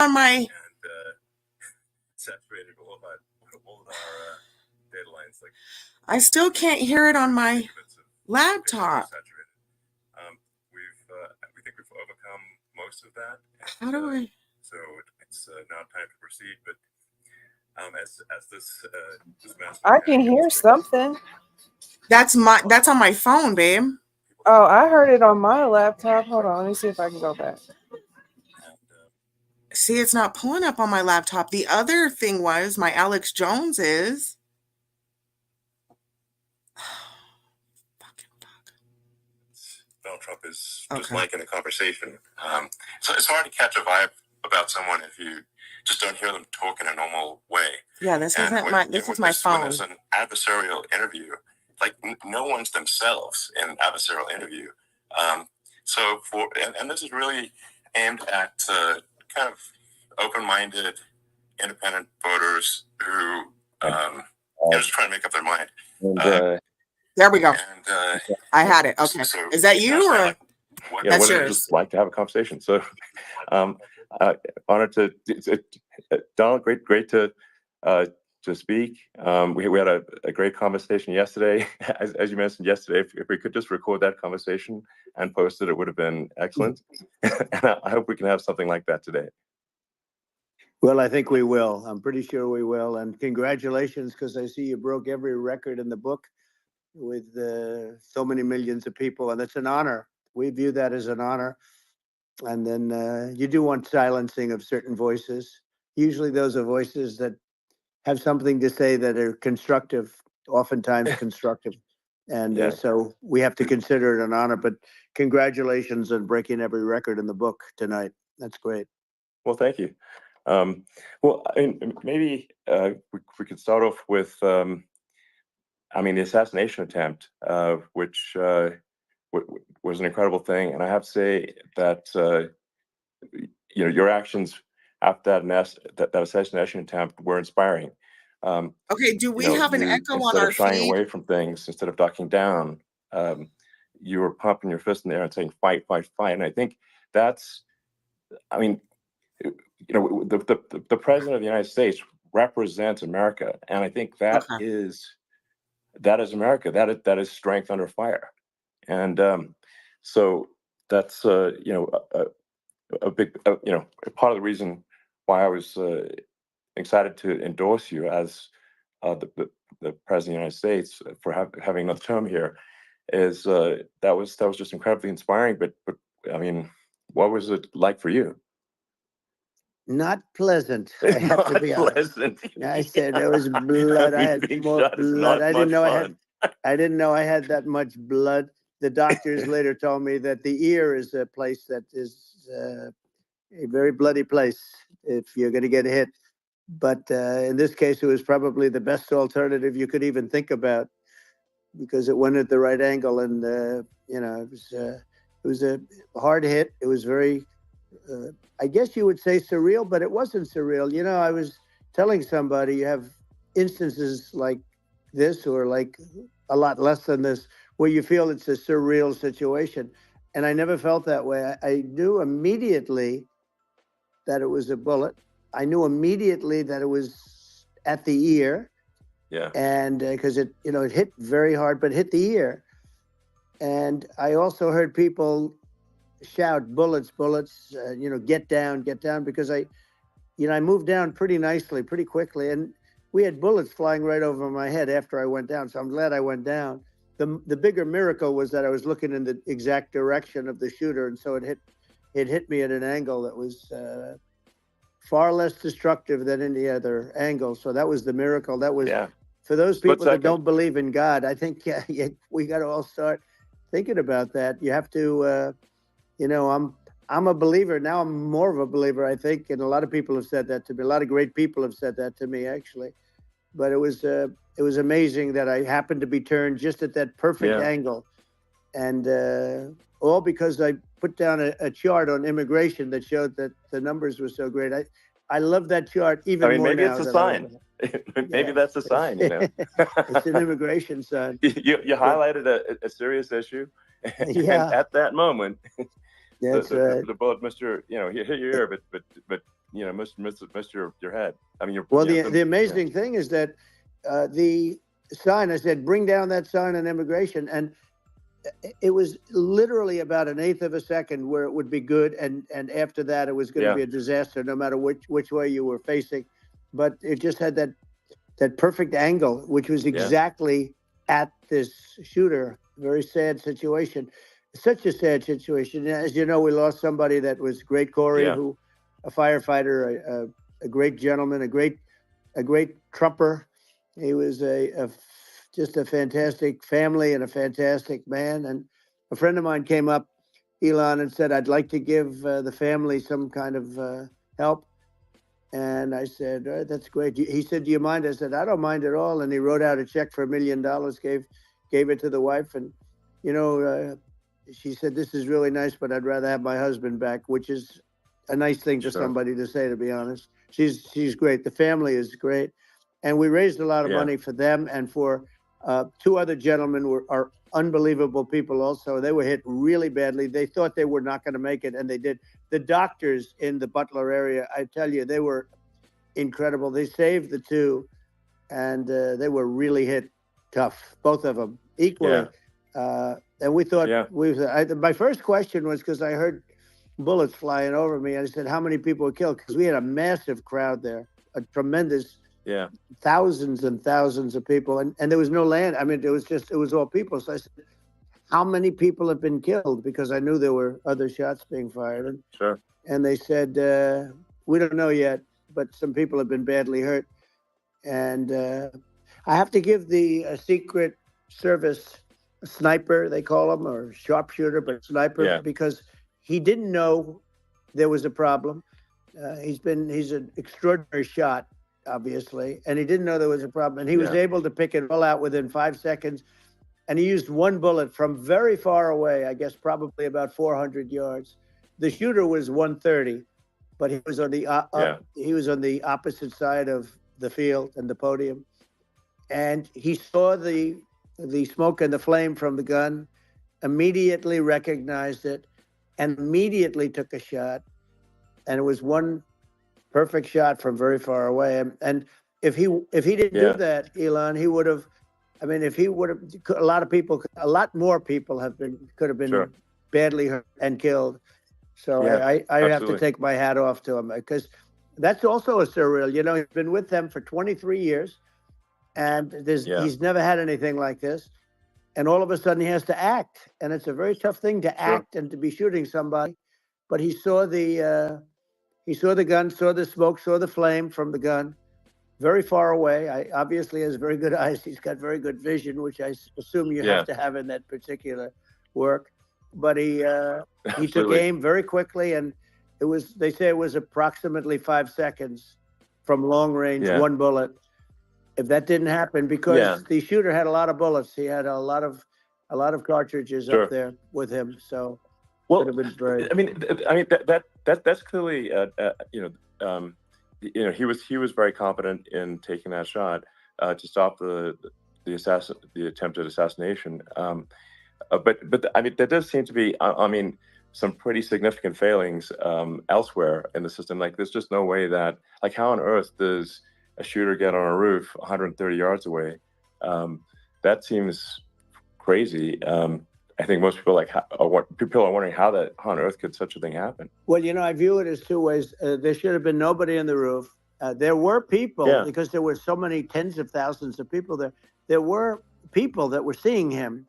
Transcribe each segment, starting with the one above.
on my. And saturated all of our data lines. Like I still can't hear it on my laptop. We think we've overcome most of that. How do I? So it's now time to proceed. But as this master, I can hear something. That's on my phone, babe. Oh, I heard it on my laptop. Hold on, let me see if I can go back. See, it's not pulling up on my laptop. The other thing was my Alex Jones is. Donald Trump is just liking a conversation. So it's hard to catch a vibe about someone if you just don't hear them talk in a normal way. Yeah, this is my phone. When there's an adversarial interview, like no one's themselves in an adversarial interview. And this is really aimed at kind of open-minded, independent voters who just trying to make up their mind. There we go. And I had it. Okay. So is that you or that's yours? Just like to have a conversation. So, honored to Donald. Great to speak. We had a great conversation yesterday. As you mentioned yesterday, if we could just record that conversation and post it, it would have been excellent. And I hope we can have something like that today. Well, I think we will. I'm pretty sure we will. And congratulations, because I see you broke every record in the book with so many millions of people, and it's an honor. We view that as an honor. And then you do want silencing of certain voices. Usually those are voices that have something to say that are constructive, oftentimes constructive. And so we have to consider it an honor. But congratulations on breaking every record in the book tonight. That's great. Well, thank you. Well, I mean, maybe we could start off with, the assassination attempt, which was an incredible thing. And I have to say that, your actions after that assassination attempt were inspiring. Okay, do we have an echo on instead our of shying feed? away from things, instead of ducking down, you were pumping your fist in the air and saying, fight, fight, fight. And I think that's, the president of the United States represents America, and I think that is America. That is strength under fire, and so that's a big part of the reason why I was excited to endorse you as the president of the United States for having another term here. Is that was just incredibly inspiring. But I mean, what was it like for you? Not pleasant. I have to be honest. I said there was blood. I had more blood. I didn't know I had that much blood. The doctors later told me that the ear is a place that is a very bloody place if you're going to get hit. But in this case, it was probably the best alternative you could even think about, because it went at the right angle, and it was a hard hit. It was very. I guess you would say surreal, but it wasn't surreal. I was telling somebody, you have instances like this, or like a lot less than this, where you feel it's a surreal situation. And I never felt that way. I knew immediately that it was a bullet. I knew immediately that it was at the ear. Yeah. And because it hit very hard, but hit the ear. And I also heard people shout, bullets, bullets, get down, because I moved down pretty nicely, pretty quickly. And we had bullets flying right over my head after I went down. So I'm glad I went down. The bigger miracle was that I was looking in the exact direction of the shooter. And so it hit me at an angle that was far less destructive than any other angle. So that was the miracle. That was, for those people that don't believe in God, I think we got to all start thinking about that. You have to, I'm a believer. Now I'm more of a believer, I think. And a lot of people have said that to me. A lot of great people have said that to me, actually. But it was amazing that I happened to be turned just at that perfect angle. And all because I put down a chart on immigration that showed that the numbers were so great. I love that chart even more maybe now. It's a sign. Maybe that's a sign, It's an immigration sign. You highlighted a serious issue. And at that moment, That's right. The bullet, Mr. Hit your ear, but most of your head. I mean, well, the amazing thing is that the sign, I said, bring down that sign on immigration, and it was literally about an eighth of a second where it would be good, and after that it was going to be a disaster, no matter which way you were facing. But it just had that perfect angle, which was exactly at this shooter. Very sad situation. Such a sad situation. As you know, we lost somebody that was great, Corey, who a firefighter, a great gentleman, a great trumper. He was just a fantastic family and a fantastic man. And a friend of mine came up, Elon, and said, I'd like to give the family some kind of help. And I said, that's great. He said, do you mind? I said, I don't mind at all. And he wrote out a check for $1 million, gave it to the wife. And, she said, this is really nice, but I'd rather have my husband back, which is a nice thing for somebody to say, to be honest. She's great. The family is great. And we raised a lot of money for them and for two other gentlemen are unbelievable people also. They were hit really badly. They thought they were not going to make it, and they did. The doctors in the Butler area, I tell you, they were incredible. They saved the two, and they were really hit tough, both of them, equally. And we thought, my first question was, because I heard bullets flying over me, I said, how many people were killed? Because we had a massive crowd there, a tremendous thousands and thousands of people, and there was no land. I mean, it was all people. So I said, how many people have been killed? Because I knew there were other shots being fired. And they said, we don't know yet, but some people have been badly hurt. And I have to give the Secret Service sniper, they call him, or sharpshooter, but sniper, because he didn't know there was a problem. He's an extraordinary shot, obviously, and he didn't know there was a problem, and he was able to pick it all out within 5 seconds, and he used one bullet from very far away, I guess probably about 400 yards. The shooter was 130, but he was on the opposite side of the field and the podium, and he saw the smoke and the flame from the gun, immediately recognized it, and immediately took a shot, and it was one perfect shot from very far away. And if he didn't do that, Elon, he would have. I mean, if he would have, a lot more people could have been badly hurt and killed. So I have to take my hat off to him, because that's also a surreal. He's been with them for 23 years, and he's never had anything like this. And all of a sudden he has to act, and it's a very tough thing to act and to be shooting somebody. But he saw the gun, saw the smoke, saw the flame from the gun, very far away. Obviously has very good eyes. He's got very good vision, which I assume you have to have in that particular work. But he took aim very quickly, and they say it was approximately 5 seconds from long range, one bullet. If that didn't happen, because the shooter had a lot of bullets, he had a lot of cartridges up there with him. So well, I mean that's clearly he was very competent in taking that shot to stop the attempted assassination. But I mean, there does seem to be some pretty significant failings elsewhere in the system. Like, there's just no way that, like, how on earth does a shooter get on a roof 130 yards away? That seems crazy. I think most people people are wondering how on earth could such a thing happen. Well, I view it as two ways. There should have been nobody on the roof. There were people, because there were so many tens of thousands of people there. There were people that were seeing him,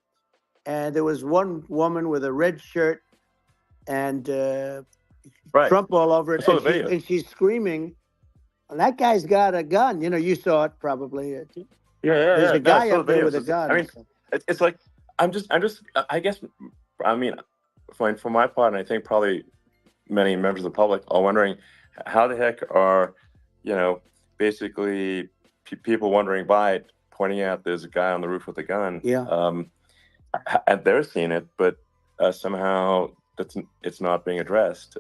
and there was one woman with a red shirt and Trump all over it, and she's screaming. That guy's got a gun. You saw it probably. There's a guy up there with a gun. I mean, it's like I guess. I mean, for my part, and I think probably many members of the public are wondering how the heck are basically people wondering by pointing out there's a guy on the roof with a gun. And they're seeing it, but somehow it's not being addressed.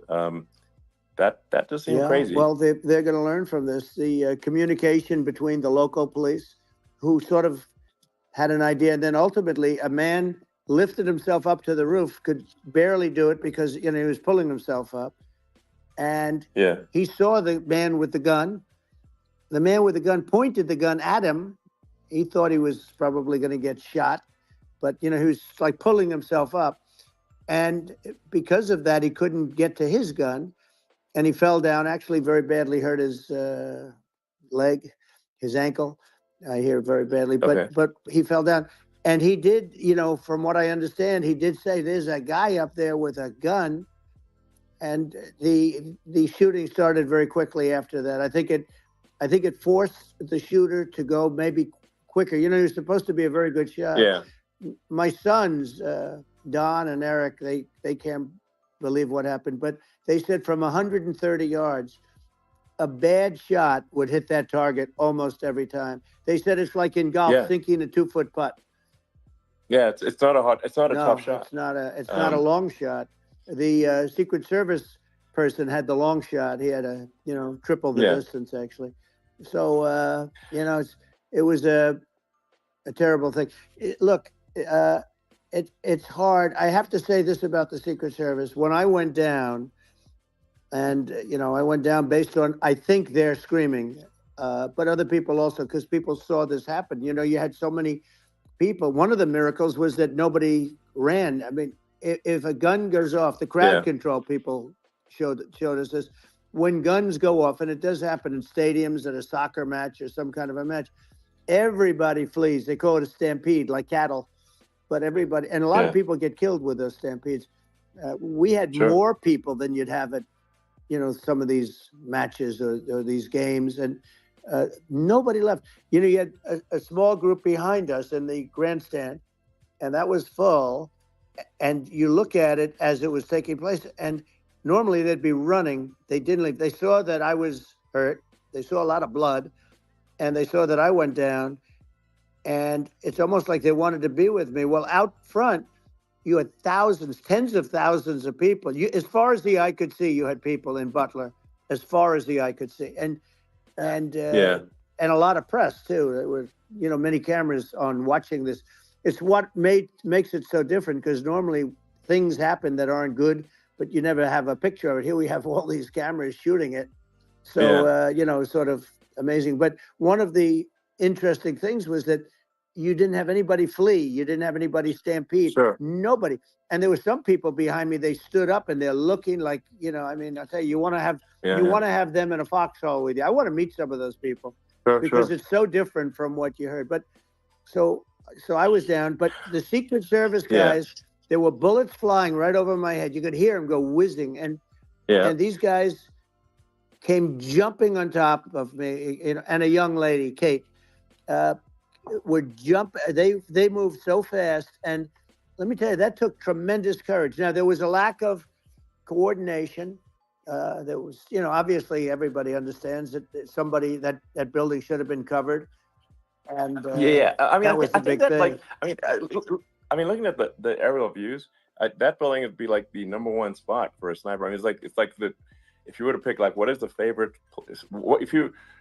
That does seem crazy. Well, they're going to learn from this. The communication between the local police, who sort of had an idea, and then ultimately a man lifted himself up to the roof, could barely do it because he was pulling himself up, and Yeah. he saw the man with the gun. The man with the gun pointed the gun at him. He thought he was probably going to get shot, but he was like pulling himself up. And because of that, he couldn't get to his gun, and he fell down, actually very badly hurt his leg, his ankle. I hear very badly, Okay. but he fell down. And he did, from what I understand, he did say there's a guy up there with a gun. And the shooting started very quickly after that. I think it forced the shooter to go maybe quicker. He was supposed to be a very good shot. Yeah. My sons, Don and Eric, they can't believe what happened, but they said from 130 yards, a bad shot would hit that target almost every time. They said it's like in golf, sinking a 2-foot putt. Yeah, it's not a tough shot. It's not a long shot. The Secret Service person had the long shot. He had triple the distance actually. So it was a terrible thing. It's hard. I have to say this about the Secret Service. When I went down, and I went down based on, I think, they're screaming, but other people also, because people saw this happen. You had so many people. One of the miracles was that nobody ran. I mean, if a gun goes off, the crowd control people showed us this. When guns go off, and it does happen in stadiums at a soccer match or some kind of a match, everybody flees. They call it a stampede, like cattle. But everybody, and a lot of people get killed with those stampedes. We had more people than you'd have at, some of these matches or these games, and nobody left. You had a small group behind us in the grandstand, and that was full. And you look at it as it was taking place, and normally they'd be running. They didn't leave. They saw that I was hurt. They saw a lot of blood, and they saw that I went down. And it's almost like they wanted to be with me. Well, out front, you had thousands, tens of thousands of people. As far as the eye could see, you had people in Butler, as far as the eye could see. And a lot of press, too. There were, many cameras on watching this. It's what makes it so different, because normally things happen that aren't good, but you never have a picture of it. Here we have all these cameras shooting it. So, sort of amazing. But one of the interesting things was that you didn't have anybody flee. You didn't have anybody stampede. Sure. Nobody. And there were some people behind me. They stood up and they're looking like, I mean, I'll tell you, you want to have them in a foxhole with you. I want to meet some of those people because it's so different from what you heard. But so I was down, but the Secret Service guys, there were bullets flying right over my head. You could hear them go whizzing. And these guys came jumping on top of me, and a young lady, Kate, they moved so fast. And let me tell you, that took tremendous courage. Now, there was a lack of coordination. There was, obviously everybody understands that that building should have been covered. And I mean, that was the big thing. I mean, looking at the aerial views, that building would be like the #1 spot for a sniper. I mean, it's like if you were to pick, like, what is the favorite,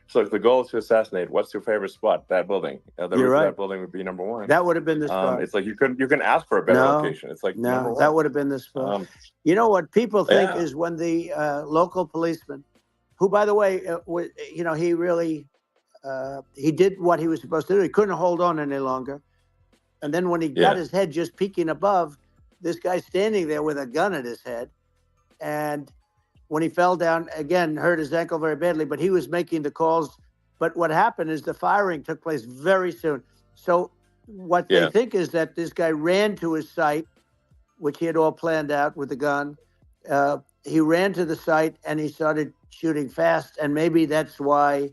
so if the goal is to assassinate, what's your favorite spot? That building. You're right. That building would be #1. That would have been the spot. It's like you can ask for a better location. It's like no, that would have been the spot. What people think is when the local policeman, who, by the way, he really he did what he was supposed to do. He couldn't hold on any longer. And then when he got his head just peeking above, this guy standing there with a gun at his head, and when he fell down, again, hurt his ankle very badly, but he was making the calls. But what happened is the firing took place very soon. So what they think is that this guy ran to his site, which he had all planned out with the gun. He ran to the site and he started shooting fast. And maybe that's why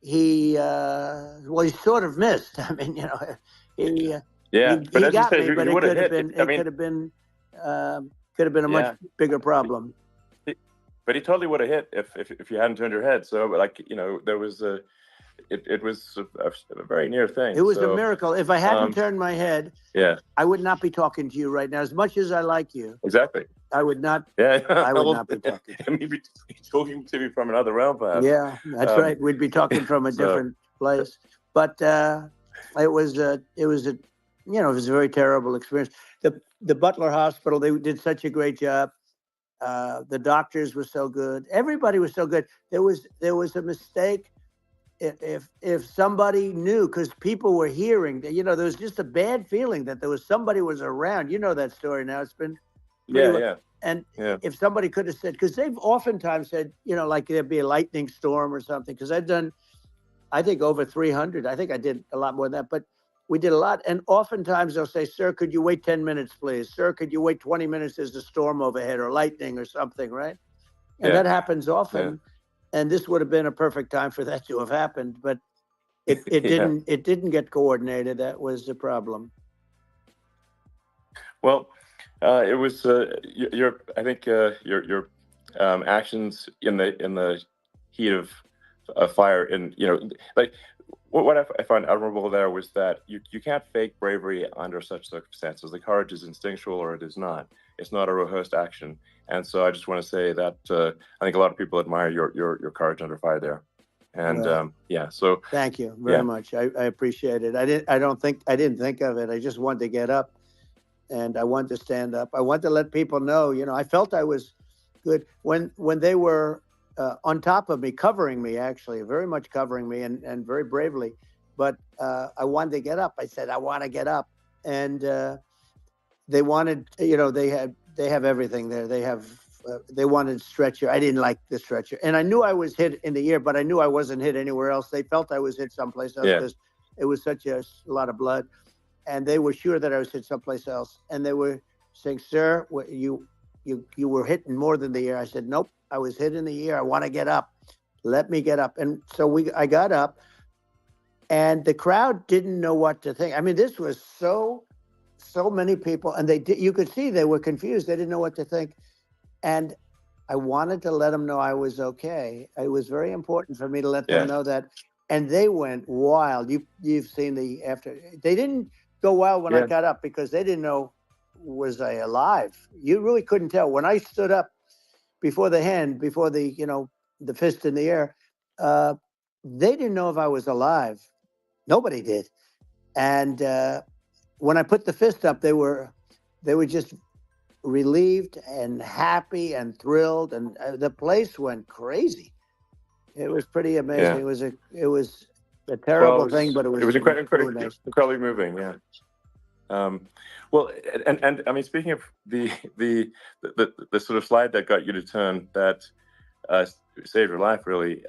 he sort of missed. I mean, he got me, but it could have been, could have been a much bigger problem. But he totally would have hit if you hadn't turned your head. So, there was it was a very near thing. It was a miracle. If I hadn't turned my head, I would not be talking to you right now. As much as I like you, exactly, I would not. Yeah, I would not be talking. Maybe talking to me from another realm, perhaps. Yeah, that's right. We'd be talking from a different place. But it was a very terrible experience. The Butler Hospital, they did such a great job. The doctors were so good. Everybody was so good. There was a mistake. If somebody knew, because people were hearing, there was just a bad feeling that there was somebody was around. You know that story now. It's been Yeah. And Yeah. if somebody could have said, because they've oftentimes said, like there'd be a lightning storm or something. Because I've done, I think over 300. I think I did a lot more than that, but we did a lot. And oftentimes they'll say, "Sir, could you wait 10 minutes, please? Sir, could you wait 20 minutes? There's a storm overhead or lightning or something," right? And that happens often. Yeah. And this would have been a perfect time for that to have happened, but it Yeah. didn't get coordinated. That was the problem. Well, it was I think your actions in the heat of fire, and like what I found admirable there was that you can't fake bravery under such circumstances. The courage is instinctual or it is not. It's not a rehearsed action. And so I just want to say that I think a lot of people admire your courage under fire there. And Well, so thank you very much. I appreciate it. I didn't think of it. I just wanted to get up, and I wanted to stand up. I wanted to let people know, I felt I was good when they were on top of me, covering me, actually, very much covering me, and very bravely. But I wanted to get up. I said, I want to get up. And they wanted, they have everything there. They wanted stretcher. I didn't like the stretcher. And I knew I was hit in the ear, but I knew I wasn't hit anywhere else. They felt I was hit someplace else because it was such a lot of blood. And they were sure that I was hit someplace else. And they were saying, "Sir, you were hit more than the ear." I said, "Nope, I was hit in the ear. I want to get up. Let me get up." And so I got up, and the crowd didn't know what to think. I mean, this was so many people, and you could see they were confused. They didn't know what to think. And I wanted to let them know I was okay. It was very important for me to let them know that. And they went wild. You've seen the after. They didn't go wild when I got up because they didn't know, was I alive? You really couldn't tell. When I stood up before the hand, before the fist in the air, they didn't know if I was alive. Nobody did. And when I put the fist up, they were just relieved and happy and thrilled, and the place went crazy. It was pretty amazing. It was a terrible thing, but it was incredibly moving. Yeah. Well, and I mean, speaking of the sort of slide that got you to turn that saved your life, really,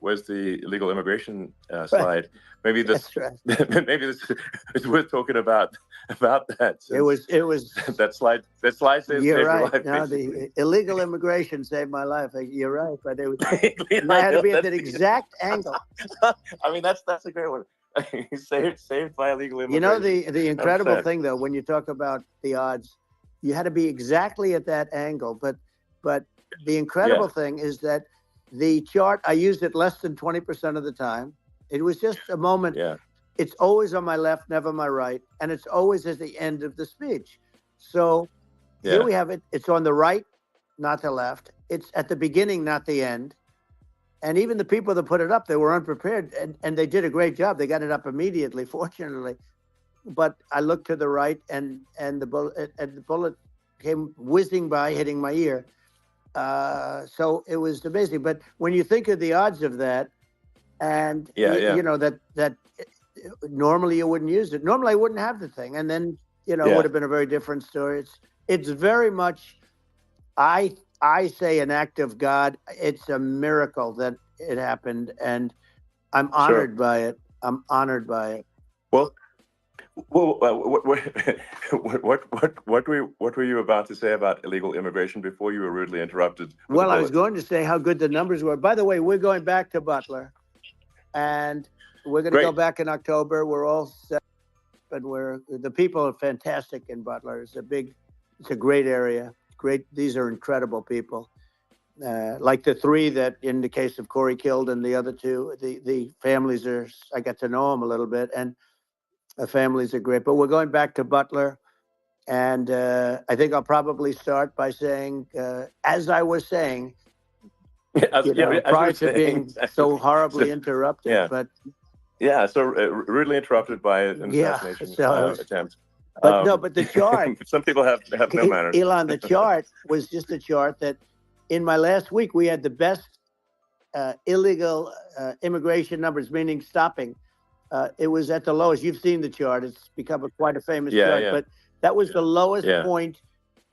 was the illegal immigration slide. Maybe this, maybe it's worth talking about that. It was that slide saved your life. No, the illegal immigration saved my life. You're right, but it was, I had to be at that exact angle. I mean, that's a great one. saved by illegal immigration. The incredible thing, though, when you talk about the odds, you had to be exactly at that angle. But the incredible thing is that the chart, I used it less than 20% of the time. It was just a moment. Yeah. It's always on my left, never my right. And it's always at the end of the speech. So here we have it. It's on the right, not the left. It's at the beginning, not the end. And even the people that put it up, they were unprepared, and they did a great job. They got it up immediately, fortunately. But I looked to the right, and the bullet came whizzing by, hitting my ear. So it was amazing. But when you think of the odds of that, and that normally you wouldn't use it. Normally I wouldn't have the thing, and then it would have been a very different story. It's very much, I say, an act of God. It's a miracle that it happened, and I'm honored by it. I'm honored by it. Well, what were you about to say about illegal immigration before you were rudely interrupted? Well, I was going to say how good the numbers were. By the way, we're going back to Butler, and we're going to go back in October. We're all set, but the people are fantastic in Butler. It's a great area. These are incredible people. Like the three that, in the case of Corey, killed, and the other two, the families I got to know them a little bit, and the families are great. But we're going back to Butler, and I think I'll probably start by saying, as I was saying, prior to being so horribly interrupted. So rudely interrupted by an assassination attempt. But no, but the chart. Some people have no manners. Elon, the chart was just a chart that in my last week, we had the best illegal immigration numbers, meaning stopping. It was at the lowest. You've seen the chart. It's become quite a famous chart. Yeah. But that was the lowest point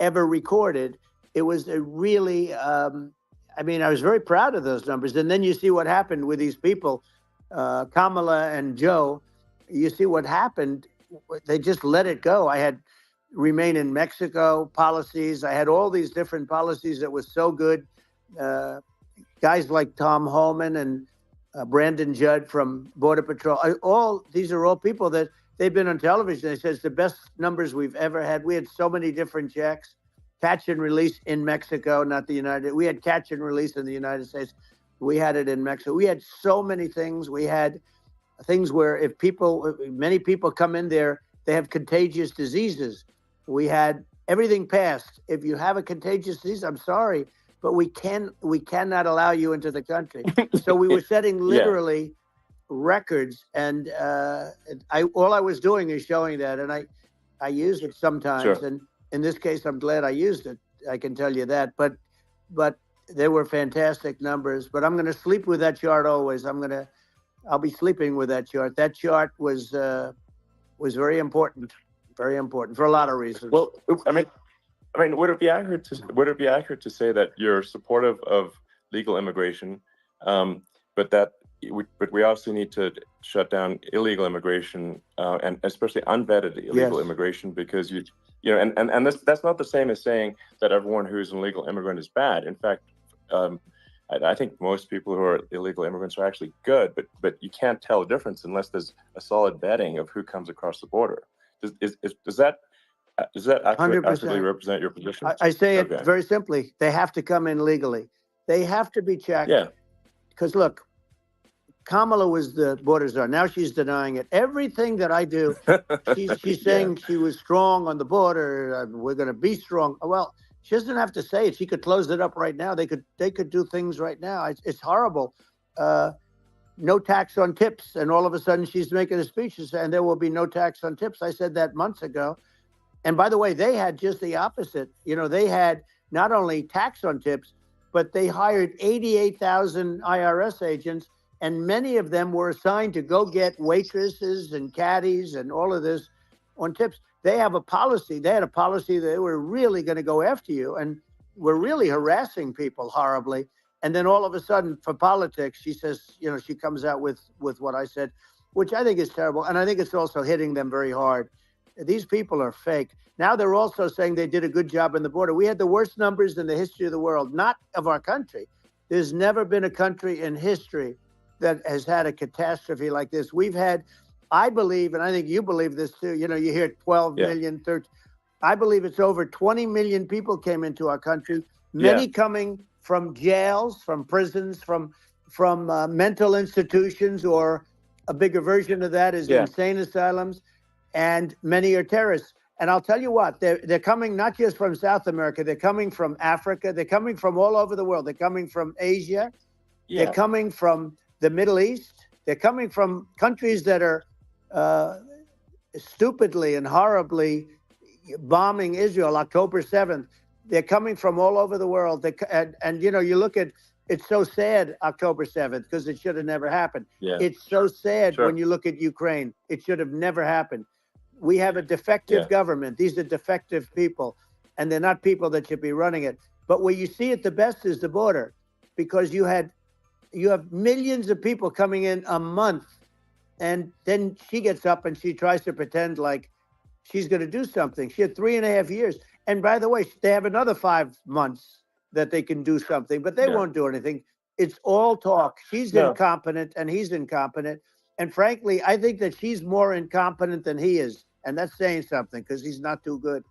ever recorded. It was a really, I mean, I was very proud of those numbers. And then you see what happened with these people, Kamala and Joe. You see what happened. They just let it go. I had remain in Mexico policies. I had all these different policies that was so good. Guys like Tom Homan and Brandon Judd from Border Patrol. These are all people that they've been on television. They said it's the best numbers we've ever had. We had so many different checks, catch and release in Mexico, not the United. We had catch and release in the United States. We had it in Mexico. We had so many things. We had things where if many people come in there, they have contagious diseases. We had everything passed. If you have a contagious disease, I'm sorry, but we cannot allow you into the country. So we were setting literally records, and all I was doing is showing that, and I use it sometimes. Sure. And in this case, I'm glad I used it. I can tell you that. But they were fantastic numbers. But I'm going to sleep with that chart always. I'll be sleeping with that chart. That chart was very important for a lot of reasons. Well, I mean, would it be accurate to say that you're supportive of legal immigration, but we also need to shut down illegal immigration, and especially unvetted illegal immigration, because and that's not the same as saying that everyone who's an illegal immigrant is bad. In fact, I think most people who are illegal immigrants are actually good, but you can't tell the difference unless there's a solid vetting of who comes across the border. Does that accurately represent your position? I say it very simply. They have to come in legally. They have to be checked. Yeah. Because look, Kamala was the border czar. Now she's denying it. Everything that I do, she's saying she was strong on the border. We're going to be strong. Well, she doesn't have to say it. She could close it up right now. They could do things right now. It's horrible. No tax on tips, and all of a sudden she's making a speech and there will be no tax on tips. I said that months ago. And by the way, they had just the opposite. They had not only tax on tips, but they hired 88,000 IRS agents, and many of them were assigned to go get waitresses and caddies and all of this on tips. They have a policy. They had a policy that they were really going to go after you, and were really harassing people horribly. And then all of a sudden, for politics, she says, she comes out with what I said, which I think is terrible. And I think it's also hitting them very hard. These people are fake. Now they're also saying they did a good job on the border. We had the worst numbers in the history of the world, not of our country. There's never been a country in history that has had a catastrophe like this. We've had, I believe, and I think you believe this too, you hear 12 million, 13. I believe it's over 20 million people came into our country, many coming from jails, from prisons, from mental institutions, or a bigger version of that is insane asylums, and many are terrorists. And I'll tell you what, they're coming not just from South America, they're coming from Africa, they're coming from all over the world. They're coming from Asia, they're coming from the Middle East, they're coming from countries that are stupidly and horribly bombing Israel October 7th. They're coming from all over the world. And you look at, it's so sad, October 7th, because it should have never happened. Yeah. It's so sad when you look at Ukraine. It should have never happened. We have a defective government. These are defective people, and they're not people that should be running it. But where you see it the best is the border, because you have millions of people coming in a month, and then she gets up and she tries to pretend like she's going to do something. She had 3.5 years. And by the way, they have another 5 months that they can do something, but they won't do anything. It's all talk. She's incompetent and he's incompetent. And frankly, I think that she's more incompetent than he is. And that's saying something, because he's not too good.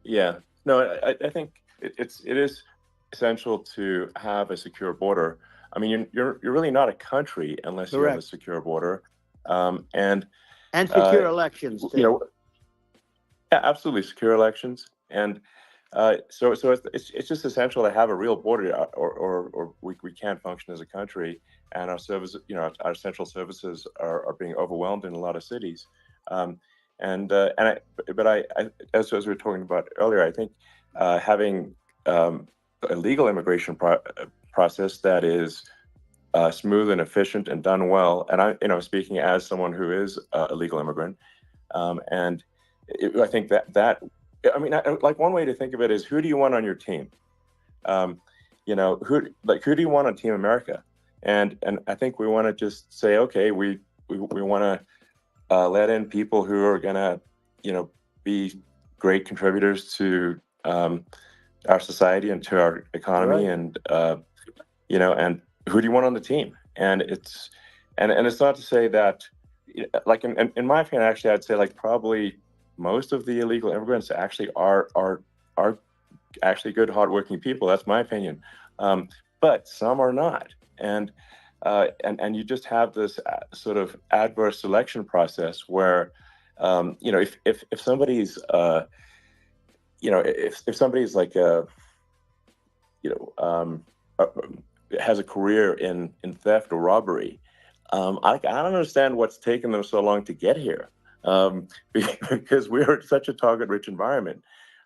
Yeah. No, I think it is essential to have a secure border. I mean, you're really not a country unless you have a secure border. And secure elections, too. Yeah, absolutely, secure elections, and so it's just essential to have a real border, or we can't function as a country, and our service, our essential services are being overwhelmed in a lot of cities. as we were talking about earlier, I think having a legal immigration process that is smooth and efficient and done well, and speaking as someone who is a legal immigrant, I think like one way to think of it is, who do you want on your team? Who do you want on Team America? And I think we want to just say, okay, we want to let in people who are gonna, be great contributors to our society and to our economy, Right. and and who do you want on the team? And it's not to say that, like in my opinion, actually, I'd say like probably most of the illegal immigrants actually are actually good, hardworking people. That's my opinion. But some are not, and you just have this sort of adverse selection process where, if somebody's if somebody's like has a career in theft or robbery, I don't understand what's taken them so long to get here, because we're in such a target-rich environment.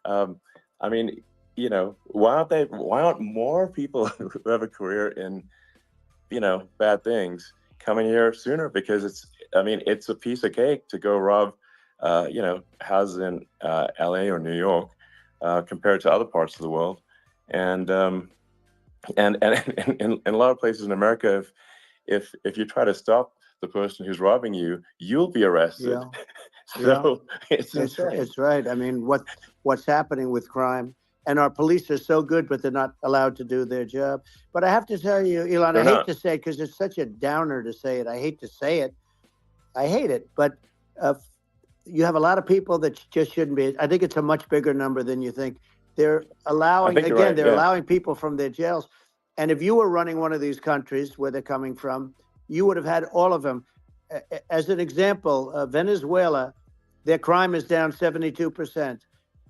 I mean, why aren't more people who have a career in, bad things coming here sooner? Because it's a piece of cake to go rob, houses in LA or New York, compared to other parts of the world. And in a lot of places in America, if you try to stop the person who's robbing you, you'll be arrested. Yeah. So it's right. I mean, what's happening with crime, and our police are so good, but they're not allowed to do their job. But I have to tell you, Elon, I hate to say it because it's such a downer to say it. I hate to say it. I hate it. But you have a lot of people that just shouldn't be. I think it's a much bigger number than you think. They're allowing, again, right, they're allowing people from their jails. And if you were running one of these countries where they're coming from, you would have had all of them. As an example, Venezuela, their crime is down 72%.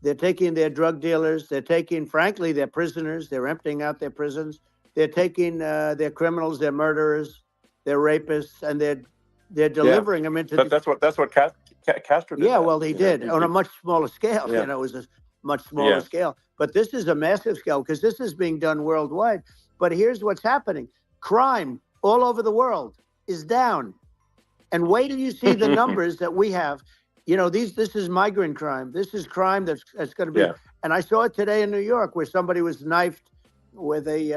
They're taking their drug dealers. They're taking, frankly, their prisoners. They're emptying out their prisons. They're taking their criminals, their murderers, their rapists, and they're delivering them into. But that's what Castro did. Yeah, well, he did on a much smaller scale. Yeah. It was a much smaller scale. But this is a massive scale because this is being done worldwide. But here's what's happening: crime all over the world is down. And wait till you see the numbers that we have. This is migrant crime. This is crime that's going to be. Yeah. And I saw it today in New York where somebody was knifed, where they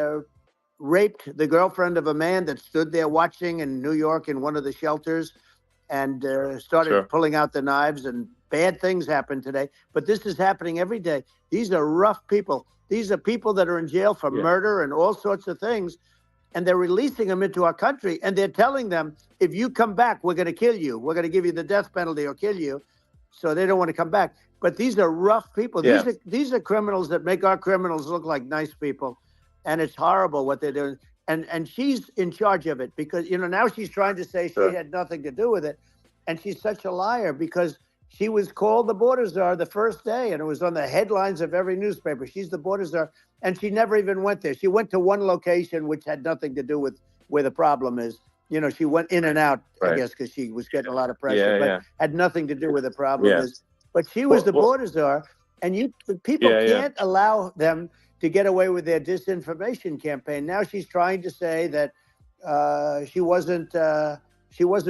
raped the girlfriend of a man that stood there watching in New York in one of the shelters, and started pulling out the knives, and bad things happened today. But this is happening every day. These are rough people. These are people that are in jail for murder and all sorts of things. And they're releasing them into our country, and they're telling them, if you come back, we're going to kill you. We're going to give you the death penalty or kill you. So they don't want to come back. But these are rough people. Yeah. These are criminals that make our criminals look like nice people. And it's horrible what they're doing. And she's in charge of it because, now she's trying to say she had nothing to do with it. And she's such a liar because she was called the border czar the first day, and it was on the headlines of every newspaper. She's the border czar. And she never even went there. She went to one location, which had nothing to do with where the problem is. She went in and out, I guess, because she was getting a lot of pressure, but had nothing to do with the problem is. But she was the border czar, and people can't allow them to get away with their disinformation campaign. Now she's trying to say that she wasn't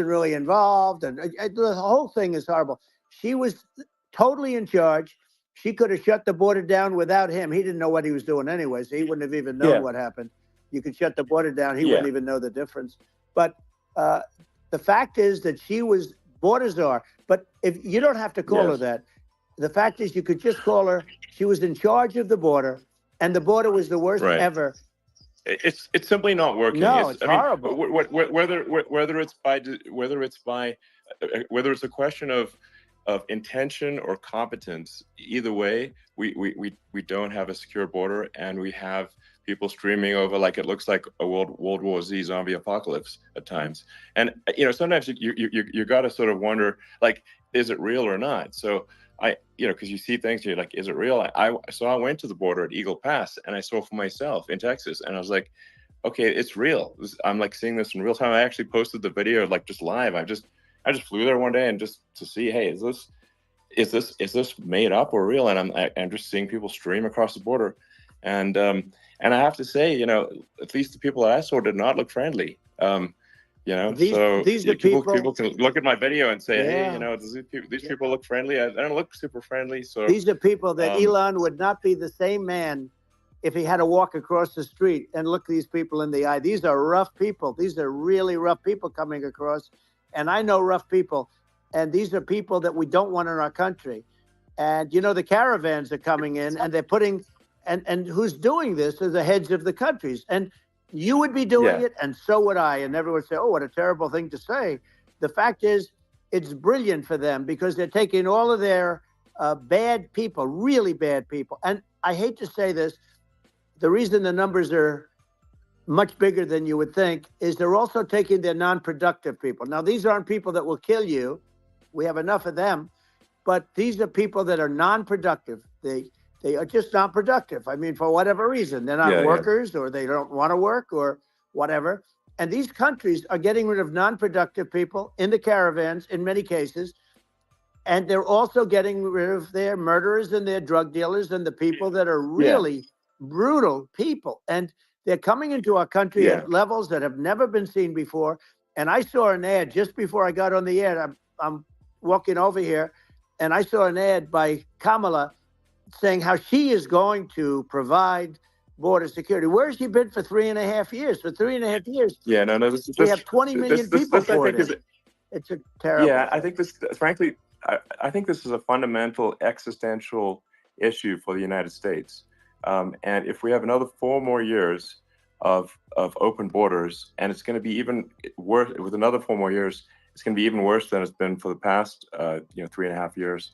really involved, and the whole thing is horrible. She was totally in charge. She could have shut the border down without him. He didn't know what he was doing anyway, so he wouldn't have even known what happened. You could shut the border down. He wouldn't even know the difference. But the fact is that she was border czar. But if you don't have to call her that, the fact is you could just call her. She was in charge of the border, and the border was the worst ever. It's simply not working. No, it's horrible. Whether it's a question of intention or competence, either way, we don't have a secure border, and we have people streaming over like it looks like a World War Z zombie apocalypse at times. And sometimes you got to sort of wonder, like, is it real or not? So because you see things, you're like, is it real? I went to the border at Eagle Pass, and I saw for myself in Texas, and I was like, okay, it's real. I'm like seeing this in real time. I actually posted the video like just live. I just flew there one day and just to see, hey, is is this made up or real? And I'm just seeing people stream across the border, and I have to say, at least the people that I saw did not look friendly. These are people can look at my video and say, Yeah. hey, these people look friendly. I don't look super friendly. So these are people that Elon would not be the same man if he had to walk across the street and look these people in the eye. These are rough people. These are really rough people coming across. And I know rough people. And these are people that we don't want in our country. And, the caravans are coming in and they're putting, and who's doing this are the heads of the countries. And you would be doing it, and so would I. And everyone would say, oh, what a terrible thing to say. The fact is, it's brilliant for them because they're taking all of their bad people, really bad people. And I hate to say this, the reason the numbers are much bigger than you would think is they're also taking their non-productive people. Now, these aren't people that will kill you. We have enough of them. But these are people that are non-productive. They are just not productive. I mean, for whatever reason, they're not workers or they don't want to work or whatever. And these countries are getting rid of non-productive people in the caravans in many cases. And they're also getting rid of their murderers and their drug dealers and the people that are really brutal people. And they're coming into our country at levels that have never been seen before. And I saw an ad just before I got on the air. I'm walking over here, and I saw an ad by Kamala saying how she is going to provide border security. Where has she been for 3.5 years? For 3.5 years. Yeah, no. We have 20 million people for it. It's a terrible. Yeah, I think this, frankly, I think this is a fundamental existential issue for the United States. And if we have another 4 more years of open borders, and it's going to be even worse with another 4 more years, it's going to be even worse than it's been for the past 3.5 years.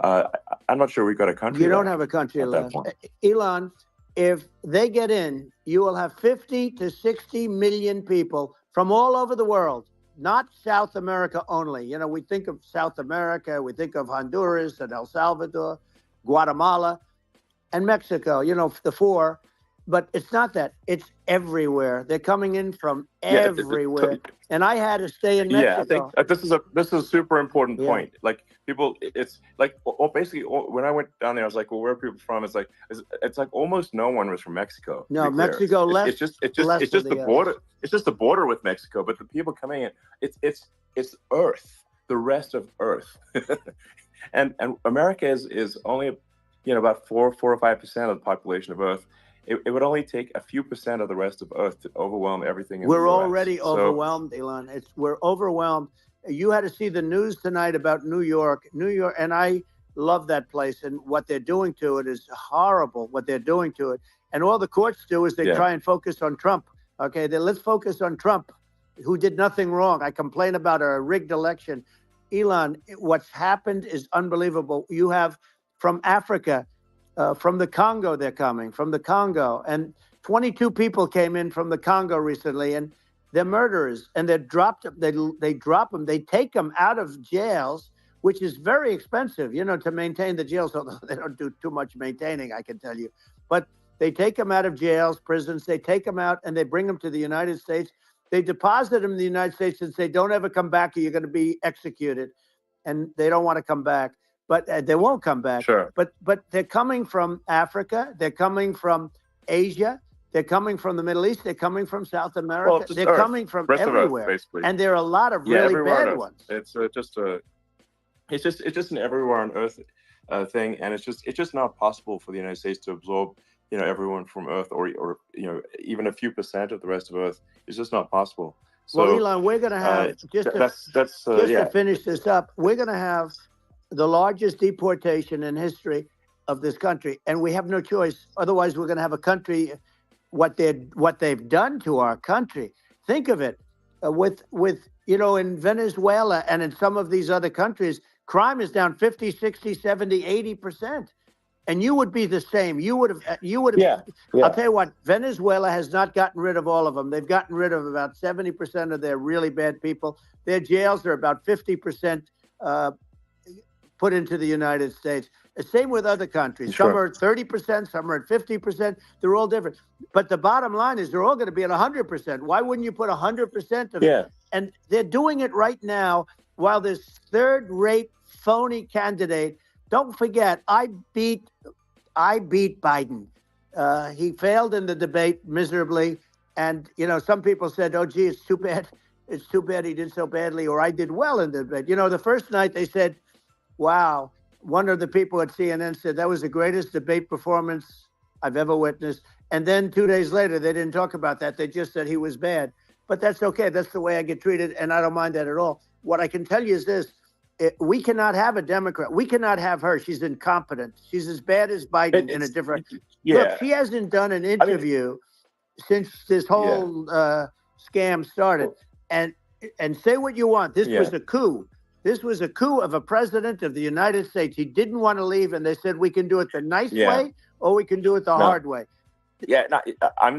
I'm not sure we've got a country. You don't have a country left. Elon, if they get in, you will have 50 to 60 million people from all over the world, not South America only. We think of South America, we think of Honduras and El Salvador, Guatemala, and Mexico, the 4. But it's not that. It's everywhere. They're coming in from everywhere. And I had to stay in Mexico. Yeah, I think this is a super important point. Like people, it's like basically when I went down there, I was like, well, where are people from? It's like almost no one was from Mexico. No, Mexico left. It's just the border. It's just the border with Mexico. But the people coming in, it's Earth, the rest of Earth, and America is only about 4 or 5% of the population of Earth. It would only take a few percent of the rest of Earth to overwhelm everything. We're already overwhelmed, Elon. We're overwhelmed. You had to see the news tonight about New York, and I love that place. And what they're doing to it is horrible. What they're doing to it, and all the courts do is they try and focus on Trump. Okay, let's focus on Trump, who did nothing wrong. I complain about a rigged election. Elon, what's happened is unbelievable. You have from Africa. From the Congo, they're coming from the Congo, and 22 people came in from the Congo recently, and they're murderers, and they drop them. They drop them. They take them out of jails, which is very expensive, to maintain the jails. Although they don't do too much maintaining, I can tell you. But they take them out of jails, prisons. They take them out, and they bring them to the United States. They deposit them in the United States and say, "Don't ever come back, or you're going to be executed." And they don't want to come back. But they won't come back. Sure. But they're coming from Africa. They're coming from Asia. They're coming from the Middle East. They're coming from South America. Well, they're coming from everywhere. Earth, basically. And there are a lot of really bad ones. It's just an everywhere on Earth thing, and it's just not possible for the United States to absorb everyone from Earth or even a few percent of the rest of Earth. It's just not possible. So, well, Elon, we're going to have to finish this up. We're going to have the largest deportation in history of this country, and we have no choice. Otherwise, we're going to have a country. What they've done to our country. Think of it, with in Venezuela and in some of these other countries, crime is down 50, 60, 70, 80%. And you would be the same. You would have. Yeah. I'll tell you what. Venezuela has not gotten rid of all of them. They've gotten rid of about 70% of their really bad people. Their jails are about 50%. Put into the United States. The same with other countries. Sure. Some are at 30%, some are at 50%. They're all different. But the bottom line is they're all going to be at 100%. Why wouldn't you put 100% of it? And they're doing it right now while this third-rate phony candidate. Don't forget, I beat Biden. He failed in the debate miserably. And, some people said, oh, gee, it's too bad. It's too bad he did so badly, or I did well in the debate. The first night they said, wow, one of the people at CNN said that was the greatest debate performance I've ever witnessed. And then 2 days later, they didn't talk about that. They just said he was bad. But that's okay. That's the way I get treated, and I don't mind that at all. What I can tell you is this. We cannot have a Democrat. We cannot have her. She's incompetent. She's as bad as Biden in a different. Yeah. Look, she hasn't done an interview since this whole scam started. And say what you want. This was a coup. This was a coup of a president of the United States. He didn't want to leave, and they said we can do it the nice way or we can do it the hard way. Yeah,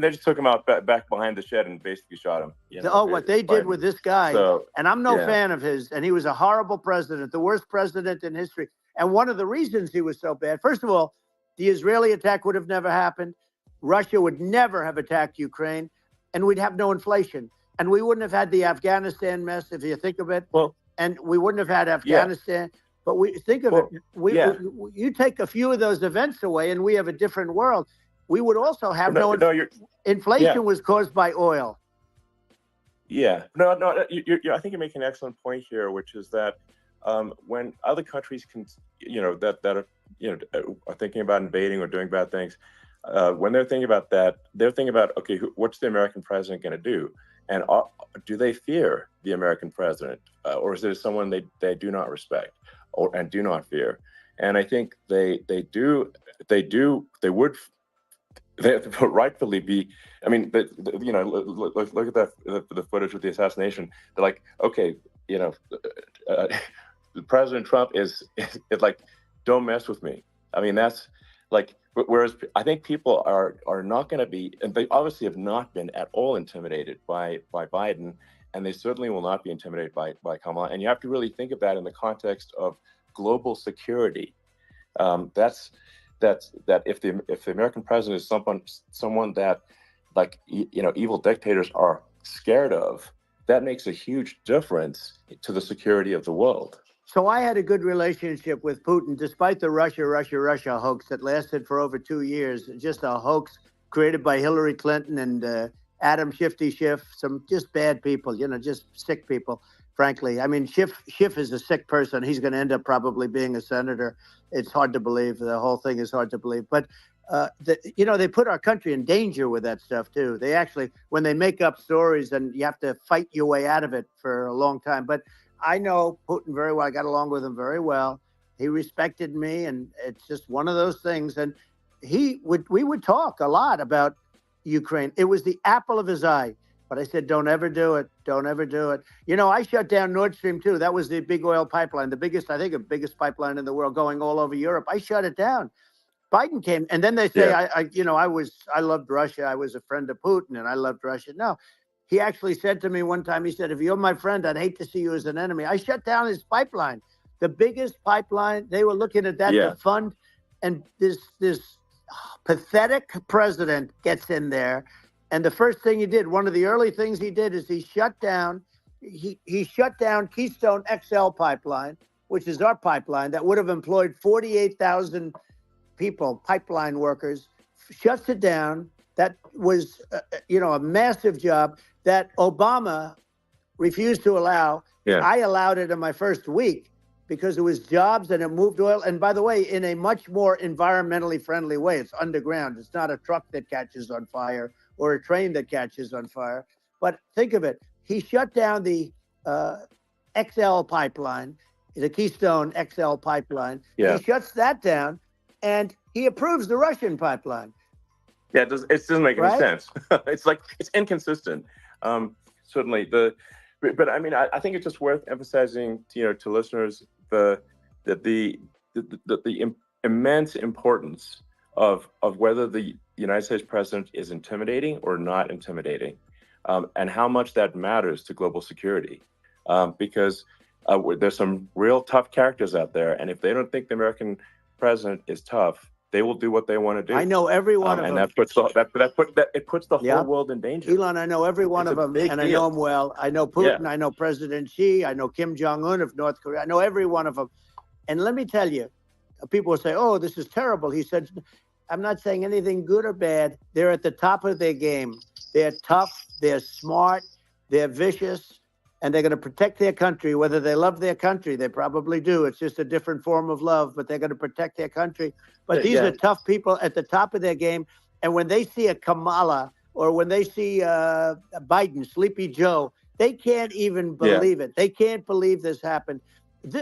they just took him out back behind the shed and basically shot him. What they did with this guy, and I'm no fan of his, and he was a horrible president, the worst president in history. And one of the reasons he was so bad, first of all, the Israeli attack would have never happened. Russia would never have attacked Ukraine, and we'd have no inflation. And we wouldn't have had the Afghanistan mess, if you think of it. Well, and we wouldn't have had Afghanistan. But we think of it. You take a few of those events away, and we have a different world. We would also have inflation was caused by oil. Yeah, no. I think you make an excellent point here, which is that when other countries can, that are thinking about invading or doing bad things, when they're thinking about that, they're thinking about, okay, what's the American president going to do, and do they fear the American president, or is there someone they do not respect and do not fear? And I think they would. They rightfully be. I mean, look at the footage with the assassination. They're like, okay, President Trump is like, don't mess with me. I mean, that's like. Whereas I think people are not going to be, and they obviously have not been at all intimidated by Biden, and they certainly will not be intimidated by Kamala. And you have to really think of that in the context of global security. That if the American president is someone that, like, evil dictators are scared of, that makes a huge difference to the security of the world. So I had a good relationship with Putin, despite the Russia hoax that lasted for over 2 years. Just a hoax created by Hillary Clinton and Adam Schiff, some just bad people, just sick people, frankly. I mean, Schiff is a sick person. He's going to end up probably being a senator. It's hard to believe. The whole thing is hard to believe. But, they put our country in danger with that stuff, too. They actually, when they make up stories, and you have to fight your way out of it for a long time. But I know Putin very well. I got along with him very well. He respected me, and it's just one of those things. And we would talk a lot about Ukraine. It was the apple of his eye. But I said, don't ever do it. Don't ever do it. I shut down Nord Stream 2. That was the big oil pipeline, the biggest pipeline in the world going all over Europe. I shut it down. Biden came, and then they say, I loved Russia. I was a friend of Putin, and I loved Russia. No, he actually said to me one time, he said, if you're my friend, I'd hate to see you as an enemy. I shut down his pipeline, the biggest pipeline. They were looking at that to fund, and this pathetic president gets in there. And the first thing he did, one of the early things he did, is he shut down Keystone XL pipeline, which is our pipeline that would have employed 48,000 people, pipeline workers, shuts it down. That was, a massive job that Obama refused to allow. Yeah. I allowed it in my first week because it was jobs and it moved oil. And by the way, in a much more environmentally friendly way. It's underground. It's not a truck that catches on fire or a train that catches on fire. But think of it. He shut down the XL pipeline, the Keystone XL pipeline. Yeah. He shuts that down, and he approves the Russian pipeline. Yeah, it doesn't make any sense. It's inconsistent. Certainly, but I mean, I think it's just worth emphasizing, to listeners, the immense importance of whether the United States president is intimidating or not intimidating, and how much that matters to global security, because there's some real tough characters out there, and if they don't think the American president is tough, they will do what they want to do. I know every one of them, and that puts the whole world in danger. Elon, I know every one of them, and I know them well. I know Putin. I know President Xi. I know Kim Jong-un of North Korea. I know every one of them. And let me tell you, people will say, oh, this is terrible. He said, I'm not saying anything good or bad. They're at the top of their game. They're tough. They're smart. They're vicious. And they're going to protect their country, whether they love their country. They probably do. It's just a different form of love, but they're going to protect their country. But these are tough people at the top of their game. And when they see a Kamala or when they see Biden, Sleepy Joe, they can't even believe it. They can't believe this happened.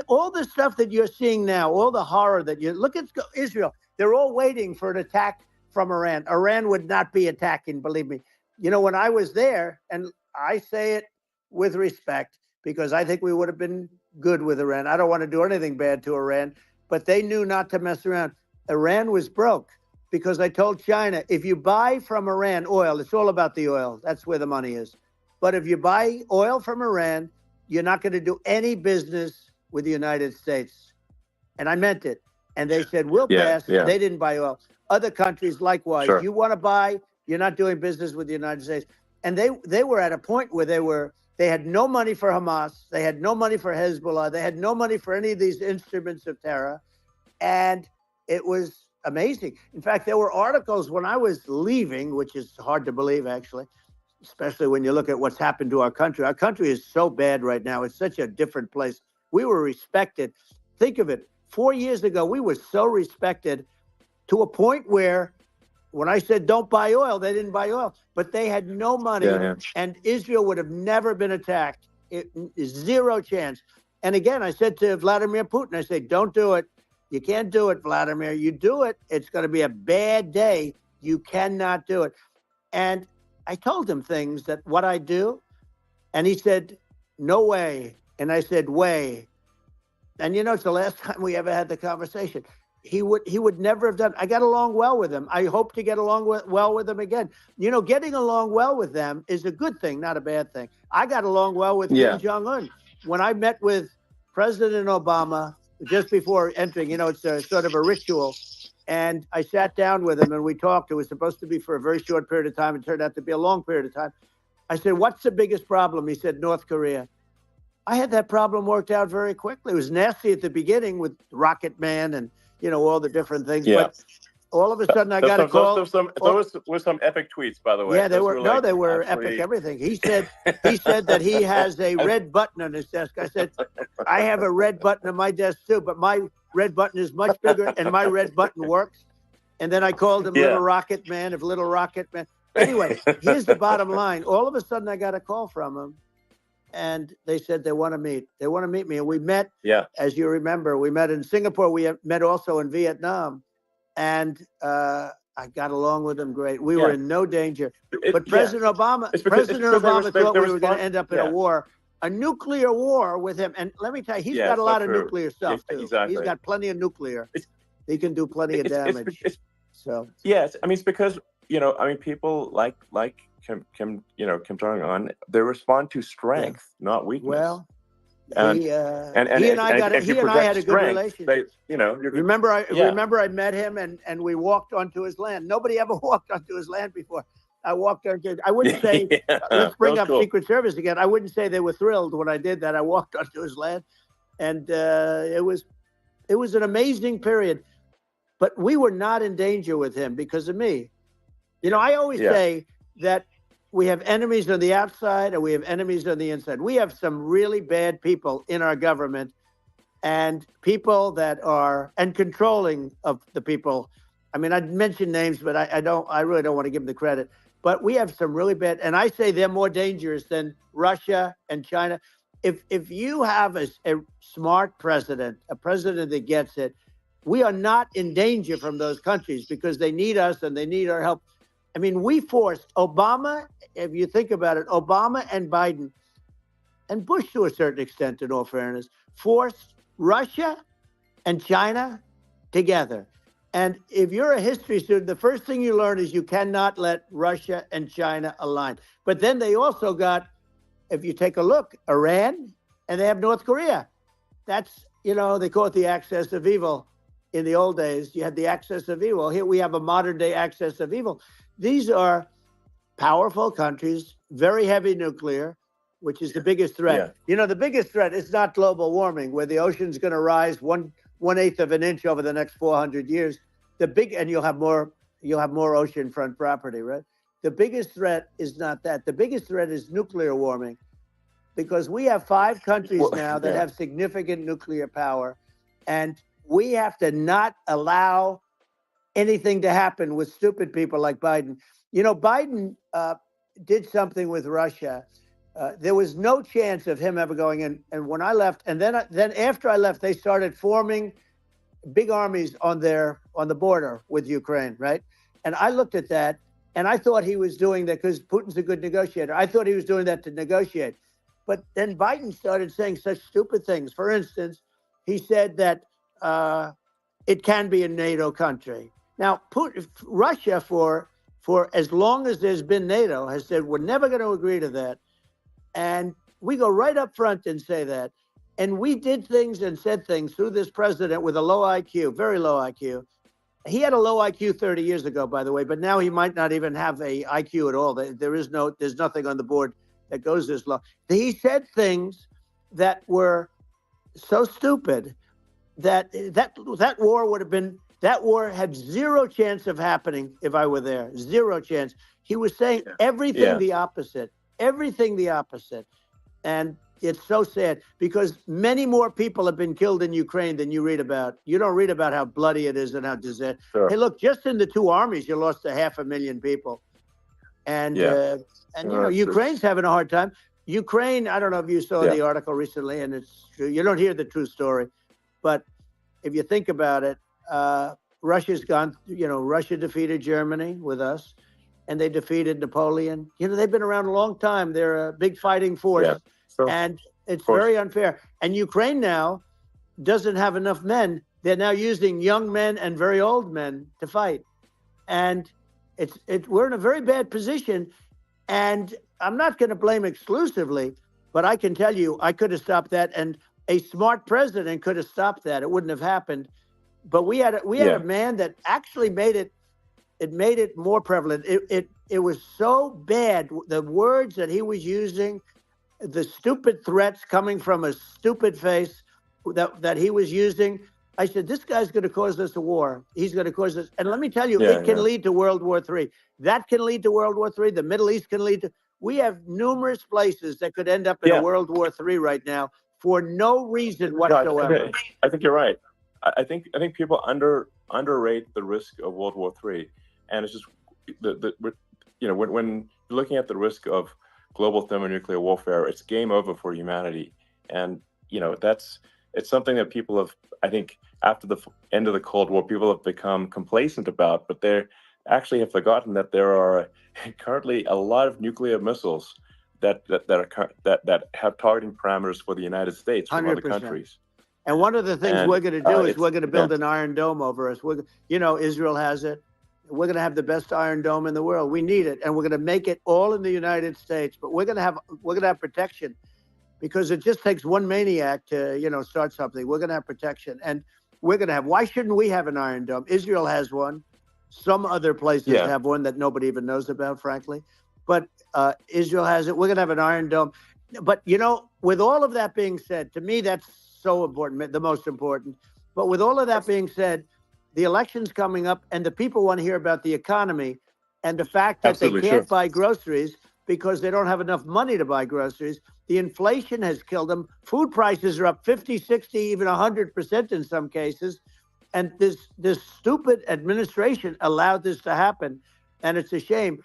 All the stuff that you're seeing now, all the horror that you look at Israel, they're all waiting for an attack from Iran. Iran would not be attacking, believe me. You know, when I was there, and I say it with respect, because I think we would have been good with Iran. I don't want to do anything bad to Iran, but they knew not to mess around. Iran was broke because I told China, if you buy from Iran oil, it's all about the oil. That's where the money is. But if you buy oil from Iran, you're not going to do any business with the United States. And I meant it. And they said, we'll pass. They didn't buy oil. Other countries, likewise. You want to buy, you're not doing business with the United States. And they were at a point where they had no money for Hamas. They had no money for Hezbollah. They had no money for any of these instruments of terror. And it was amazing. In fact, there were articles when I was leaving, which is hard to believe, actually, especially when you look at what's happened to our country. Our country is so bad right now. It's such a different place. We were respected. Think of it. 4 years ago, we were so respected to a point where when I said don't buy oil, they didn't buy oil, but they had no money, and Israel would have never been attacked. Zero chance. And again, I said to Vladimir Putin, I said, don't do it. You can't do it, Vladimir. You do it, it's going to be a bad day. You cannot do it. And I told him things that what I do, and he said, no way. And I said, way. And you know, it's the last time we ever had the conversation. He would never have done. I got along well with him. I hope to get along well with him again. You know, getting along well with them is a good thing, not a bad thing. I got along well with Kim Jong-un. When I met with President Obama just before entering, you know, it's a sort of a ritual. And I sat down with him and we talked. It was supposed to be for a very short period of time. It turned out to be a long period of time. I said, what's the biggest problem? He said, North Korea. I had that problem worked out very quickly. It was nasty at the beginning with Rocket Man and, you know, all the different things. But all of a sudden I got a call. Those were some epic tweets, by the way. Yeah, they were. They were epic everything. He said that he has a red button on his desk. I said, I have a red button on my desk too, but my red button is much bigger and my red button works. And then I called him Little Rocket Man of Little Rocket Man. Anyway, here's the bottom line. All of a sudden I got a call from him. And they said they want to meet. They want to meet me. And we met, as you remember, we met in Singapore. We met also in Vietnam. And I got along with them great. We were in no danger. But President Obama thought we were going to end up in a war, a nuclear war with him. And let me tell you, he's got a lot of nuclear stuff, too. Exactly. He's got plenty of nuclear. He can do plenty of damage. So yes, I mean, it's because, you know, I mean, people like Kim Jong-un, they respond to strength, not weakness. Well, he and I had a good relationship. Remember I met him and we walked onto his land. Nobody ever walked onto his land before. I walked onto. I wouldn't say. Let's bring up Secret Service again. I wouldn't say they were thrilled when I did that. I walked onto his land, and it was an amazing period. But we were not in danger with him because of me. You know, I always say that we have enemies on the outside and we have enemies on the inside. We have some really bad people in our government and people that are controlling of the people. I mean, I'd mention names, but I really don't want to give them the credit. But we have some really bad, and I say they're more dangerous than Russia and China. If you have a smart president, a president that gets it, we are not in danger from those countries because they need us and they need our help. I mean, we forced Obama, if you think about it, Obama and Biden, and Bush to a certain extent, in all fairness, forced Russia and China together. And if you're a history student, the first thing you learn is you cannot let Russia and China align. But then they also got, if you take a look, Iran, and they have North Korea. That's, you know, they call it the axis of evil. In the old days, you had the axis of evil. Here we have a modern day axis of evil. These are powerful countries, very heavy nuclear, which is the biggest threat. Yeah. You know, the biggest threat is not global warming, where the ocean's going to rise 1 1/8 of an inch over the next 400 years. And you'll have more oceanfront property, right? The biggest threat is not that. The biggest threat is nuclear warming, because we have 5 countries now that have significant nuclear power, and we have to not allow anything to happen with stupid people like Biden. You know, Biden did something with Russia. There was no chance of him ever going in. And when I left, and then after I left, they started forming big armies on the border with Ukraine, right? And I looked at that, and I thought he was doing that because Putin's a good negotiator. I thought he was doing that to negotiate. But then Biden started saying such stupid things. For instance, he said that it can be a NATO country. Now, Russia, for as long as there's been NATO, has said we're never going to agree to that. And we go right up front and say that. And we did things and said things through this president with a low IQ, very low IQ. He had a low IQ 30 years ago, by the way, but now he might not even have a IQ at all. There's nothing on the board that goes this low. He said things that were so stupid that war had zero chance of happening if I were there. Zero chance. He was saying everything the opposite. And it's so sad because many more people have been killed in Ukraine than you read about. You don't read about how bloody it is and how disastrous. Sure. Hey, look, just in the 2 armies, you lost 500,000 people. And Ukraine's having a hard time. Ukraine, I don't know if you saw the article recently, and it's true. You don't hear the true story. But if you think about it, Russia's gone, Russia defeated Germany with us, and they defeated Napoleon. They've been around a long time. They're a big fighting force. Yeah. Sure. And it's very unfair. And Ukraine now doesn't have enough men. They're now using young men and very old men to fight. And we're in a very bad position. And I'm not going to blame exclusively, but I can tell you I could have stopped that. And a smart president could have stopped that. It wouldn't have happened. But we had a man that actually made it more prevalent. It was so bad. The words that he was using, the stupid threats coming from a stupid face that he was using. I said, this guy's going to cause us a war. He's going to cause us. And let me tell you, it can lead to World War III. That can lead to World War III. The Middle East can lead to. We have numerous places that could end up in a World War III right now for no reason whatsoever. No, I think you're right. I think people underrate the risk of World War III, and it's just when you're looking at the risk of global thermonuclear warfare, it's game over for humanity. And, it's something that people have, I think, after the end of the Cold War, people have become complacent about, but they actually have forgotten that there are currently a lot of nuclear missiles that have targeting parameters for the United States from 100%. Other countries. And one of the things we're going to do is we're going to build an Iron Dome over us. Israel has it. We're going to have the best Iron Dome in the world. We need it, and we're going to make it all in the United States. But we're going to have protection, because it just takes one maniac to start something. We're going to have protection, and we're going to have. Why shouldn't we have an Iron Dome? Israel has one. Some other places have one that nobody even knows about, frankly. But Israel has it. We're going to have an Iron Dome. But with all of that being said, to me that's so important, the most important. But with all of that being said, the election's coming up, and the people want to hear about the economy and the fact that they can't buy groceries because they don't have enough money to buy groceries. The inflation has killed them. Food prices are up 50, 60, even 100% in some cases. And this stupid administration allowed this to happen, and it's a shame.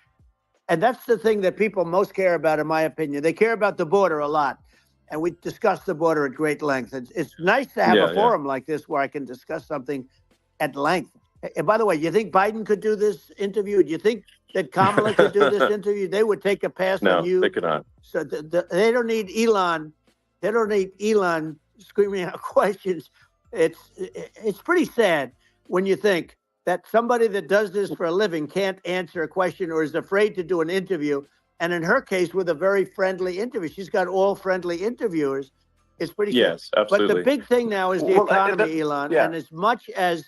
And that's the thing that people most care about, in my opinion. They care about the border a lot. And we discussed the border at great length. It's nice to have a forum like this where I can discuss something at length. And by the way, you think Biden could do this interview? Do you think that Kamala could do this interview? They would take a pass on you. No, they could not. So they don't need Elon. They don't need Elon screaming out questions. It's pretty sad when you think that somebody that does this for a living can't answer a question or is afraid to do an interview. And in her case, with a very friendly interview, she's got all friendly interviewers. It's pretty sad. Absolutely. But the big thing now is the economy, Elon. And as much as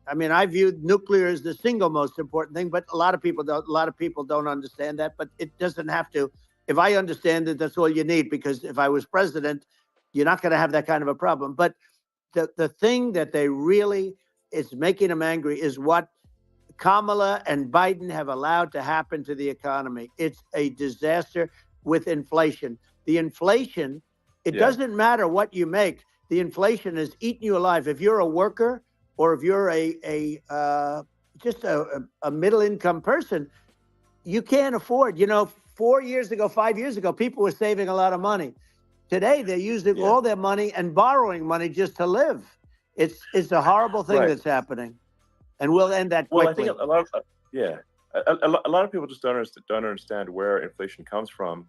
I mean, I view nuclear as the single most important thing, but a lot of people don't understand that. But it doesn't have to. If I understand it, that's all you need, because if I was president, you're not going to have that kind of a problem. But the thing that they really is making them angry is what Kamala and Biden have allowed to happen to the economy. It's a disaster with inflation. The inflation, it doesn't matter what you make. The inflation is eating you alive. If you're a worker or if you're just a middle income person, you can't afford. 4 years ago, 5 years ago, people were saving a lot of money. Today, they're using all their money and borrowing money just to live. It's a horrible thing that's happening. And we'll end that quickly. Well, I think a lot of a lot of people just don't understand where inflation comes from.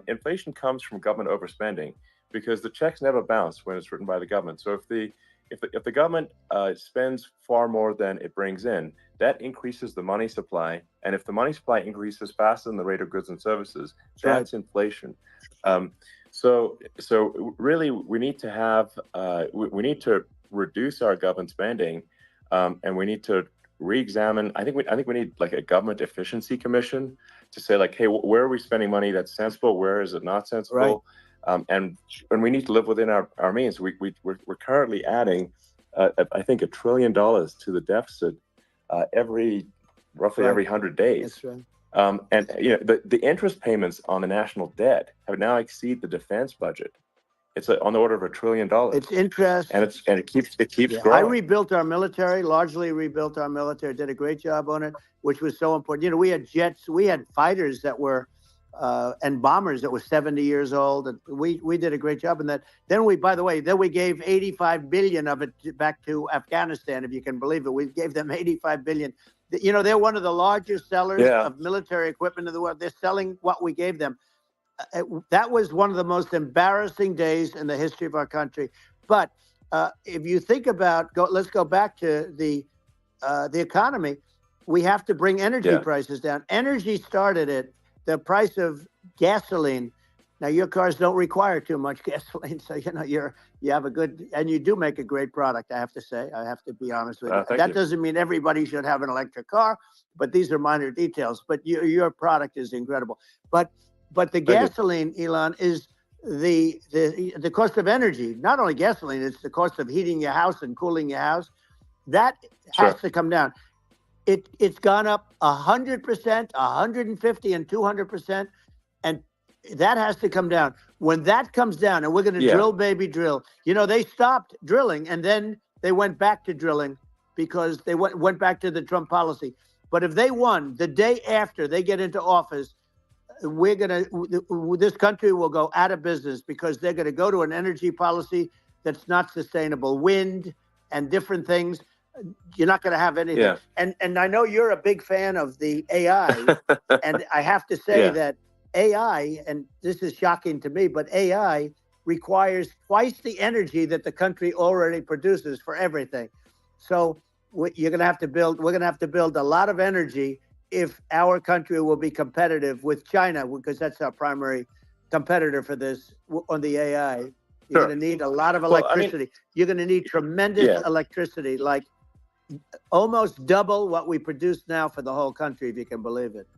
Inflation comes from government overspending because the checks never bounce when it's written by the government. So if the government spends far more than it brings in, that increases the money supply. And if the money supply increases faster than the rate of goods and services, that's inflation. So really, we need to have we need to reduce our government spending. And we need to re-examine. I think we need like a government efficiency commission to say like, hey, where are we spending money that's sensible? Where is it not sensible? And we need to live within our means. We're currently adding, I think, $1 trillion to the deficit roughly every 100 days. That's right. And the interest payments on the national debt have now exceeded the defense budget. It's on the order of $1 trillion. It's interest, and it keeps growing. I rebuilt our military, largely rebuilt our military. Did a great job on it, which was so important. We had jets, we had fighters that were, and bombers that were 70 years old, and we did a great job in that. Then we gave 85 billion of it back to Afghanistan, if you can believe it. We gave them 85 billion. They're one of the largest sellers of military equipment in the world. They're selling what we gave them. That was one of the most embarrassing days in the history of our country. But if you think about, let's go back to the economy. We have to bring energy prices down. Energy started at the price of gasoline. Now your cars don't require too much gasoline, so you have a good, and you do make a great product. I have to say, I have to be honest with you. That doesn't mean everybody should have an electric car, but these are minor details. But your product is incredible. But the gasoline, Elon, is the cost of energy. Not only gasoline, it's the cost of heating your house and cooling your house. That has to come down. It's gone up 100%, 150, and 200%, and that has to come down. When that comes down, and we're going to drill, baby, drill. They stopped drilling, and then they went back to drilling because they went back to the Trump policy. But if they won the day after they get into office, this country will go out of business because they're going to go to an energy policy that's not sustainable. Wind and different things. You're not going to have anything. And I know you're a big fan of the AI. And I have to say that AI, and this is shocking to me, but AI requires twice the energy that the country already produces for everything. So we're going to have to build a lot of energy if our country will be competitive with China, because that's our primary competitor for this on the AI. You're going to need a lot of electricity. You're going to need tremendous electricity, like almost double what we produce now for the whole country, if you can believe it.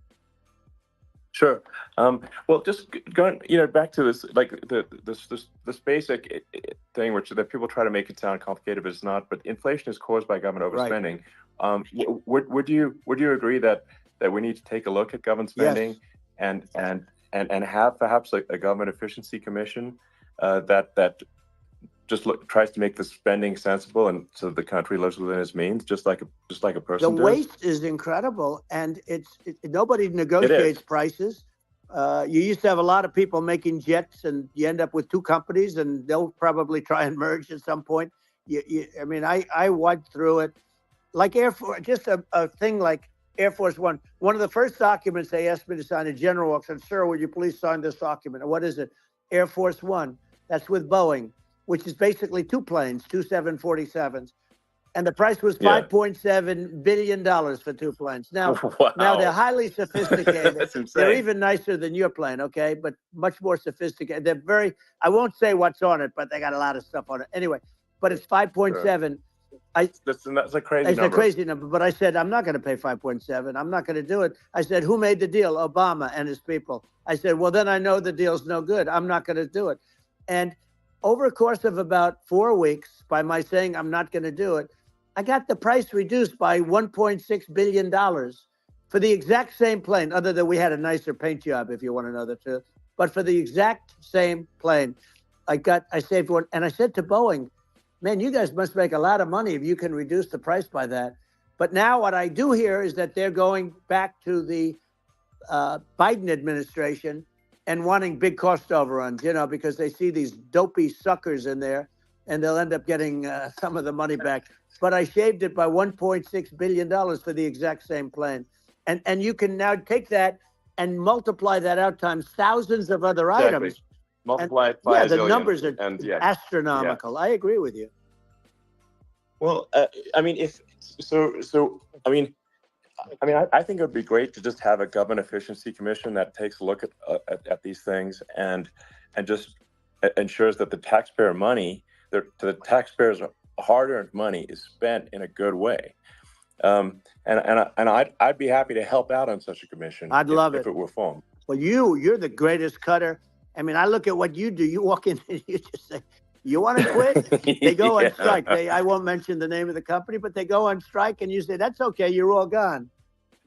Sure. Well, just going, back to this, like this basic thing, that people try to make it sound complicated, but it's not. But inflation is caused by government overspending. Would you agree that we need to take a look at government spending and have perhaps like a government efficiency commission that just tries to make the spending sensible and so the country lives within its means, just like a person. The waste is incredible, and nobody negotiates prices. You used to have a lot of people making jets, and you end up with two companies, and they'll probably try and merge at some point. I went through it, like Air Force, just a thing like Air Force One. One of the first documents they asked me to sign, a general said, "Sir, would you please sign this document?" And what is it? Air Force One. That's with Boeing, which is basically two planes, two 747s. And the price was $5.7 billion for two planes. Now, now they're highly sophisticated. That's insane. They're even nicer than your plane, okay? But much more sophisticated. They're very, I won't say what's on it, but they got a lot of stuff on it. Anyway, but it's 5.7. That's a crazy it's number. A crazy number. But I said, I'm not going to pay 5.7. I'm not going to do it. I said, who made the deal? Obama and his people. I said, well, then I know the deal's no good. I'm not going to do it. And over a course of about 4 weeks, by my saying I'm not going to do it, I got the price reduced by $1.6 billion for the exact same plane, other than we had a nicer paint job, if you want to know the truth. But for the exact same plane, I saved one. And I said to Boeing, man, you guys must make a lot of money if you can reduce the price by that. But now what I do hear is that they're going back to the Biden administration and wanting big cost overruns, because they see these dopey suckers in there, and they'll end up getting some of the money back. But I shaved it by $1.6 billion for the exact same plane. And you can now take that and multiply that out times thousands of other items. Multiply it by yeah, a the zillion, numbers are and astronomical. Yeah. I agree with you. Well, I mean, I think it would be great to just have a government efficiency commission that takes a look at these things and just ensures that the taxpayer money, the taxpayers' hard-earned money, is spent in a good way. And I'd be happy to help out on such a commission. I'd love if it were formed. Well, you're the greatest cutter. I mean, I look at what you do. You walk in and you just say, "You want to quit?" They go on strike. I won't mention the name of the company, but they go on strike, and you say, "That's okay. You're all gone.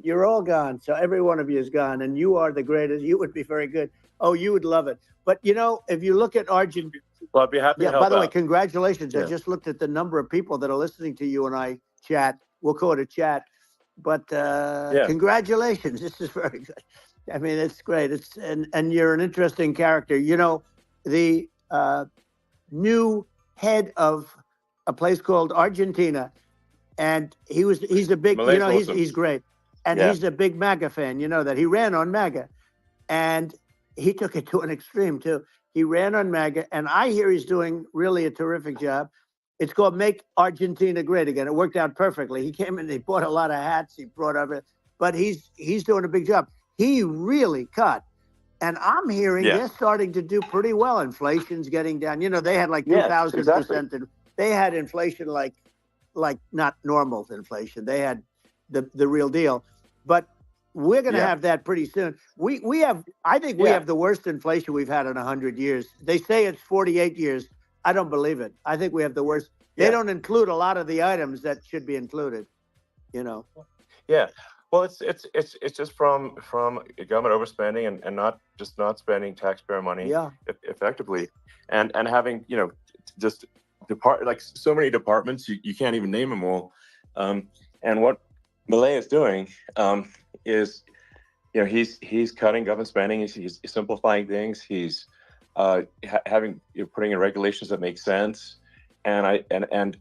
You're all gone." So every one of you is gone, and you are the greatest. You would be very good. Oh, you would love it. But if you look at Argentina, well, I'd be happy to help by the way, out. congratulations. Yeah. I just looked at the number of people that are listening to you and I chat. We'll call it a chat. But congratulations. This is very good. I mean, it's great. And you're an interesting character. The new head of a place called Argentina, and he's a big, Malay's awesome. he's great. And he's a big MAGA fan, that he ran on MAGA. And he took it to an extreme too. He ran on MAGA, and I hear he's doing really a terrific job. It's called Make Argentina Great Again. It worked out perfectly. He came in, he bought a lot of hats, he brought everything, but he's doing a big job. He really cut. And I'm hearing they're starting to do pretty well. Inflation's getting down. They had like 2,000%. Exactly. They had inflation like not normal inflation. They had the real deal. But we're going to have that pretty soon. I think we have the worst inflation we've had in 100 years. They say it's 48 years. I don't believe it. I think we have the worst. They don't include a lot of the items that should be included. Yeah. Well, it's just from government overspending and not spending taxpayer money effectively, and having just so many departments you can't even name them all. And what Milei is doing is he's cutting government spending. He's simplifying things. He's putting in regulations that make sense, and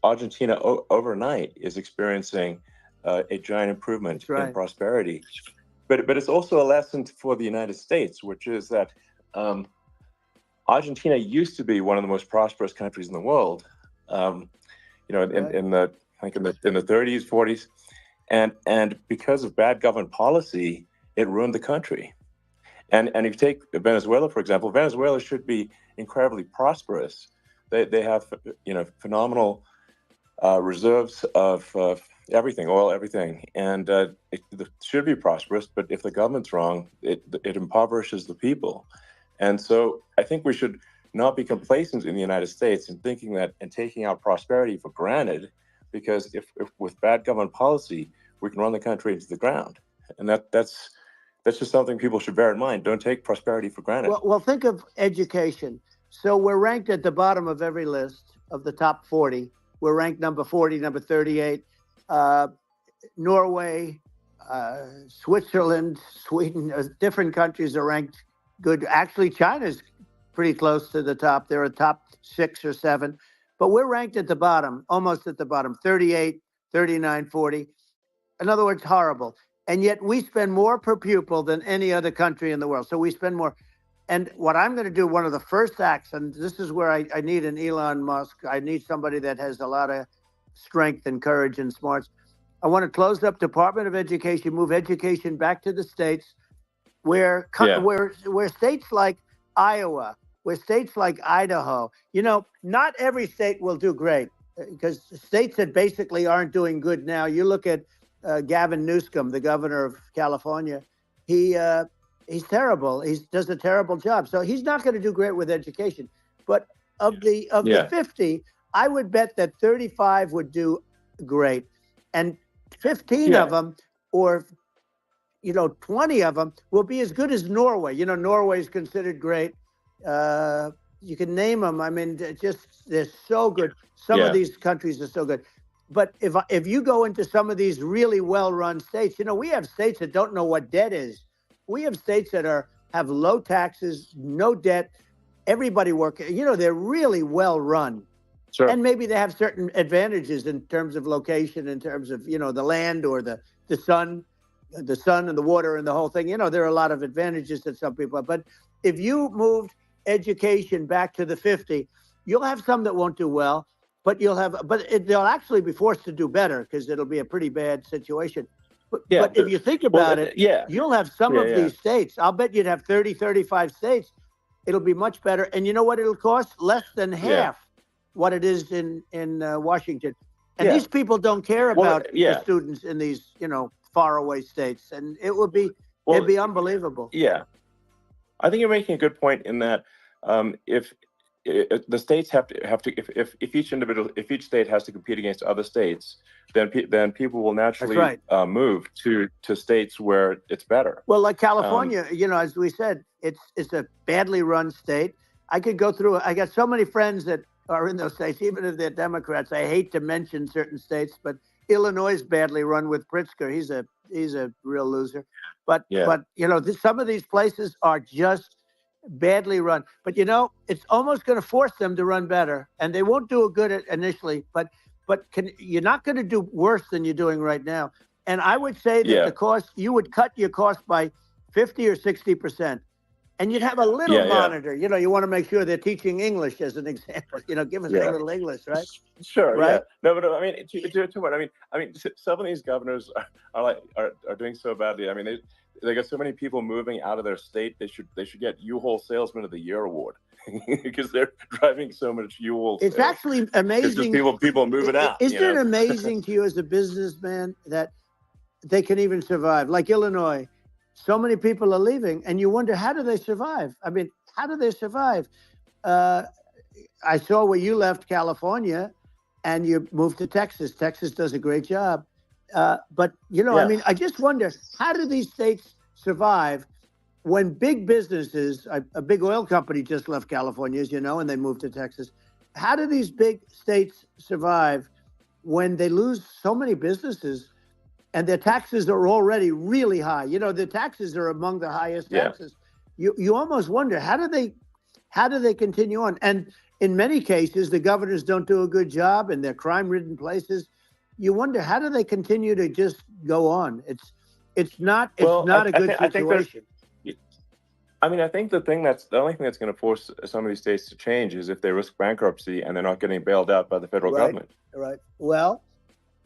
Argentina overnight is experiencing a giant improvement in prosperity. But it's also a lesson for the United States, which is that Argentina used to be one of the most prosperous countries in the world. In the 30s, 40s, and because of bad government policy, it ruined the country. And if you take Venezuela, for example, Venezuela should be incredibly prosperous. They have phenomenal reserves of everything, oil, everything, and it should be prosperous. But if the government's wrong, it impoverishes the people. And so I think we should not be complacent in the United States in thinking that and taking our prosperity for granted, because if with bad government policy, we can run the country into the ground. And that's just something people should bear in mind. Don't take prosperity for granted. Well, think of education. So we're ranked at the bottom of every list of the top 40. We're ranked number 40, number 38. Norway, Switzerland, Sweden, different countries are ranked good. Actually, China's pretty close to the top. They're a top 6 or 7. But we're ranked at the bottom, almost at the bottom, 38, 39, 40. In other words, horrible. And yet we spend more per pupil than any other country in the world. So we spend more. And what I'm going to do, one of the first acts, and this is where I need an Elon Musk. I need somebody that has a lot of strength and courage and smarts. I want to close up Department of Education, move education back to the states, where states like Iowa, where states like Idaho, not every state will do great, because states that basically aren't doing good now. You look at Gavin Newsom, the governor of California. He's terrible. He does a terrible job. So he's not going to do great with education. But of the Yeah. 50, I would bet that 35 would do great, and 15 Yeah. of them, or 20 of them, will be as good as Norway. Norway is considered great. You can name them. I mean, they're so good. Some of Yeah. these countries are so good. But if you go into some of these really well-run states, we have states that don't know what debt is. We have states that have low taxes, no debt, everybody working. They're really well-run. Sure. And maybe they have certain advantages in terms of location, in terms of, the land or the sun and the water and the whole thing. There are a lot of advantages that some people have. But if you moved education back to the 50, you'll have some that won't do well, but they'll actually be forced to do better because it'll be a pretty bad situation. But if you think about it, you'll have some of these states. I'll bet you'd have 30, 35 states. It'll be much better. And you know what it'll cost? Less than half what it is in Washington. And these people don't care about the students in these, faraway states. And it'd be unbelievable. Yeah. I think you're making a good point in that if the states have to if each state has to compete against other states, then people will naturally move to states where it's better. Well, like California, as we said, it's a badly run state. I could go through. I got so many friends that are in those states, even if they're Democrats. I hate to mention certain states, but Illinois is badly run with Pritzker. He's a real loser. But some of these places are just badly run. But it's almost going to force them to run better, and they won't do it good initially. But you're not going to do worse than you're doing right now. And I would say that the cost, you would cut your cost by 50 or 60%. And you'd have a little monitor. You want to make sure they're teaching English as an example. Give us a little English, right? Sure. Right? Yeah. No, but I mean, too much. I mean, some of these governors are doing so badly. I mean, they got so many people moving out of their state. They should get U-Haul Salesman of the Year award because they're driving so much U-Haul. It's actually amazing. It's just people moving out. Isn't it amazing to you as a businessman that they can even survive? Like Illinois. So many people are leaving, and you wonder, how do they survive? I mean, how do they survive? I saw where you left California, and you moved to Texas. Texas does a great job. But, I mean, I just wonder, how do these states survive when big businesses, a big oil company just left California, as you know, and they moved to Texas. How do these big states survive when they lose so many businesses? And their taxes are already really high. The taxes are among the highest taxes. You almost wonder, how do they continue on? And in many cases, the governors don't do a good job, and they're crime-ridden places. You wonder, how do they continue to just go on? It's not a good situation. I think the only thing that's going to force some of these states to change is if they risk bankruptcy and they're not getting bailed out by the federal government. Right. Well,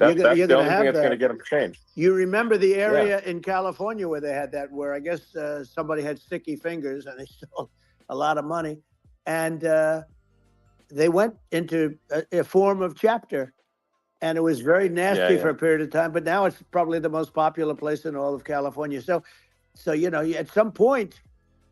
That's the only thing that's that. going to get them to change. You remember the area in California where they had that, where I guess somebody had sticky fingers and they stole a lot of money, and they went into a form of chapter, and it was very nasty for a period of time. But now it's probably the most popular place in all of California. So at some point,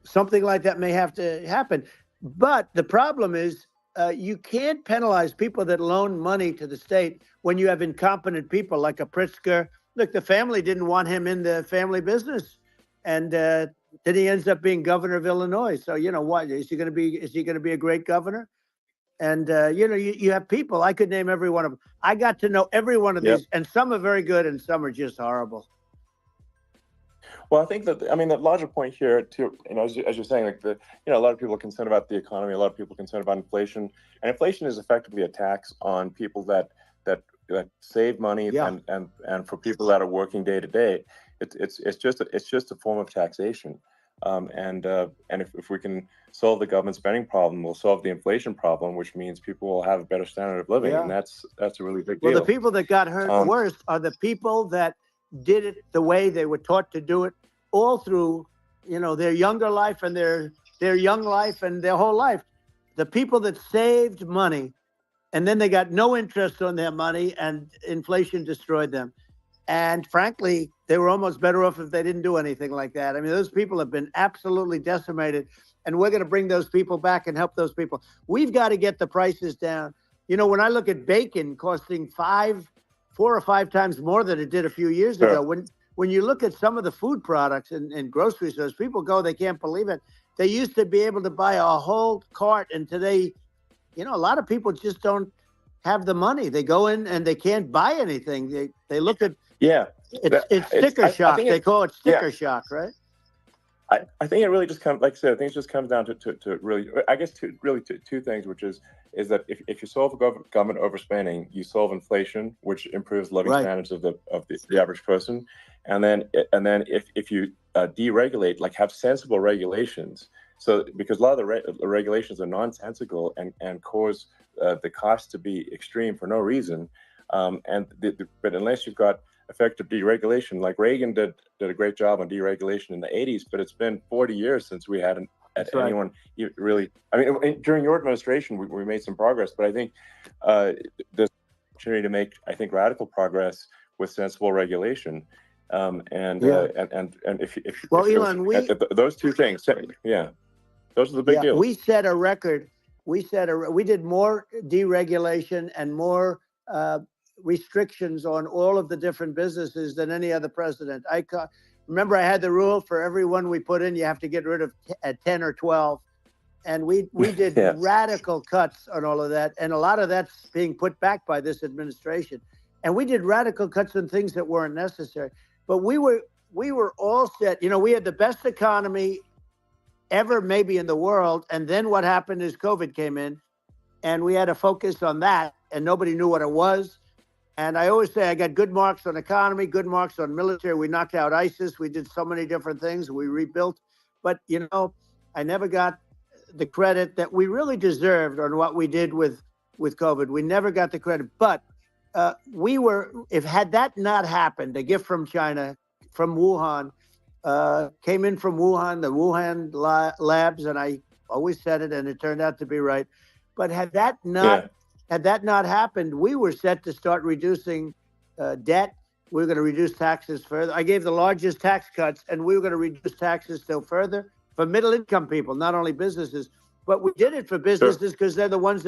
something like that may have to happen. But the problem is, you can't penalize people that loan money to the state when you have incompetent people like a Pritzker. Look, the family didn't want him in the family business, and then he ends up being governor of Illinois. So what is he going to be? Is he going to be a great governor? And you have people. I could name every one of them. I got to know every one of these, and some are very good, and some are just horrible. Well, I think that the larger point here, too, as you're saying, like a lot of people are concerned about the economy. A lot of people are concerned about inflation, and inflation is effectively a tax on people that save money, and for people that are working day to day, it's just a form of taxation. And if we can solve the government spending problem, we'll solve the inflation problem, which means people will have a better standard of living, and that's a really big deal. Well, the people that got hurt worse are the people that did it the way they were taught to do it all through, their younger life and their young life and their whole life. The people that saved money, and then they got no interest on their money, and inflation destroyed them. And frankly, they were almost better off if they didn't do anything like that. I mean, those people have been absolutely decimated. and we're going to bring those people back and help those people. We've got to get the prices down. You know, when I look at bacon costing 4 or 5 times more than it did a few years ago, when you look at some of the food products in grocery stores, people go, they can't believe it. They used to be able to buy a whole cart, and today, you know, a lot of people just don't have the money. They go in and they can't buy anything. They look at it's sticker shock. They call it sticker shock, right? I think it really just comes, like I said, I think it just comes down to really, I guess, two things, which is that if you solve government overspending, you solve inflation, which improves living standards of the average person, and then if you deregulate, like have sensible regulations. So because a lot of the regulations are nonsensical and cause the cost to be extreme for no reason, but unless you've got effective deregulation, like Reagan did a great job on deregulation in the 80s, but it's been 40 years since we had anyone really. I mean, during your administration, we made some progress, but I think there's opportunity to make, I think, radical progress with sensible regulation. Elon, those two things, those are the big deals. We set a record. We did more deregulation and more restrictions on all of the different businesses than any other president. Remember, I had the rule for every one we put in, you have to get rid of 10 or 12. And we did radical cuts on all of that. And a lot of that's being put back by this administration. And we did radical cuts on things that weren't necessary. But we were all set. You know, we had the best economy ever maybe in the world. And then what happened is COVID came in, and we had to focus on that, and nobody knew what it was. And I always say I got good marks on economy, good marks on military. We knocked out ISIS. We did so many different things. We rebuilt. But, you know, I never got the credit that we really deserved on what we did with COVID. We never got the credit. But had that not happened, a gift from China, from Wuhan, came in from Wuhan, the Wuhan labs, and I always said it, and it turned out to be right. But had that not happened, we were set to start reducing debt. We were going to reduce taxes further. I gave the largest tax cuts, and we were going to reduce taxes still further for middle-income people, not only businesses. But we did it for businesses because they're the ones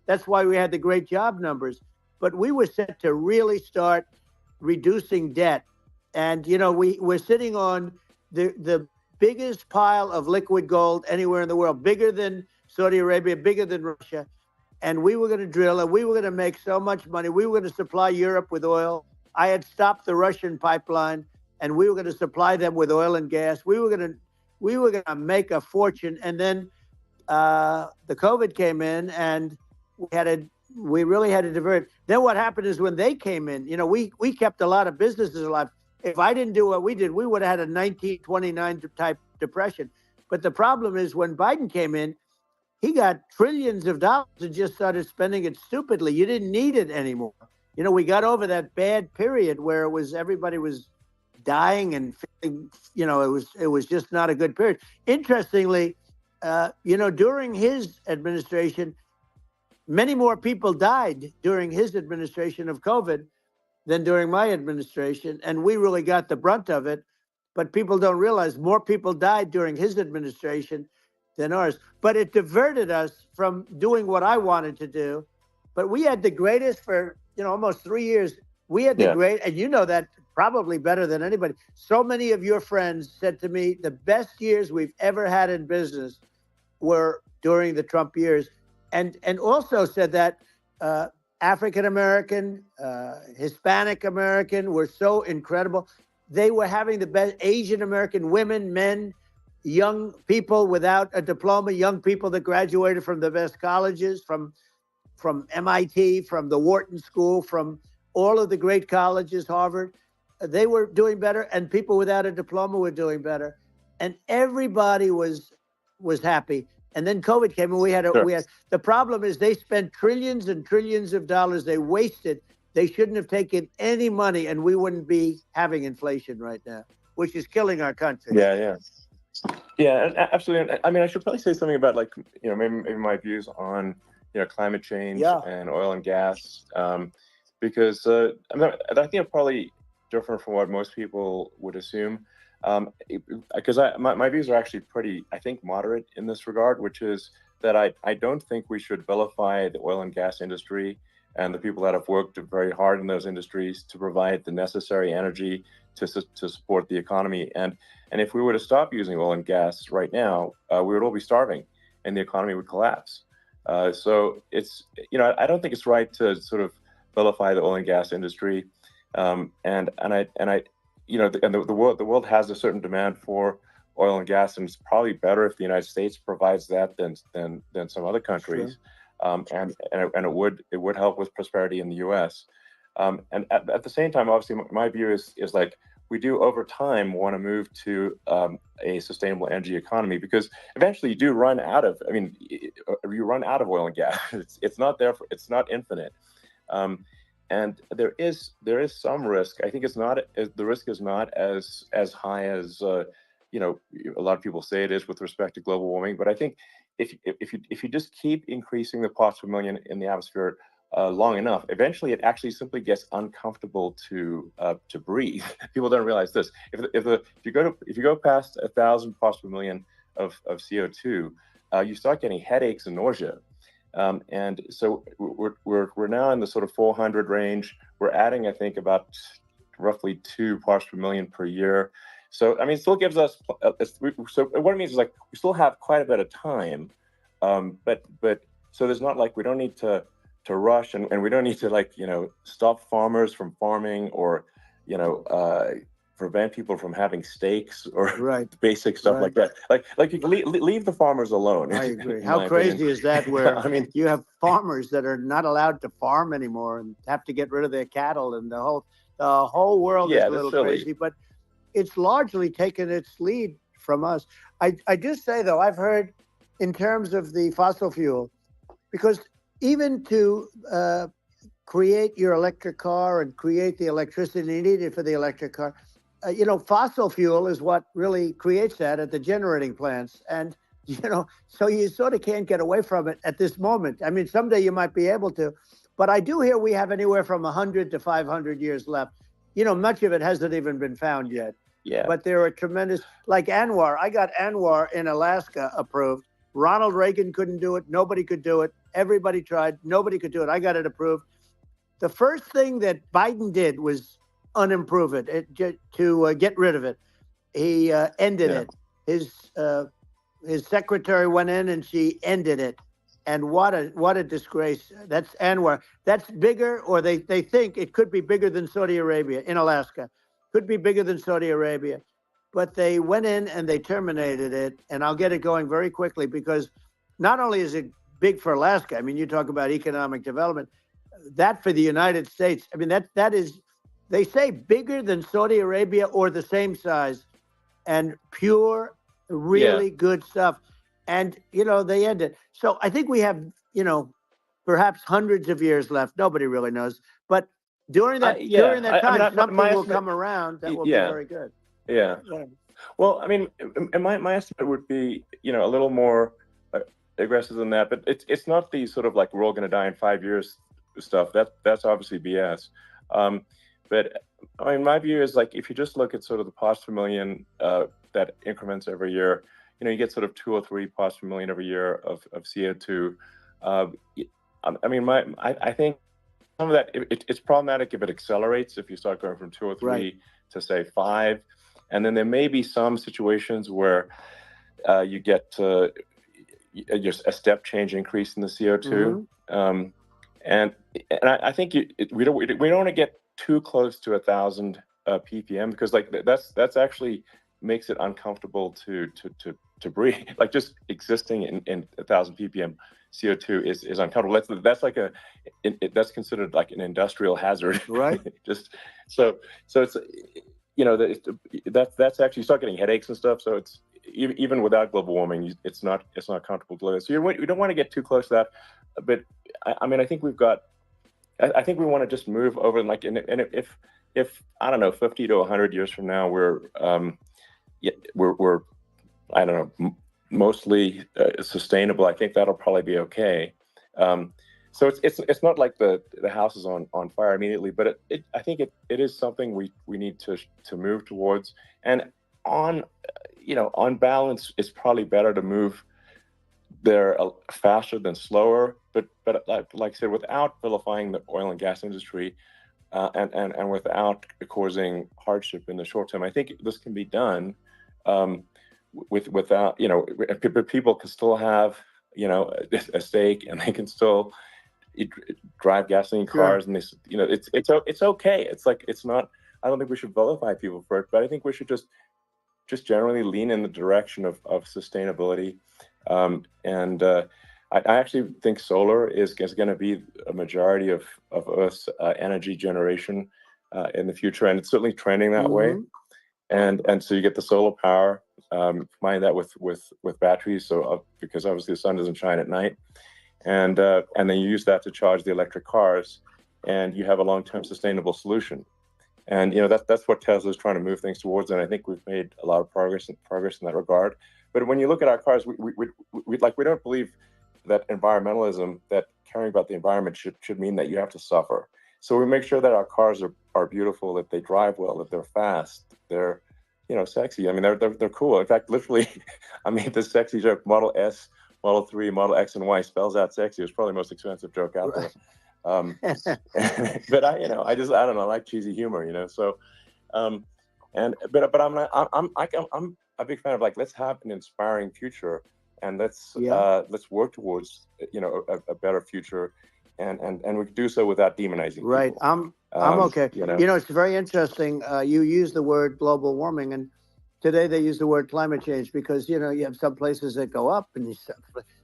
that's why we had the great job numbers. But we were set to really start reducing debt. And, you know, we're sitting on the biggest pile of liquid gold anywhere in the world, bigger than Saudi Arabia, bigger than Russia. And we were going to drill, and we were going to make so much money. We were going to supply Europe with oil. I had stopped the Russian pipeline, and we were going to supply them with oil and gas. We were going to make a fortune. And then the COVID came in, and we really had to divert. Then what happened is when they came in, you know, we kept a lot of businesses alive. If I didn't do what we did, we would have had a 1929 type depression. But the problem is when Biden came in, he got trillions of dollars and just started spending it stupidly. You didn't need it anymore. You know, we got over that bad period where everybody was dying and feeling, you know, it was just not a good period. Interestingly, you know, during his administration, many more people died during his administration of COVID than during my administration. And we really got the brunt of it. But people don't realize more people died during his administration than ours. But it diverted us from doing what I wanted to do. But we had the greatest for, you know, almost 3 years. We had the great, and you know that probably better than anybody. So many of your friends said to me, the best years we've ever had in business were during the Trump years. And also said that African-American, Hispanic-American were so incredible. They were having the best. Asian-American women, men, young people without a diploma, young people that graduated from the best colleges, from MIT, from the Wharton School, from all of the great colleges, Harvard, they were doing better, and people without a diploma were doing better, and everybody was happy. And then COVID came, and we had the problem is they spent trillions and trillions of dollars. They wasted. They shouldn't have taken any money, and we wouldn't be having inflation right now, which is killing our country. Yeah, absolutely. I mean, I should probably say something about, like, you know, maybe my views on, you know, climate change and oil and gas, because I think it's probably different from what most people would assume. Because my views are actually pretty, I think, moderate in this regard, which is that I don't think we should vilify the oil and gas industry and the people that have worked very hard in those industries to provide the necessary energy to support the economy. And if we were to stop using oil and gas right now, we would all be starving, and the economy would collapse. So it's, I don't think it's right to sort of vilify the oil and gas industry. And the world has a certain demand for oil and gas, and it's probably better if the United States provides that than some other countries. Sure. And it would help with prosperity in the U.S. And at the same time, obviously, my view is like, we do over time want to move to a sustainable energy economy, because eventually you do run out of. I mean, you run out of oil and gas. It's not there. It's not infinite. And there is some risk. I think the risk is not as high as a lot of people say it is with respect to global warming. But I think if you just keep increasing the parts per million in the atmosphere long enough, eventually it actually simply gets uncomfortable to breathe. People don't realize this. If you go past 1,000 parts per million of CO2, you start getting headaches and nausea. And so we're now in the sort of 400 range. We're adding, I think, about roughly 2 parts per million per year. So I mean, it still gives us. So what it means is, like, we still have quite a bit of time, but so there's not like we don't need to rush, and we don't need to stop farmers from farming, or prevent people from having steaks, or basic stuff like that. Like you can leave the farmers alone. I agree. How crazy is that? Where I mean, you have farmers that are not allowed to farm anymore and have to get rid of their cattle, and the whole world is a little crazy. But it's largely taken its lead from us. I just say, though, I've heard in terms of the fossil fuel, because even to create your electric car and create the electricity needed for the electric car, fossil fuel is what really creates that at the generating plants. And, so you sort of can't get away from it at this moment. I mean, someday you might be able to, but I do hear we have anywhere from 100 to 500 years left. Much of it hasn't even been found yet. Yeah. But there are tremendous, like ANWR. I got ANWR in Alaska approved. Ronald Reagan couldn't do it. Nobody could do it. Everybody tried. Nobody could do it. I got it approved. The first thing that Biden did was unimprove it, to get rid of it. He ended it. His secretary went in and she ended it. And what a disgrace. That's ANWR. That's bigger, or they think it could be bigger than Saudi Arabia in Alaska. Could be bigger than Saudi Arabia. But they went in and they terminated it. And I'll get it going very quickly, because not only is it big for Alaska, I mean, you talk about economic development, that for the United States, I mean, that is, they say bigger than Saudi Arabia or the same size, and pure, really good stuff. And, they end it. So I think we have, perhaps hundreds of years left. Nobody really knows. But during that time, something will come around that will be very good. Yeah. Well, I mean, my estimate would be, a little more aggressive than that. But it's not the sort of like, we're all going to die in 5 years stuff. That's obviously BS. But I mean, my view is, like, if you just look at sort of the parts per million that increments every year, you get sort of 2 or 3 parts per million every year of CO2. I mean, I think some of that, it's problematic if it accelerates, if you start going from 2 or 3 to, say, 5. And then there may be some situations where you get just a step change increase in the CO2. Mm-hmm. And I think we don't want to get too close to 1,000 ppm, because like that's actually makes it uncomfortable to breathe. Like, just existing in 1,000 ppm CO2 is uncomfortable. That's like that's considered like an industrial hazard, right? Just so it's that's actually, you start getting headaches and stuff. So it's even without global warming, it's not comfortable to live. So you don't want to get too close to that. But I mean, I think we want to just move over, and if I don't know, 50 to 100 years from now, we're I don't know, mostly sustainable, I think that'll probably be okay. So it's not like the house is on fire immediately, but I think it is something we need to move towards. And on on balance, it's probably better to move there faster than slower. But like I said, without vilifying the oil and gas industry, and without causing hardship in the short term, I think this can be done without people can still have a stake, and they can still drive gasoline cars, and it's okay. It's like, it's not. I don't think we should vilify people for it, but I think we should just generally lean in the direction of sustainability. I actually think solar is going to be a majority of Earth's energy generation in the future, and it's certainly trending that way. And so you get the solar power, combine that with batteries, so because obviously the sun doesn't shine at night, and then you use that to charge the electric cars, and you have a long-term sustainable solution. And that's what Tesla is trying to move things towards, and I think we've made a lot of progress in that regard. But when you look at our cars, we don't believe that environmentalism, that caring about the environment should mean that you have to suffer. So we make sure that our cars are beautiful, that they drive well, that they're fast, they're sexy. I mean, they're cool. In fact, literally, I made this sexy joke: Model S, Model 3, Model X, and Y spells out sexy. It was probably the most expensive joke out there. But I don't know, I like cheesy humor, so but I'm a big fan of, like, let's have an inspiring future, and let's work towards a better future, and we can do so without demonizing right people. I'm okay. It's very interesting, you use the word global warming, and today they use the word climate change, because you have some places that go up, and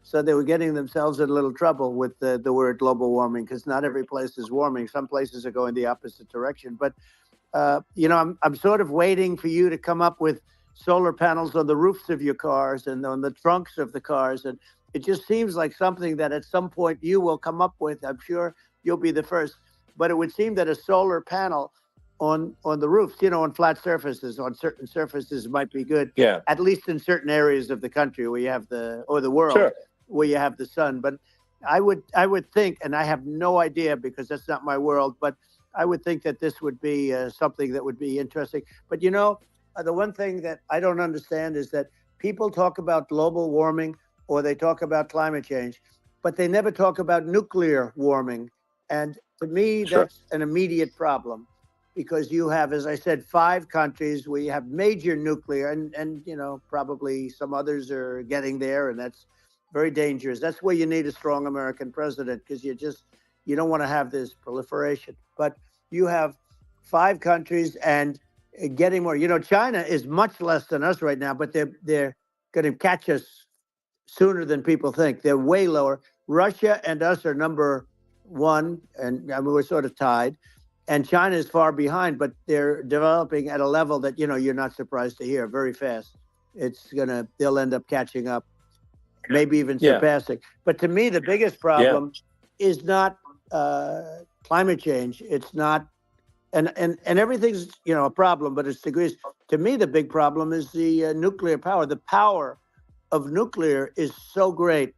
so they were getting themselves in a little trouble with the word global warming, because not every place is warming. Some places are going the opposite direction. But I'm sort of waiting for you to come up with solar panels on the roofs of your cars and on the trunks of the cars, and it just seems like something that at some point you will come up with. I'm sure you'll be the first, but it would seem that a solar panel on the roofs, on flat surfaces, on certain surfaces might be good. Yeah. At least in certain areas of the country where you have the world, sure, where you have the sun. But I would think, and I have no idea because that's not my world, but I would think that this would be something that would be interesting. But the one thing that I don't understand is that people talk about global warming or they talk about climate change, but they never talk about nuclear warming. And to me, sure, that's an immediate problem, because you have, as I said, 5 countries where you have major nuclear, and probably some others are getting there, and that's very dangerous. That's where you need a strong American president, because you don't want to have this proliferation. But you have 5 countries and getting more. China is much less than us right now, but they're going to catch us sooner than people think. They're way lower. Russia and us are number 1, and I mean, we're sort of tied. And China is far behind, but they're developing at a level that, you're not surprised to hear, very fast. They'll end up catching up, maybe even surpassing. But to me, the biggest problem is not climate change. It's not, and everything's, a problem, but it's degrees. To me, the big problem is the nuclear power. The power of nuclear is so great.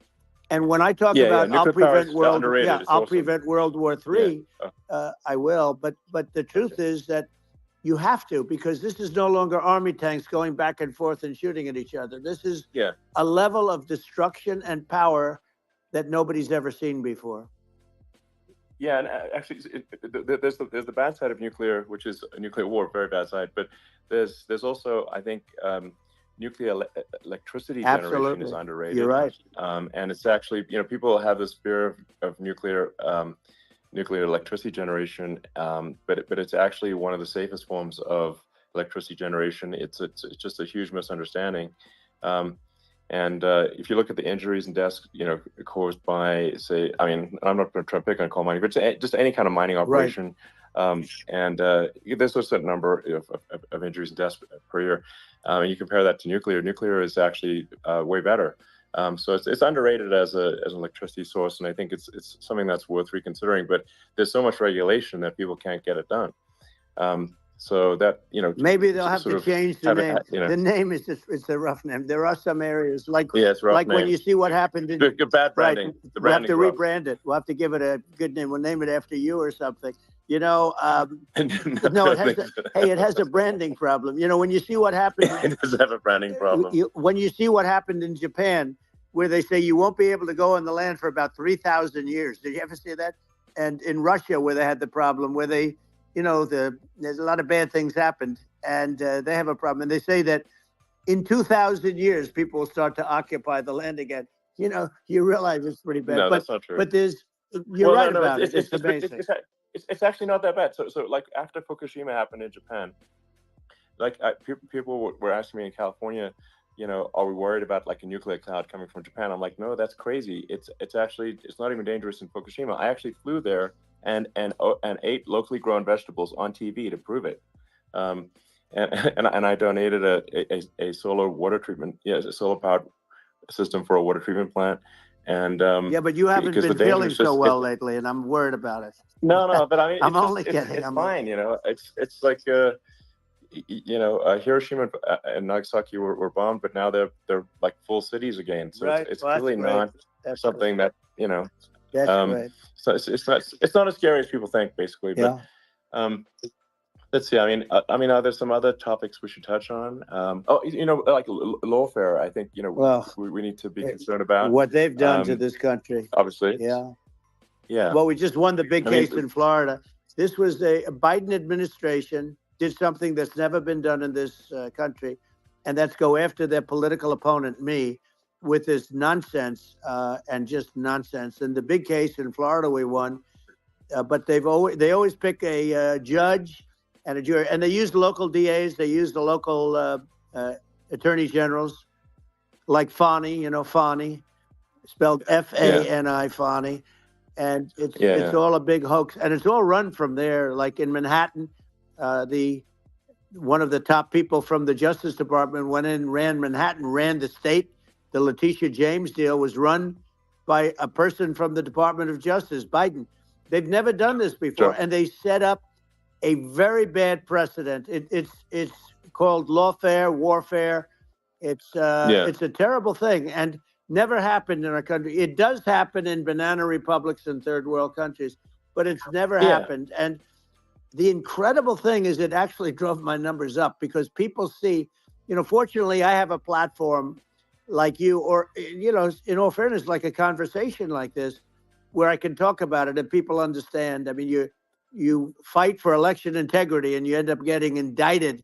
And when I talk about I'll prevent World War III, I will. But the truth is that you have to, because this is no longer army tanks going back and forth and shooting at each other. This is a level of destruction and power that nobody's ever seen before. Yeah, and actually, there's the bad side of nuclear, which is a nuclear war, very bad side. But there's also, I think, nuclear electricity generation is underrated. You're right. And it's actually, people have this fear of nuclear electricity generation, but it's actually one of the safest forms of electricity generation. It's just a huge misunderstanding. And if you look at the injuries and deaths, caused by, say, I mean, I'm not going to try to pick on coal mining, but just any kind of mining operation. Right. And there's a certain number of injuries and deaths per year. And you compare that to nuclear. Nuclear is actually way better. So it's underrated as an electricity source, and I think it's something that's worth reconsidering. But there's so much regulation that people can't get it done. So that maybe they'll have to change the name. The name is it's a rough name. There are some areas like when you see what happened in bad branding. Right, we'll have to rebrand it. We'll have to give it a good name. We'll name it after you or something. You know, no, it has. It has a branding problem. You know, when you see what happened, it does have a branding problem. When you see what happened in Japan, where they say you won't be able to go on the land for about 3,000 years. Did you ever see that? And in Russia, where they had the problem, where they, there's a lot of bad things happened, and they have a problem. And they say that in 2,000 years, people will start to occupy the land again. You know, you realize it's pretty bad. No, that's not true. But you're right about it. It's amazing. It's actually not that bad. So like after Fukushima happened in Japan, like people were asking me in California, are we worried about like a nuclear cloud coming from Japan? I'm like, no, that's crazy. It's not even dangerous in Fukushima. I actually flew there and ate locally grown vegetables on TV to prove it. And I donated a solar water treatment, a solar powered system for a water treatment plant. And but you haven't been feeling so well lately, and I'm worried about it. No, but I mean, I'm only kidding. It's fine, It's like Hiroshima and Nagasaki were bombed, but now they're like full cities again. So right. it's really not something that That's right. So it's not as scary as people think, basically. But let's see. I mean, are there some other topics we should touch on? Like lawfare. I think we need to be concerned about what they've done to this country. Obviously, yeah. Well, we just won the big case in Florida. This was a Biden administration did something that's never been done in this country, and that's go after their political opponent, me, with this nonsense and just nonsense. In the big case in Florida, we won, but they always pick a judge and a jury, and they use local DAs, they use the local attorney generals, like Fani, Fani, spelled Fani, Fani, and it's all a big hoax, and it's all run from there, like in Manhattan. One of the top people from the Justice Department went in, ran Manhattan, ran the state. The Letitia James deal was run by a person from the Department of Justice, Biden. They've never done this before, and they set up a very bad precedent. It's called lawfare, warfare. It's a terrible thing, and never happened in our country. It does happen in banana republics and third world countries, but it's never happened. And the incredible thing is it actually drove my numbers up because people see, fortunately I have a platform like you, or, in all fairness, like a conversation like this, where I can talk about it and people understand. I mean, you fight for election integrity and you end up getting indicted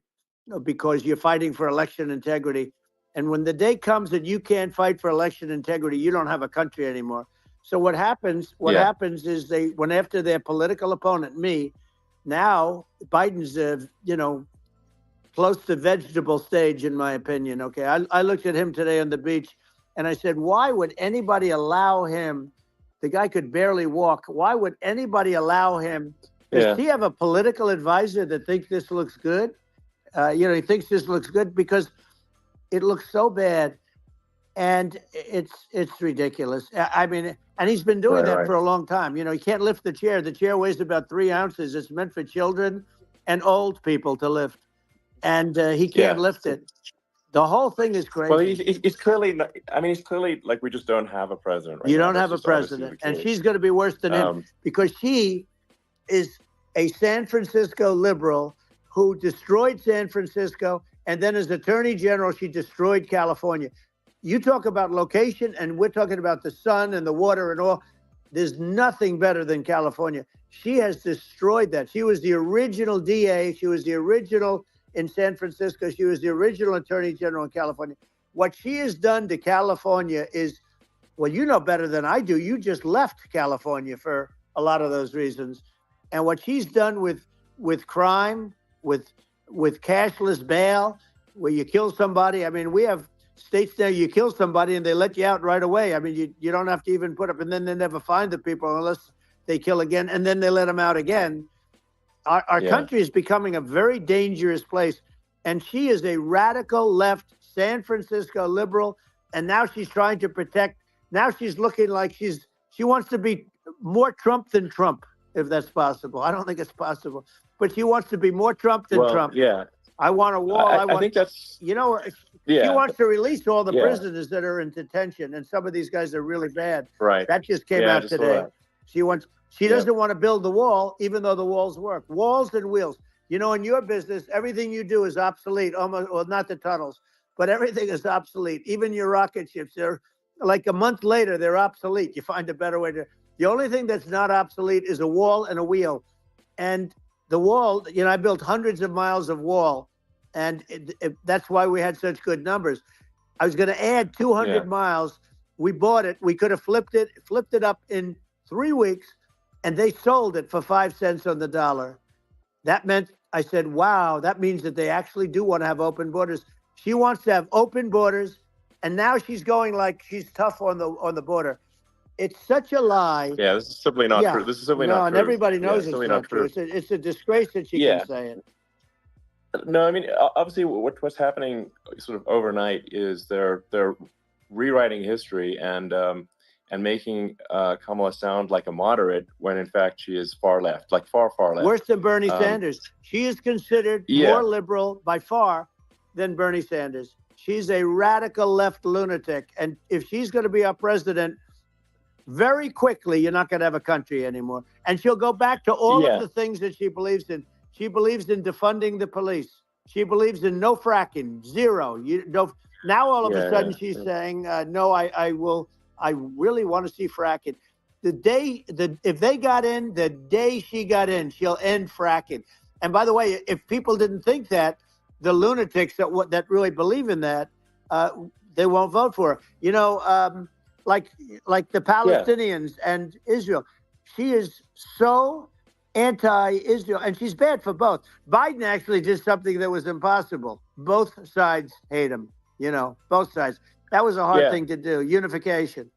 because you're fighting for election integrity. And when the day comes that you can't fight for election integrity, you don't have a country anymore. So what happens is they went after their political opponent, me. Now Biden's, close to vegetable stage, in my opinion. Okay, I looked at him today on the beach, and I said, why would anybody allow him? The guy could barely walk. Why would anybody allow him? Does he have a political advisor that thinks this looks good? He thinks this looks good because it looks so bad, and it's ridiculous. I mean. And he's been doing that for a long time. He can't lift the chair. The chair weighs about 3 ounces. It's meant for children and old people to lift. And he can't lift it. The whole thing is crazy. Well, he's clearly, he's clearly like, we just don't have a president right now. You don't have a president. And she's going to be worse than him because she is a San Francisco liberal who destroyed San Francisco. And then as Attorney General, she destroyed California. You talk about location, and we're talking about the sun and the water and all. There's nothing better than California. She has destroyed that. She was the original DA. She was the original in San Francisco. She was the original Attorney General in California. What she has done to California is, well, you know better than I do. You just left California for a lot of those reasons. And what she's done with crime, with cashless bail, where you kill somebody. I mean, we have states there, you kill somebody and they let you out right away. I mean, you don't have to even put up, and then they never find the people unless they kill again, and then they let them out again. Our country is becoming a very dangerous place, and she is a radical left San Francisco liberal, and now she's trying to protect. Now she's looking like she wants to be more Trump than Trump, if that's possible. I don't think it's possible, but she wants to be more Trump than Trump. Yeah. I want a wall. I think that's, she wants to release all the prisoners that are in detention, and some of these guys are really bad. Right. That just came out today. She She doesn't want to build the wall, even though the walls work. Walls and wheels. You know, in your business, everything you do is obsolete, almost, well, not the tunnels, but everything is obsolete. Even your rocket ships, they're like a month later, they're obsolete. You find a better way to. The only thing that's not obsolete is a wall and a wheel. And the wall, you know, I built hundreds of miles of wall, and that's why we had such good numbers. I was going to add 200 miles. We bought it. We could have flipped it up in 3 weeks, and they sold it for 5 cents on the dollar. That meant, I said, wow, that means that they actually do want to have open borders. She wants to have open borders, and now she's going like she's tough on the border. It's such a lie. Yeah, this is simply not true. This is simply not true. And everybody knows it's it's not true. It's a disgrace that she can say it. No, I mean, obviously, what's happening sort of overnight is they're rewriting history and making Kamala sound like a moderate when in fact she is far left, like far left. Worse than Bernie Sanders. She is considered more liberal by far than Bernie Sanders. She's a radical left lunatic, and if she's going to be our president, very quickly you're not going to have a country anymore. And she'll go back to all of the things that she believes in. She believes in defunding the police. She believes in no fracking, zero. You don't. Now all of a sudden she's saying, no, I really want to see fracking. If they got in, the day she got in, she'll end fracking. And by the way, if people didn't think that, the lunatics that really believe in that, they won't vote for her. You know, like the Palestinians and Israel. She is so anti-Israel, and she's bad for both. Biden actually did something that was impossible. Both sides hate him, you know, both sides. That was a hard thing to do, unification.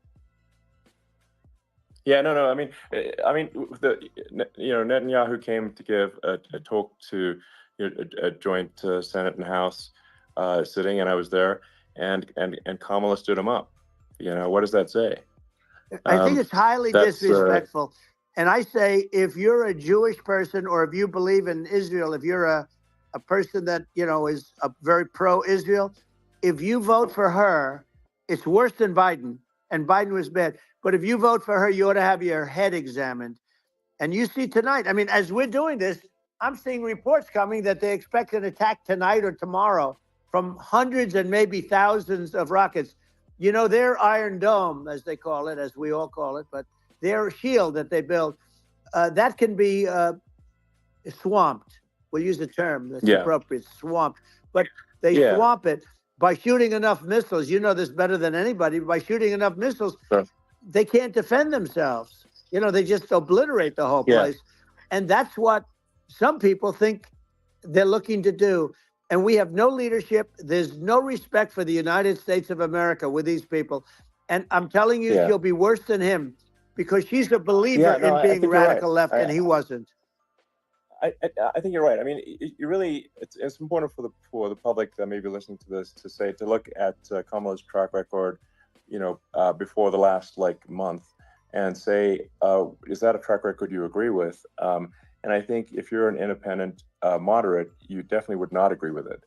Yeah, no. I mean, Netanyahu came to give a talk to a joint Senate and House sitting, and I was there, and Kamala stood him up. You know, what does that say? I think it's highly disrespectful. And I say, if you're a Jewish person or if you believe in Israel, if you're a person that, you know, is a very pro-Israel, if you vote for her, it's worse than Biden. And Biden was bad. But if you vote for her, you ought to have your head examined. And you see tonight, I mean, as we're doing this, I'm seeing reports coming that they expect an attack tonight or tomorrow from hundreds and maybe thousands of rockets. You know, their Iron Dome, as they call it, as we all call it, but their shield that they build, that can be swamped. We'll use the term that's appropriate, swamped. But they swamp it by shooting enough missiles. You know this better than anybody. By shooting enough missiles, they can't defend themselves. You know, they just obliterate the whole place. And that's what some people think they're looking to do. And we have no leadership. There's no respect for the United States of America with these people. And I'm telling you, she'll be worse than him because she's a believer in being radical left, and he wasn't. I think you're right. I mean, you really, it's important for the public that may be listening to this to look at Kamala's track record, you know, before the last month, and say, is that a track record you agree with? And I think if you're an independent moderate, you definitely would not agree with it,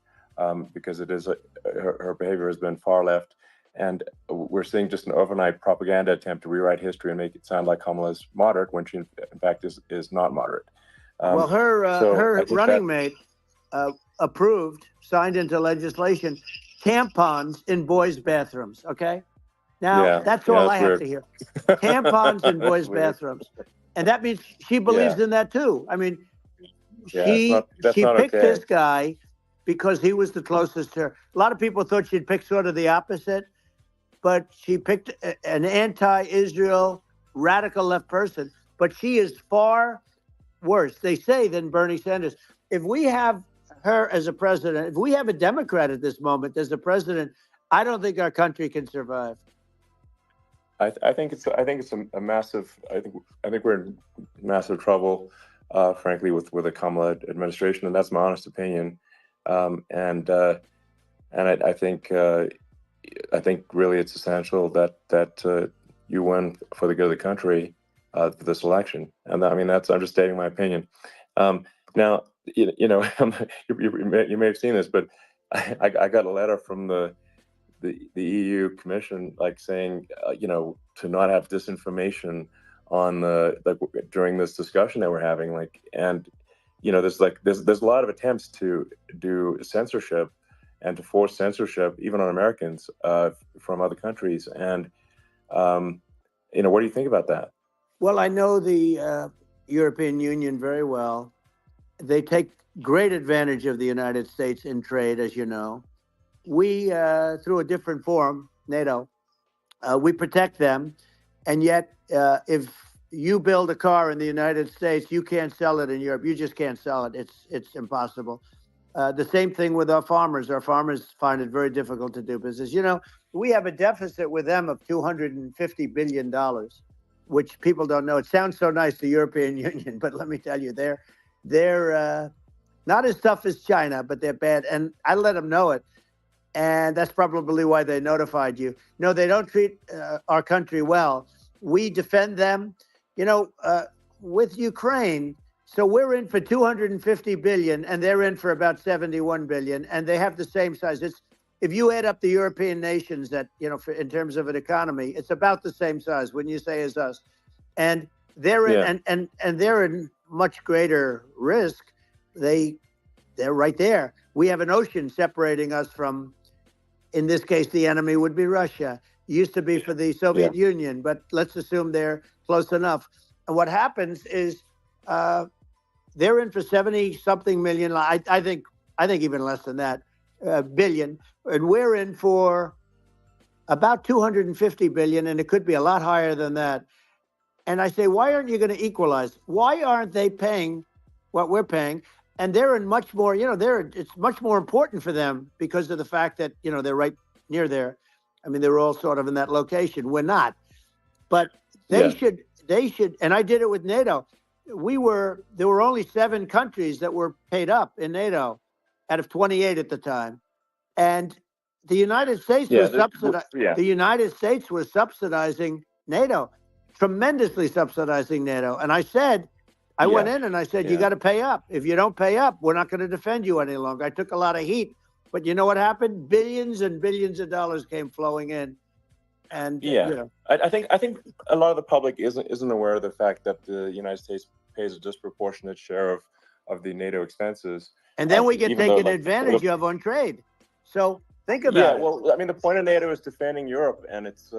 because it is her behavior has been far left, and we're seeing just an overnight propaganda attempt to rewrite history and make it sound like Kamala's moderate when she in fact is not moderate. Well, her running mate approved, signed into legislation, tampons in boys' bathrooms. Okay, now that's all I have to hear. Tampons in boys' bathrooms, and that means she believes in that too. I mean, she picked this guy because he was the closest to her. A lot of people thought she'd pick sort of the opposite, but she picked an anti-Israel radical left person. But she is far worse, they say, than Bernie Sanders. If we have her as a president, if we have a Democrat at this moment as the president, I don't think our country can survive. I think it's a massive. I think we're in massive trouble, frankly, with the Kamala administration, and that's my honest opinion. And I think really it's essential that you win for the good of the country for this election. And I mean, I'm just stating my opinion. Now, you know, you may have seen this, but I got a letter from the EU Commission, saying, you know, to not have disinformation on during this discussion that we're having, and there's a lot of attempts to do censorship and to force censorship even on Americans from other countries. And what do you think about that? Well, I know the European Union very well. They take great advantage of the United States in trade, as you know. We, through a different forum, NATO, we protect them. And yet, if you build a car in the United States, you can't sell it in Europe. You just can't sell it. It's impossible. The same thing with our farmers. Our farmers find it very difficult to do business. We have a deficit with them of $250 billion, which people don't know. It sounds so nice, the European Union, but let me tell you, they're not as tough as China, but they're bad. And I let them know it. And that's probably why they notified you. No, they don't treat our country well. We defend them, with Ukraine. So we're in for 250 billion and they're in for about 71 billion, and they have the same size. If you add up the European nations that, in terms of an economy, it's about the same size, wouldn't you say, as us? And they're in, and they're in much greater risk. They're right there. We have an ocean separating us from, in this case, the enemy would be Russia. It used to be for the Soviet Union, but let's assume they're close enough. And what happens is they're in for 70-something million. I think even less than that, billion. And we're in for about 250 billion, and it could be a lot higher than that. And I say, why aren't you going to equalize? Why aren't they paying what we're paying? And they're in much more, it's much more important for them because of the fact that, they're right near there. I mean, they're all sort of in that location. We're not. But they should, and I did it with NATO. There were only 7 countries that were paid up in NATO out of 28 at the time. And the United States was the United States was subsidizing NATO, tremendously subsidizing NATO. And I said, I went in and I said, you got to pay up. If you don't pay up, we're not going to defend you any longer. I took a lot of heat, but you know what happened? Billions and billions of dollars came flowing in. And I think a lot of the public isn't aware of the fact that the United States pays a disproportionate share of the NATO expenses. And then we get taken advantage of on trade. So think about it. Well, I mean, the point of NATO is defending Europe, and it's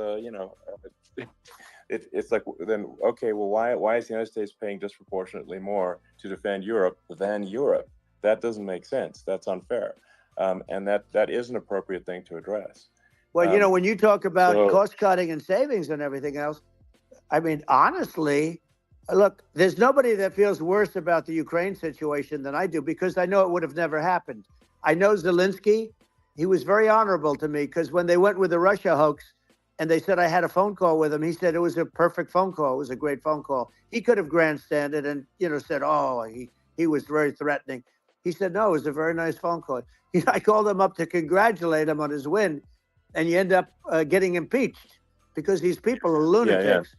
it's like, then okay, well, why is the United States paying disproportionately more to defend Europe than Europe? That doesn't make sense. That's unfair, and that is an appropriate thing to address. Well, when you talk about cost cutting and savings and everything else, I mean, honestly, look, there's nobody that feels worse about the Ukraine situation than I do, because I know it would have never happened. I know Zelensky. He was very honorable to me, because when they went with the Russia hoax and they said I had a phone call with him, he said it was a perfect phone call. It was a great phone call. He could have grandstanded and, said, oh, he was very threatening. He said, no, it was a very nice phone call. I called him up to congratulate him on his win, and you end up getting impeached because these people are lunatics.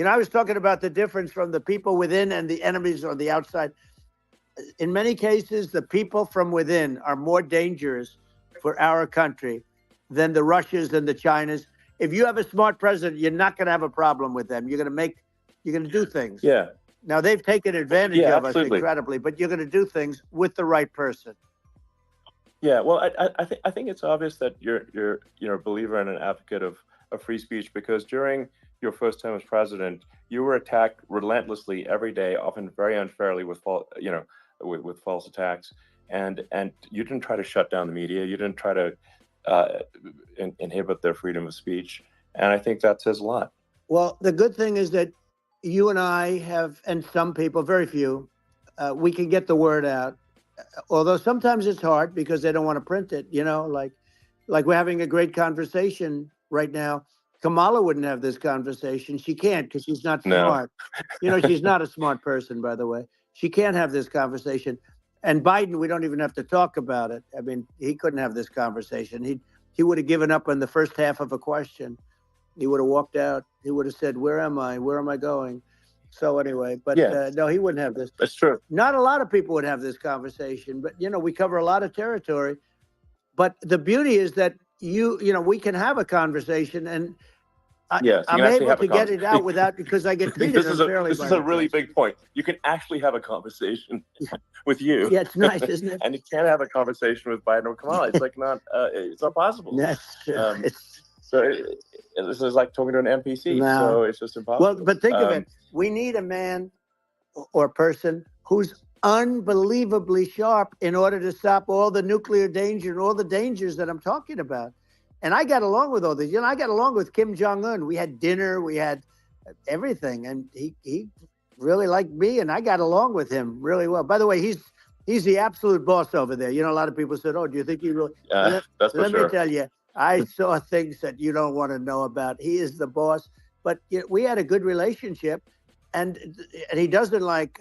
I was talking about the difference from the people within and the enemies on the outside. In many cases, the people from within are more dangerous for our country than the Russias and the Chinas. If you have a smart president, you're not going to have a problem with them. You're going to do things. Yeah. Now, they've taken advantage of absolutely. us incredibly, but you're going to do things with the right person. Yeah, well, I think it's obvious that you're a believer and an advocate of free speech, because during your first term as president, you were attacked relentlessly every day, often very unfairly with false attacks, and you didn't try to shut down the media. You didn't try to inhibit their freedom of speech, and I think that says a lot. Well, the good thing is that you and I have, and some people, very few, we can get the word out. Although sometimes it's hard because they don't want to print it, like we're having a great conversation right now. Kamala wouldn't have this conversation. She can't, because she's not smart. She's not a smart person, by the way. She can't have this conversation. And Biden, we don't even have to talk about it. I mean, he couldn't have this conversation. He would have given up on the first half of a question. He would have walked out. He would have said, where am I? Where am I going? So anyway, but no, he wouldn't have this. That's true. Not a lot of people would have this conversation, but, we cover a lot of territory. But the beauty is that we can have a conversation. And Yes, you I'm can actually able have a to get it out conversation. without, because I get treated This is unfairly by the really press. big point. You can actually have a conversation with you. Yeah, it's nice, isn't it? And you can't have a conversation with Biden or Kamala. It's like it's not possible. That's This is like talking to an NPC. No. So it's just impossible. Well, but think of it. We need a man or person who's unbelievably sharp in order to stop all the nuclear danger and all the dangers that I'm talking about. And I got along with all these. I got along with Kim Jong-un. We had dinner, we had everything, and he really liked me, and I got along with him really well. By the way, he's the absolute boss over there. A lot of people said, "Oh, do you think he really?" That's for Let sure. me tell you, I saw things that you don't want to know about. He is the boss. But we had a good relationship, and he doesn't like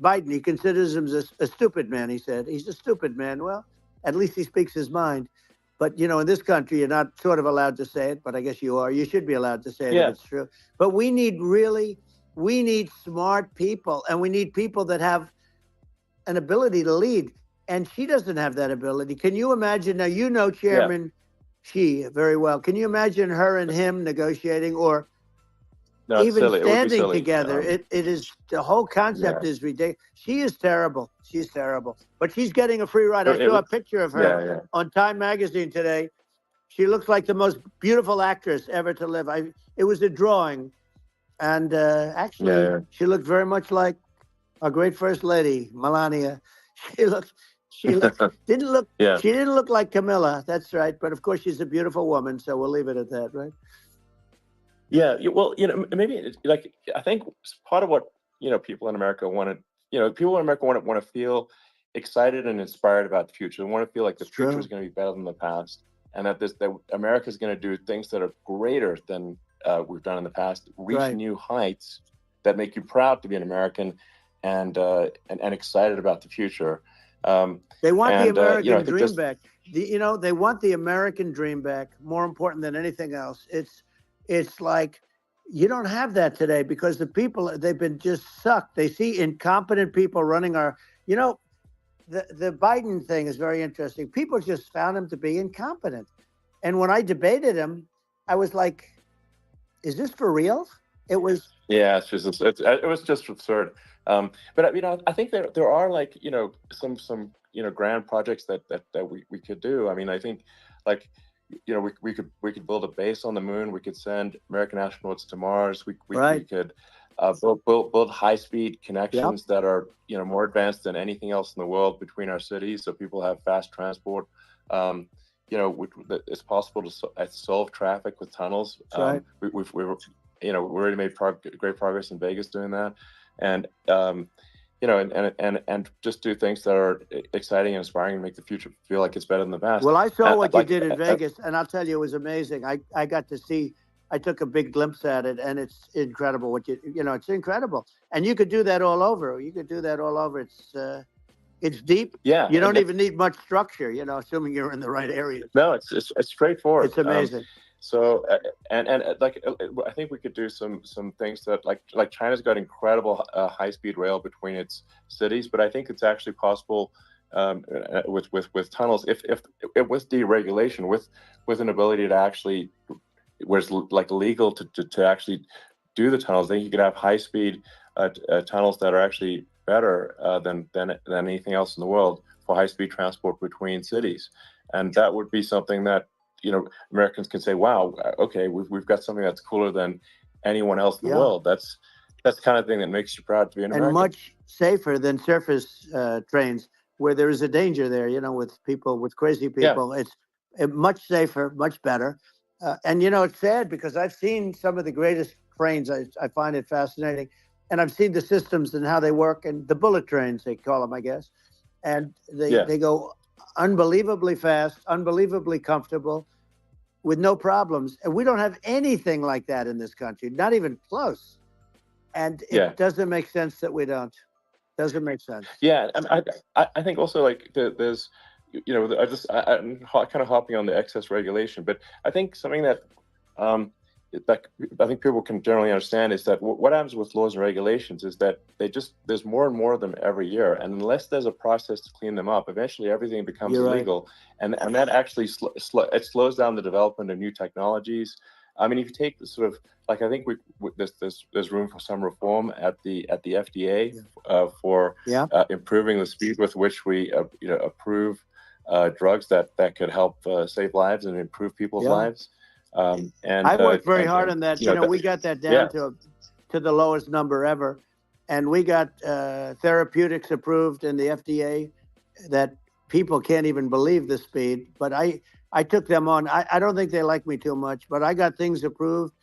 Biden. He considers him a stupid man. He said he's a stupid man. Well, at least he speaks his mind. But in this country, you're not sort of allowed to say it, but I guess you are. You should be allowed to say it if it's true. But we need smart people, and we need people that have an ability to lead. And she doesn't have that ability. Can you imagine? Now, Chairman Xi very well. Can you imagine her and him negotiating, or even standing together? It is, the whole concept is ridiculous. She is terrible. She's terrible. But she's getting a free ride. I saw a picture of her on Time Magazine today. She looks like the most beautiful actress ever to live. It was a drawing. And actually, she looked very much like our great First Lady, Melania. She didn't look like Camilla. That's right. But of course, she's a beautiful woman. So we'll leave it at that, right? Yeah. Well, maybe it's like, I think part of what, people in America want to feel excited and inspired about the future. They want to feel like the future is going to be better than the past, and that America is going to do things that are greater than we've done in the past, reach new heights that make you proud to be an American, and excited about the future. They want the American dream back. They want the American dream back. More important than anything else. It's like, you don't have that today because the people, they've been just sucked. They see incompetent people running the Biden thing is very interesting. People just found him to be incompetent. And when I debated him, I was like, is this for real? It was. Yeah, it was just absurd. But I think there are like, some grand projects that we could do. I mean, I think like, we could build a base on the moon. We could send American astronauts to Mars. We could build high-speed connections that are more advanced than anything else in the world between our cities, so people have fast transport. It's possible to solve traffic with tunnels. We've already made great progress in Vegas doing that, and and just do things that are exciting and inspiring and make the future feel like it's better than the past. Well, I saw what you did in Vegas, and I'll tell you, it was amazing. I got to see. I took a big glimpse at it, and it's incredible. It's incredible, and you could do that all over. It's deep. Yeah, you don't even need much structure. Assuming you're in the right area. No, it's straightforward. It's amazing. So like I think we could do some things that like China's got incredible high-speed rail between its cities, but I think it's actually possible with tunnels if with deregulation, with an ability to actually, where it's like legal to actually do the tunnels. Then you could have high-speed tunnels that are actually better than anything else in the world for high-speed transport between cities, and that would be something that Americans can say, wow, okay, we've got something that's cooler than anyone else in the world. That's the kind of thing that makes you proud to be an American. And much safer than surface trains, where there is a danger there, with crazy people. It's much safer, much better. And, it's sad because I've seen some of the greatest trains. I find it fascinating. And I've seen the systems and how they work, and the bullet trains, they call them, I guess. And they go unbelievably fast, unbelievably comfortable, with no problems. And we don't have anything like that in this country, not even close. And it doesn't make sense that we don't. Doesn't make sense. Yeah, and I think also like there's, I'm kind of hopping on the excess regulation, but I think something that I think people can generally understand is that what happens with laws and regulations is that there's more and more of them every year, and unless there's a process to clean them up, eventually everything becomes illegal, and that actually it slows down the development of new technologies, I mean, if you take the sort of, like, I think there's room for some reform at the FDA for improving the speed with which we approve drugs that could help save lives and improve people's lives. And I worked very hard on that. We got that down to the lowest number ever, and we got therapeutics approved in the FDA that people can't even believe the speed. But I took them on. I don't think they like me too much, but I got things approved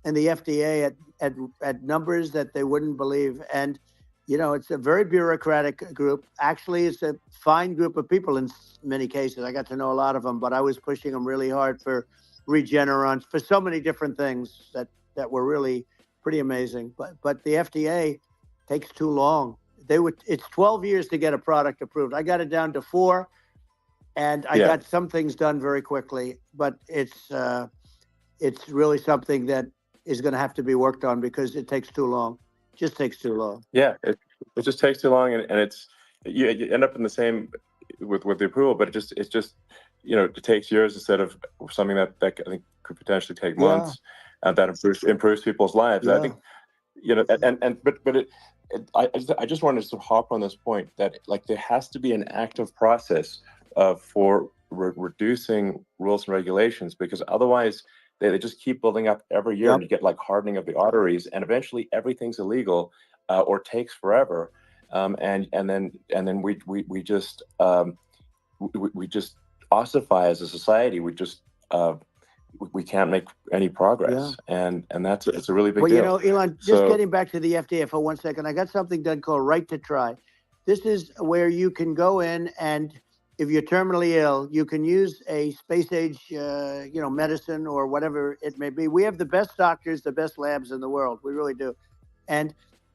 in the FDA at numbers that they wouldn't believe. And it's a very bureaucratic group. Actually, it's a fine group of people in many cases. I got to know a lot of them, but I was pushing them really hard for Regeneron, for so many different things that were really pretty amazing. But the FDA takes too long. It's 12 years to get a product approved. I got it down to 4, and I got some things done very quickly. But it's really something that is going to have to be worked on because it takes too long. Just takes too long. Yeah, it just takes too long, and it's you end up in the same with the approval, but it just it takes years instead of something that I think could potentially take months, and that improves people's lives. Yeah. I think I just wanted to hop on this point that, like, there has to be an active process for reducing rules and regulations, because otherwise they just keep building up every year, and you get like hardening of the arteries, and eventually everything's illegal or takes forever, and then we just ossify as a society. We can't make any progress, and it's a really big deal. Elon, just getting back to the FDA for 1 second, I got something done called Right to Try. This is where you can go in, and if you're terminally ill, you can use a space age, medicine or whatever it may be. We have the best doctors, the best labs in the world. We really do.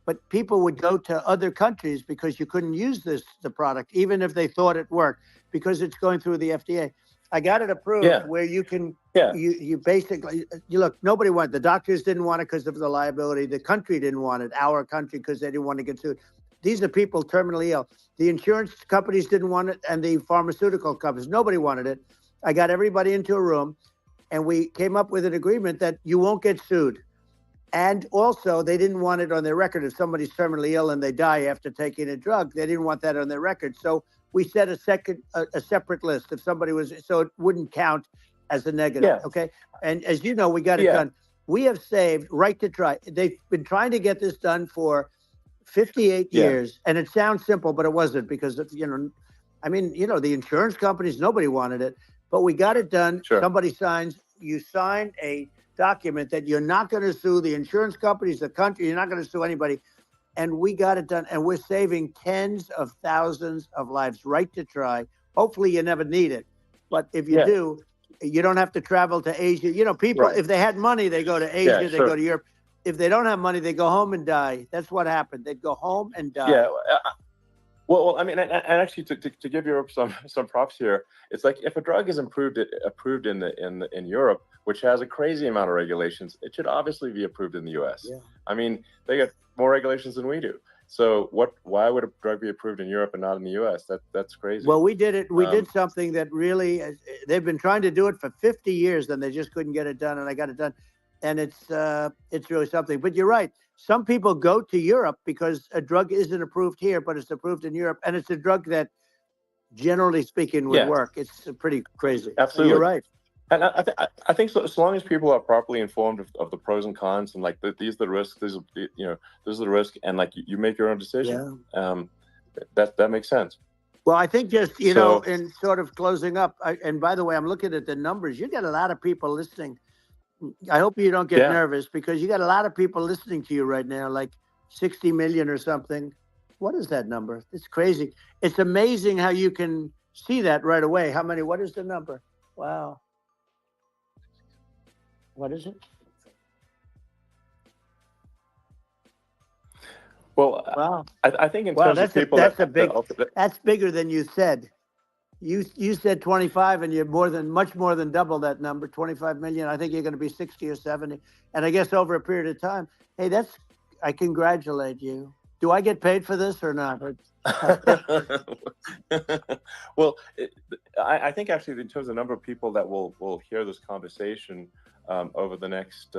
But people would go to other countries because you couldn't use the product, even if they thought it worked, because it's going through the FDA. I got it approved where you can, you basically, look, nobody wanted, the doctors didn't want it because of the liability. The country didn't want it, our country, because they didn't want to get sued. These are people terminally ill. The insurance companies didn't want it, and the pharmaceutical companies, nobody wanted it. I got everybody into a room, and we came up with an agreement that you won't get sued. And also, they didn't want it on their record. If somebody's terminally ill and they die after taking a drug, they didn't want that on their record. So we set a separate list if somebody was, so it wouldn't count as a negative. Okay. And as you know, we got it done. We have saved Right to Try. They've been trying to get this done for 58 years. And it sounds simple, but it wasn't, because, the insurance companies, nobody wanted it, but we got it done. Sure. Somebody you sign a document that you're not going to sue the insurance companies, the country, you're not going to sue anybody. And we got it done, and we're saving tens of thousands of lives. Right to Try. Hopefully you never need it, but if you do, you don't have to travel to Asia. People, if they had money, they go to Asia, they go to Europe. If they don't have money, they go home and die. That's what happened. They'd go home and die. Yeah. Well, I mean, and actually, to give Europe some props here, it's like if a drug is approved in Europe, which has a crazy amount of regulations, it should obviously be approved in the U.S. Yeah. I mean, they got more regulations than we do. So why would a drug be approved in Europe and not in the U.S.? That's crazy. Well, we did it. We did something that really, they've been trying to do it for 50 years, and they just couldn't get it done, and I got it done. And it's really something. But you're right. Some people go to Europe because a drug isn't approved here, but it's approved in Europe, and it's a drug that, generally speaking, would work. It's pretty crazy. Absolutely, you're right. And I think so, as long as people are properly informed of the pros and cons, and like these are the risks, this is the risk, and like you make your own decision. That makes sense. Well, I think just in sort of closing up, and by the way, I'm looking at the numbers. You got a lot of people listening. I hope you don't get nervous, because you got a lot of people listening to you right now, like 60 million or something. What is that number? It's crazy. It's amazing how you can see that right away. What is the number? Wow. What is it? Well, wow. I think in terms of people, that's bigger than you said. You said 25, and you're much more than double that number, 25 million. I think you're going to be 60 or 70. And I guess over a period of time, hey, I congratulate you. Do I get paid for this or not? Well, I think actually in terms of the number of people that will hear this conversation, over the next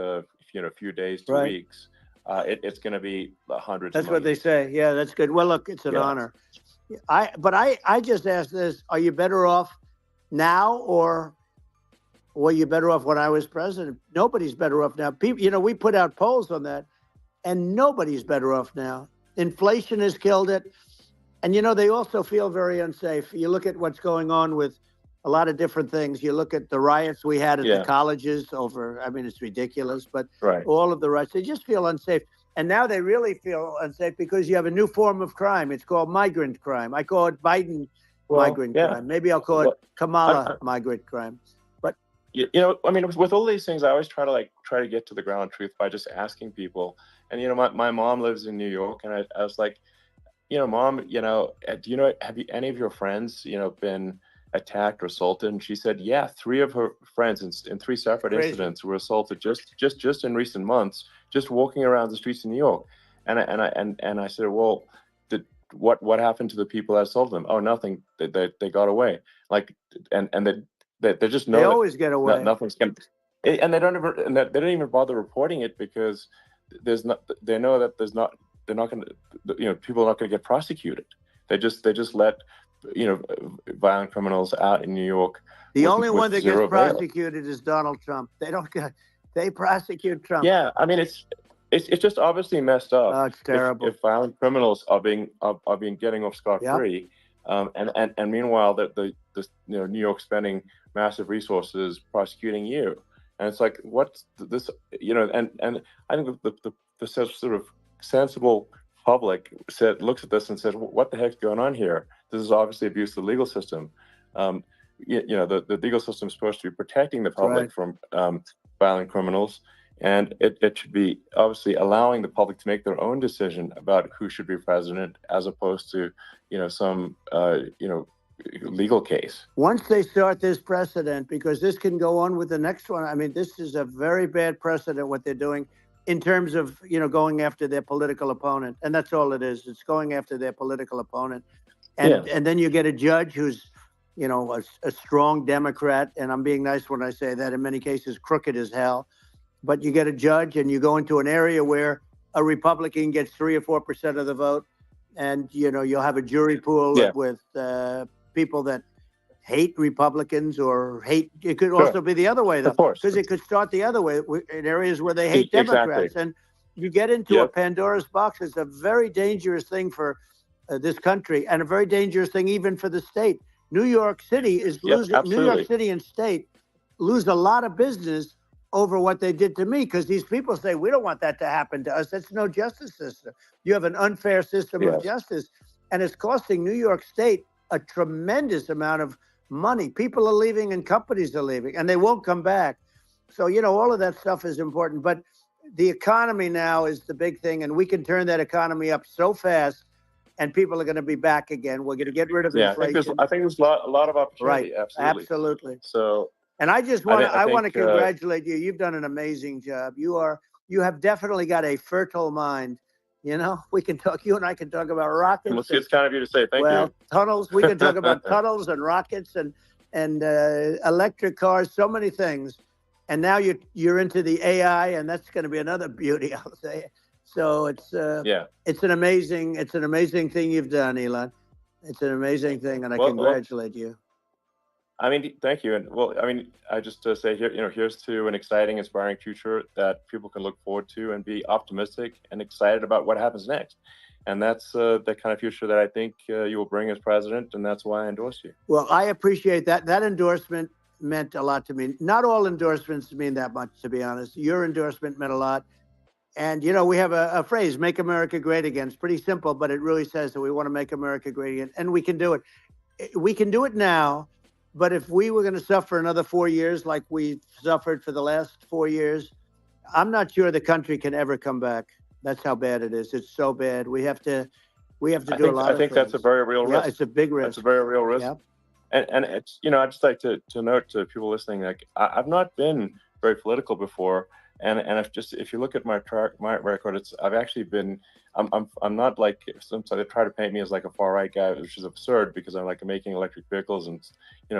few days to Right. weeks, it's going to be hundreds. That's of what they millions. say. Yeah, that's good. Well, look, it's an honor. I just asked this: are you better off now, or were you better off when I was president? Nobody's better off now. People, we put out polls on that, and nobody's better off now. Inflation has killed it. And, they also feel very unsafe. You look at what's going on with a lot of different things. You look at the riots we had at the colleges over, it's ridiculous, but all of the riots, they just feel unsafe. And now they really feel unsafe because you have a new form of crime. It's called migrant crime. I call it Biden migrant crime. Maybe I'll call it Kamala migrant crime. But with all these things, I always try to get to the ground truth by just asking people. And my mom lives in New York, and I was like, Mom, have any of your friends, been attacked or assaulted? And she said, yeah, 3 of her friends in 3 separate incidents were assaulted just in recent months, just walking around the streets in New York. And I said, well, what happened to the people that assaulted them? Oh, nothing. They got away. And they just know they always get away. Nothing's going. And they don't even bother reporting it because they know that they're not going to, people are not going to get prosecuted. They just let, violent criminals out in New York. The only one that gets prosecuted is Donald Trump. They prosecute Trump. Yeah, it's just obviously messed up. Oh, it's terrible. If violent criminals are getting off scot-free, and meanwhile the New York spending massive resources prosecuting you, and it's like, what's this? And I think the sort of sensible public looks at this and says, what the heck's going on here? This is obviously abuse of the legal system. The legal system is supposed to be protecting the public from violent criminals, and it should be obviously allowing the public to make their own decision about who should be president, as opposed to some legal case. Once they start this precedent, because this can go on with the next one. This is a very bad precedent what they're doing in terms of going after their political opponent, and that's all it is. It's going after their political opponent, and then you get a judge who's a strong Democrat, and I'm being nice when I say that. In many cases, crooked as hell. But you get a judge, and you go into an area where a Republican gets 3 or 4% of the vote, and you'll have a jury pool with people that hate Republicans or hate. It could also be the other way, though, because it could start the other way in areas where they hate Democrats, and you get into a Pandora's box. It's a very dangerous thing for this country, and a very dangerous thing even for the state. New York City is losing. New York City and state lose a lot of business over what they did to me, because these people say, we don't want that to happen to us. That's no justice system. You have an unfair system of justice, and it's costing New York State a tremendous amount of money. People are leaving and companies are leaving, and they won't come back. So, all of that stuff is important. But the economy now is the big thing, and we can turn that economy up so fast, and people are going to be back again. We're going to get rid of inflation. I think there's a lot of opportunity. Right. Absolutely. So, and I just want to congratulate you. You've done an amazing job. You have definitely got a fertile mind. We can talk. You and I can talk about rockets. It's kind of you to say. Thank you. Tunnels. We can talk about tunnels and rockets and electric cars. So many things. And now you're into the AI, and that's going to be another beauty, I'll say. So it's an amazing thing you've done, Elon. It's an amazing thing, and I congratulate you. Thank you. And I just say here, here's to an exciting, inspiring future that people can look forward to and be optimistic and excited about what happens next. And that's the kind of future that I think you will bring as president, and that's why I endorse you. Well, I appreciate that. That endorsement meant a lot to me. Not all endorsements mean that much, to be honest. Your endorsement meant a lot. And, we have a phrase, make America great again. It's pretty simple, but it really says that we want to make America great again. And we can do it. We can do it now. But if we were going to suffer another 4 years like we suffered for the last 4 years, I'm not sure the country can ever come back. That's how bad it is. It's so bad. We have to do a lot of things. I think that's a very real risk. Yeah, it's a big risk. It's a very real risk. Yep. And it's, I'd just like to note to people listening, like I've not been very political before. And if you look at my record, I've actually been, I'm not like, some they try to paint me as like a far right guy, which is absurd, because I'm like making electric vehicles and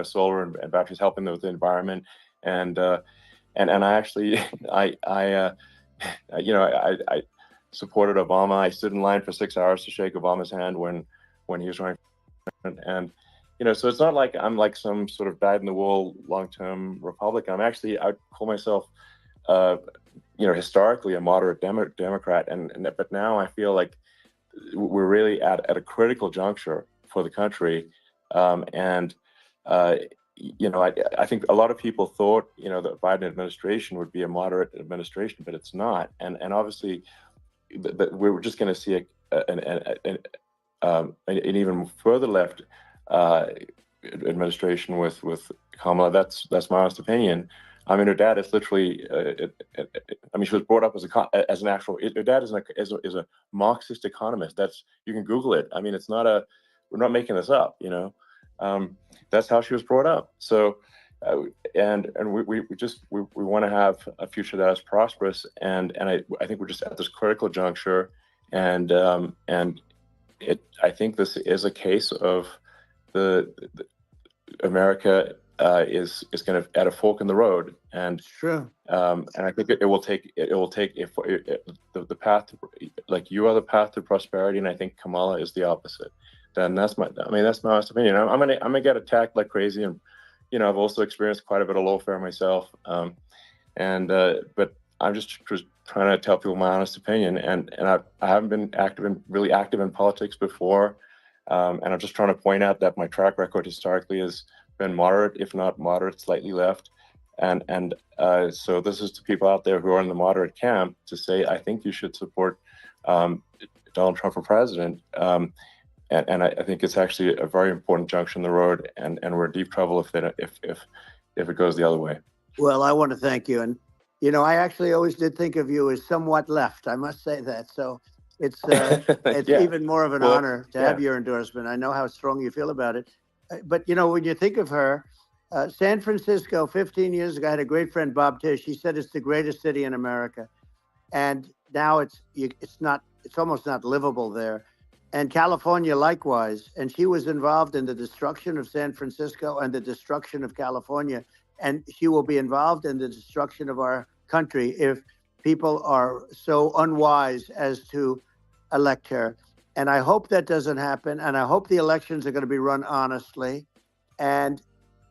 solar and batteries, helping with the environment, and and I actually I supported Obama. I stood in line for 6 hours to shake Obama's hand when he was running, and so it's not like I'm like some sort of dyed-in-the-wool long-term Republican. I'd call myself, historically a moderate Democrat, but now I feel like we're really at a critical juncture for the country, and I think a lot of people thought the Biden administration would be a moderate administration, but it's not, and obviously, we're just going to see an even further left administration with Kamala. That's my honest opinion. I mean, her dad is literally. She was brought up as an actual. Her dad is a Marxist economist. You can Google it. I mean, it's not a. We're not making this up. That's how she was brought up. So, and we want to have a future that is prosperous. And I think we're just at this critical juncture, and I think this is a case of the America is kind of at a fork in the road, and Sure. And I think it will take the path to, like, you are the path to prosperity, and I think Kamala is the opposite. Then that's my honest opinion. I'm gonna get attacked like crazy, and I've also experienced quite a bit of lawfare myself, but I'm just trying to tell people my honest opinion, and I haven't been really active in politics before, and I'm just trying to point out that my track record historically has been moderate, if not moderate, slightly left, and so this is to people out there who are in the moderate camp to say, I think you should support Donald Trump for president, and I think it's actually a very important junction in the road, and we're in deep trouble if it goes the other way. Well, I want to thank you, and I actually always did think of you as somewhat left. I must say that. So it's even more of an honor to have your endorsement. I know how strong you feel about it. But, when you think of her, San Francisco, 15 years ago, I had a great friend, Bob Tish. He said it's the greatest city in America. And now it's almost not livable there. And California, likewise. And she was involved in the destruction of San Francisco and the destruction of California. And she will be involved in the destruction of our country if people are so unwise as to elect her. And I hope that doesn't happen. And I hope the elections are going to be run honestly. And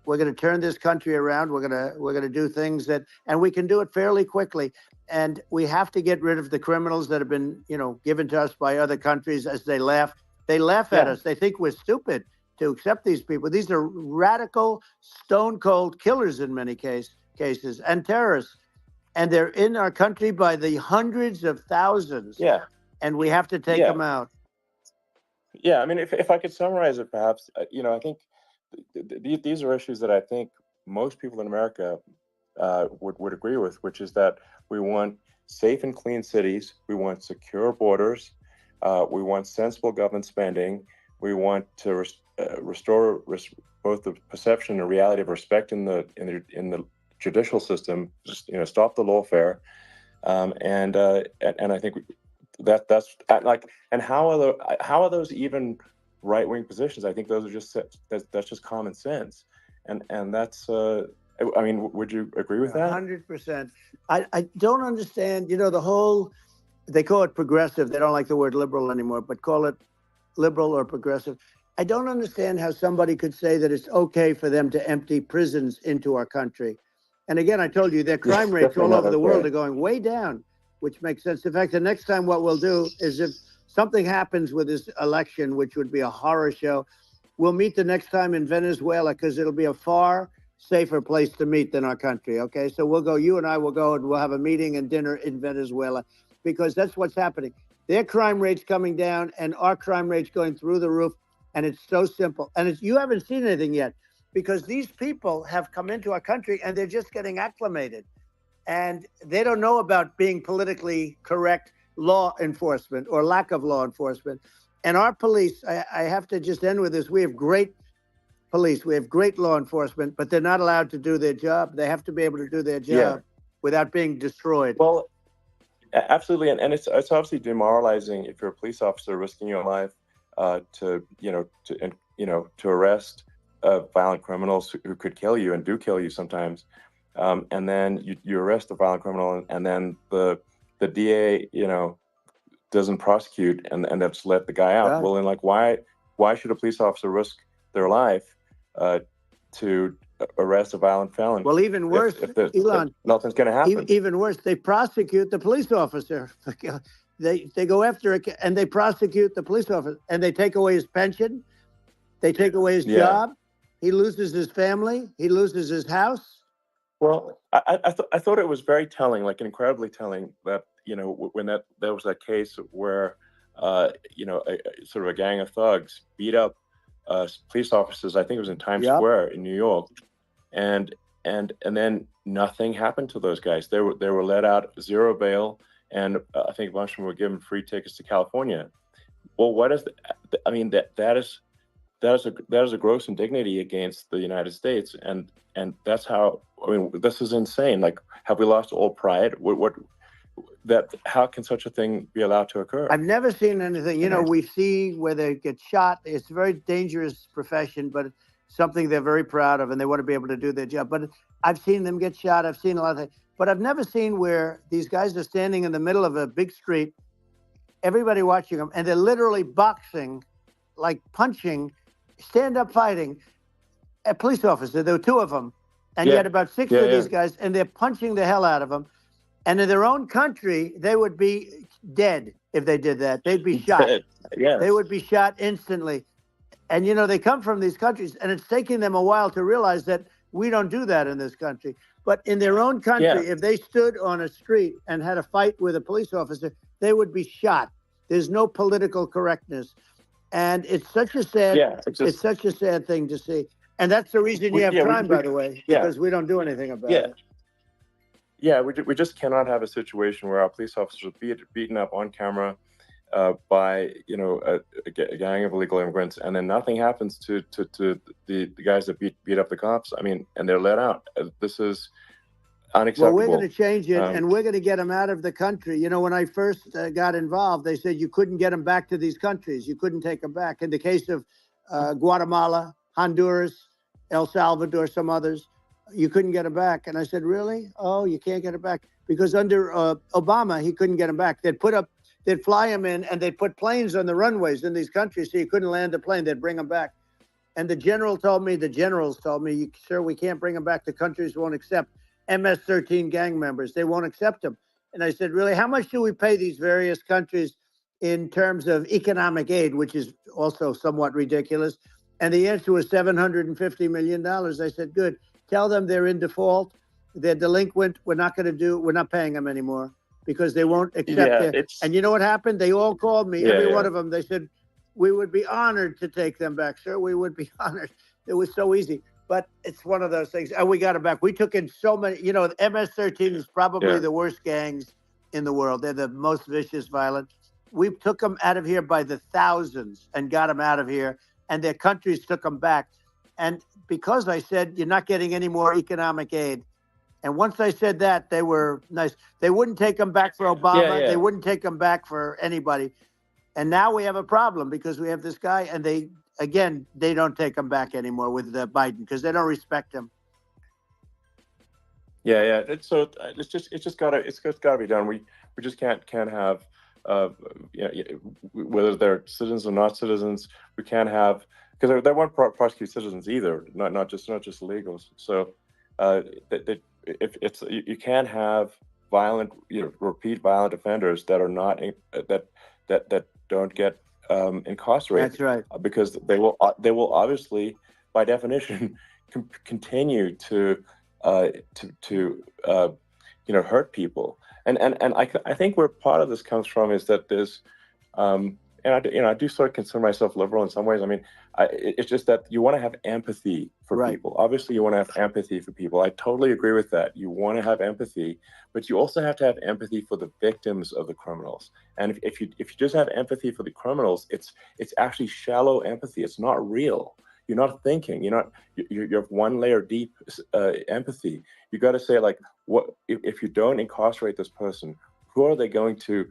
we're going to turn this country around. We're going to do things and we can do it fairly quickly. And we have to get rid of the criminals that have been, given to us by other countries as they laugh. They laugh at us. They think we're stupid to accept these people. These are radical, stone cold killers in many cases, and terrorists. And they're in our country by the hundreds of thousands. Yeah. And we have to take them out. Yeah, I mean, if I could summarize it, perhaps, I think these are issues that I think most people in America would agree with, which is that we want safe and clean cities, we want secure borders, we want sensible government spending, we want to restore both the perception and reality of respect in the judicial system, just stop the lawfare, and I think that's like, and how are those even right-wing positions? I think those are that's just common sense, and that's I mean, would you agree with that? 100%. I don't understand, the whole, they call it progressive. They don't like the word liberal anymore, but call it liberal or progressive. I don't understand how somebody could say that it's okay for them to empty prisons into our country. And again, I told you, their crime rates all over the world are going way down, which makes sense. In fact, the next time what we'll do is, if something happens with this election, which would be a horror show, we'll meet the next time in Venezuela, because it'll be a far safer place to meet than our country. Okay, so you and I will go, and we'll have a meeting and dinner in Venezuela, because that's what's happening. Their crime rate's coming down and our crime rate's going through the roof. And it's so simple. And you haven't seen anything yet, because these people have come into our country and they're just getting acclimated. And they don't know about being politically correct law enforcement or lack of law enforcement. And our police, I have to just end with this. We have great police. We have great law enforcement, but they're not allowed to do their job. They have to be able to do their job without being destroyed. Well, absolutely. And it's obviously demoralizing if you're a police officer risking your life to arrest violent criminals who could kill you and do kill you sometimes. and then you arrest the violent criminal, and then the DA, doesn't prosecute and just let the guy out. Right. Well, then, like, why should a police officer risk their life to arrest a violent felon? Well, even worse, if Elon, nothing's going to happen. Even worse, they prosecute the police officer. They go after it and they prosecute the police officer, and they take away his pension. They take away his job. He loses his family. He loses his house. Well, I thought it was very telling, like incredibly telling, that when there was that case where sort of a gang of thugs beat up police officers. I think it was in Times Square in New York, and then nothing happened to those guys. They were let out, zero bail, and I think a bunch of them were given free tickets to California. Well, what is I mean, that is a gross indignity against the United States, and that's how, I mean, this is insane. Like, have we lost all pride? How can such a thing be allowed to occur? I've never seen anything. We see where they get shot. It's a very dangerous profession, but it's something they're very proud of, and they want to be able to do their job. But I've seen them get shot. I've seen a lot of things, but I've never seen where these guys are standing in the middle of a big street, everybody watching them, and they're literally boxing, like punching, stand-up fighting a police officer. There were two of them, and you had about 60 of these guys, and they're punching the hell out of them. And in their own country, they would be dead if they did that. They'd be shot. Yes. They would be shot instantly. And, they come from these countries, and it's taking them a while to realize that we don't do that in this country. But in their own country, if they stood on a street and had a fight with a police officer, they would be shot. There's no political correctness. And it's such a sad, it's such a sad thing to see. And that's the reason you have crime, by the way, because we don't do anything about it. Yeah, we just cannot have a situation where our police officers are beaten up on camera by a gang of illegal immigrants, and then nothing happens to the guys that beat up the cops. I mean, and they're let out. This is unacceptable. Well, we're going to change it, and we're going to get them out of the country. When I first got involved, they said you couldn't get them back to these countries. You couldn't take them back. In the case of Guatemala, Honduras, El Salvador, some others, you couldn't get them back. And I said, really? Oh, you can't get them back? Because under Obama, he couldn't get them back. They'd fly them in, and they'd put planes on the runways in these countries so you couldn't land a plane. They'd bring them back. And the generals told me, sir, we can't bring them back. The countries won't accept MS-13 gang members. They won't accept them. And I said, really, how much do we pay these various countries in terms of economic aid, which is also somewhat ridiculous? And the answer was $750 million. I said, good. Tell them they're in default. They're delinquent. We're not paying them anymore because they won't accept it. And you know what happened? They all called me, every one of them. They said, we would be honored to take them back, sir. We would be honored. It was so easy. But it's one of those things. And we got it back. We took in so many, MS-13 is probably the worst gangs in the world. They're the most vicious, violent. We took them out of here by the thousands and got them out of here. And their countries took them back. And because I said, you're not getting any more economic aid. And once I said that, they were nice. They wouldn't take them back for Obama. They wouldn't take them back for anybody. And now we have a problem because we have this guy, and they don't take them back anymore with Biden because they don't respect him. It's just gotta be done. We just can't have whether they're citizens or not citizens. We can't have, because they won't prosecute citizens either, not just illegals. So you can't have violent, repeat violent offenders that are not that don't get incarcerated. That's right. Because they will obviously, by definition, continue to hurt people. And I think where part of this comes from is that there's and I do sort of consider myself liberal in some ways. I mean, it's just that you want to have empathy for people. Obviously, you want to have empathy for people. I totally agree with that. You want to have empathy, but you also have to have empathy for the victims of the criminals. And if you just have empathy for the criminals, it's actually shallow empathy. It's not real. You're not thinking. You're one layer deep empathy. You got to say, like, what if you don't incarcerate this person? Who are they going to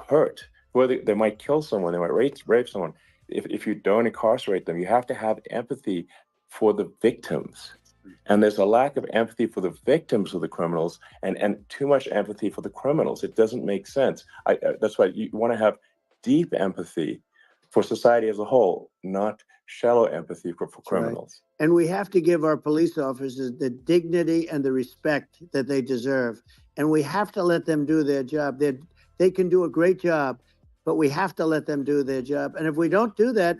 hurt? They might kill someone, they might rape someone. If you don't incarcerate them, you have to have empathy for the victims. And there's a lack of empathy for the victims of the criminals, and too much empathy for the criminals. It doesn't make sense. That's why you want to have deep empathy for society as a whole, not shallow empathy for criminals. Right. And we have to give our police officers the dignity and the respect that they deserve. And we have to let them do their job. They can do a great job, but we have to let them do their job. And if we don't do that,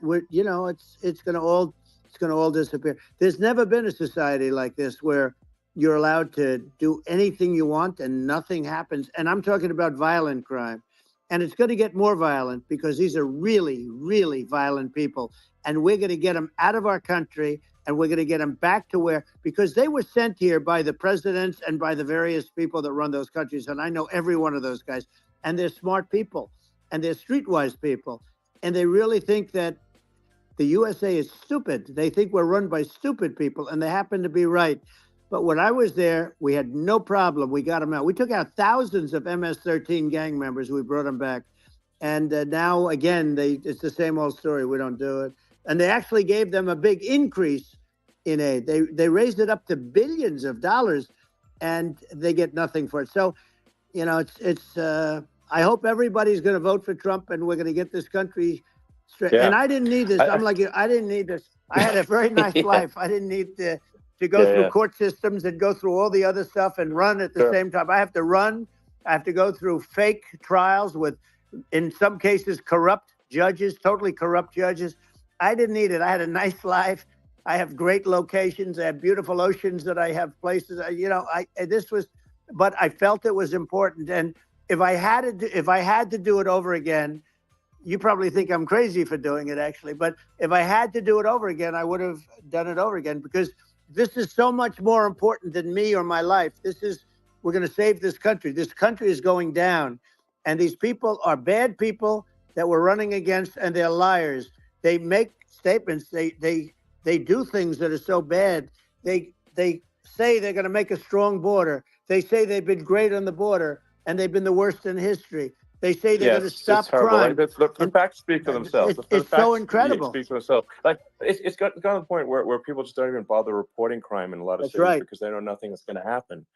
it's going to all disappear. There's never been a society like this where you're allowed to do anything you want and nothing happens. And I'm talking about violent crime. And it's going to get more violent because these are really, really violent people. And we're going to get them out of our country, and we're going to get them back to because they were sent here by the presidents and by the various people that run those countries. And I know every one of those guys. And they're smart people, and they're streetwise people. And they really think that the USA is stupid. They think we're run by stupid people, and they happen to be right. But when I was there, we had no problem. We got them out. We took out thousands of MS-13 gang members. We brought them back. And now, again, it's the same old story. We don't do it. And they actually gave them a big increase in aid. They raised it up to billions of dollars, and they get nothing for it. So, I hope everybody's going to vote for Trump, and we're going to get this country straight. Yeah. And I didn't need this. I'm like you. I didn't need this. I had a very nice life. I didn't need to go through court systems and go through all the other stuff and run at the same time. I have to run. I have to go through fake trials with, in some cases, corrupt judges, totally corrupt judges. I didn't need it. I had a nice life. I have great locations. I have beautiful oceans that I have places. But I felt it was important. And if I had to do it over again, you probably think I'm crazy for doing it, actually. But if I had to do it over again, I would have done it over again, because this is so much more important than me or my life. We're going to save this country. This country is going down. And these people are bad people that we're running against, and they're liars. They make statements. They do things that are so bad. They say they're going to make a strong border. They say they've been great on the border, and they've been the worst in history. They say they're going to stop crime. Like, the facts speak for themselves. It's so incredible. Speak for themselves. Like it's gotten to the point where people just don't even bother reporting crime in a lot of cities because they know nothing is going to happen.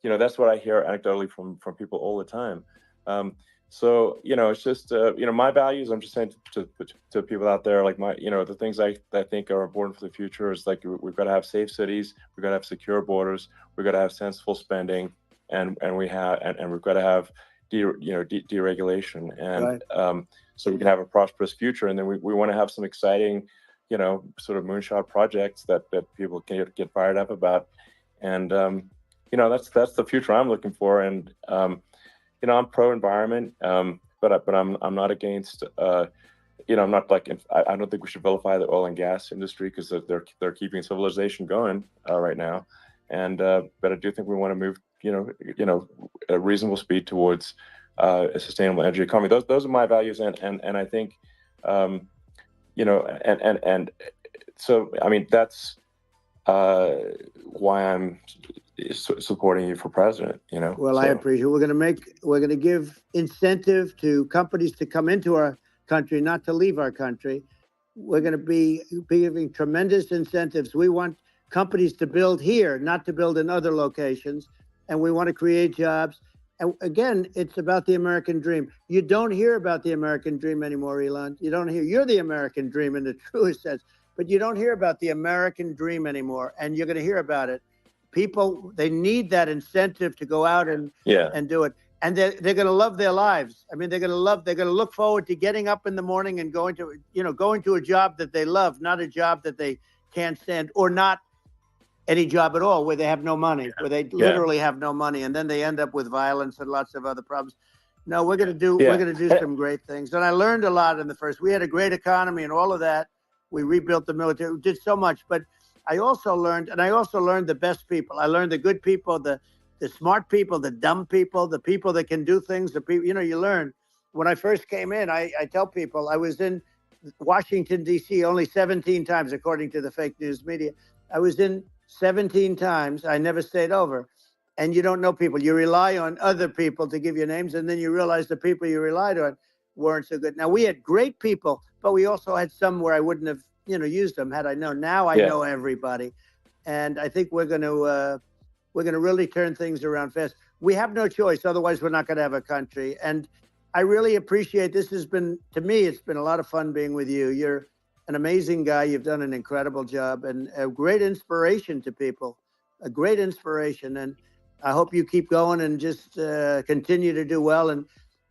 That's what I hear anecdotally from people all the time. So it's just my values. I'm just saying to people out there, like the things I think are important for the future is, like, we've got to have safe cities, we've got to have secure borders, we've got to have sensible spending, and we've got to have deregulation, and so we can have a prosperous future. And then we want to have some exciting, sort of moonshot projects that people can get fired up about, and that's the future I'm looking for. And I'm pro-environment, but I'm not against. I'm not like, I don't think we should vilify the oil and gas industry, because they're keeping civilization going right now, and but I do think we want to move a reasonable speed towards a sustainable energy economy. Those are my values, and I think and so I mean that's why I'm supporting you for president. Well, so. I appreciate it. We're going to give incentive to companies to come into our country, not to leave our country. We're going to be giving tremendous incentives. We want companies to build here, not to build in other locations. And we want to create jobs. And again, it's about the American dream. You don't hear about the American dream anymore, Elon. You're the American dream in the truest sense, but you don't hear about the American dream anymore. And you're going to hear about it. People, they need that incentive to go out and do it. And they're going to love their lives. I mean, they're going to look forward to getting up in the morning and going to a job that they love, not a job that they can't stand, or not any job at all, where they have no money, where they literally have no money, and then they end up with violence and lots of other problems. No, we're going to do some great things. And I learned a lot in the first. We had a great economy and all of that. We rebuilt the military. We did so much, but I also learned the best people. I learned the good people, the smart people, the dumb people, the people that can do things. The people, you learn. When I first came in, I tell people I was in Washington, D.C. only 17 times, according to the fake news media. I was in 17 times. I never stayed over. And you don't know people. You rely on other people to give you names, and then you realize the people you relied on weren't so good. Now, we had great people, but we also had some where I wouldn't have used them had I known. Now I know everybody. and I think we're going to really turn things around fast. We have no choice, otherwise we're not going to have a country. And I really appreciate this. Has been, to me, it's been a lot of fun being with you. You're an amazing guy. You've done an incredible job and a great inspiration to people. A great inspiration, and I hope you keep going and just continue to do well. And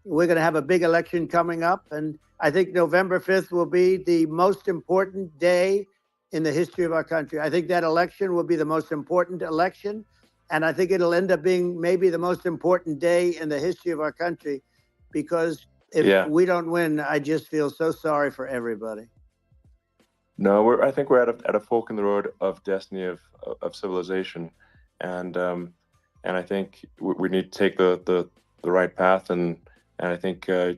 we're going to have a big election coming up, and I think November 5th will be the most important day in the history of our country. I think that election will be the most important election, and I think it'll end up being maybe the most important day in the history of our country, because if we don't win, I just feel so sorry for everybody. No, I think we're at a fork in the road of destiny of civilization, and I think we need to take the right path, and I think you're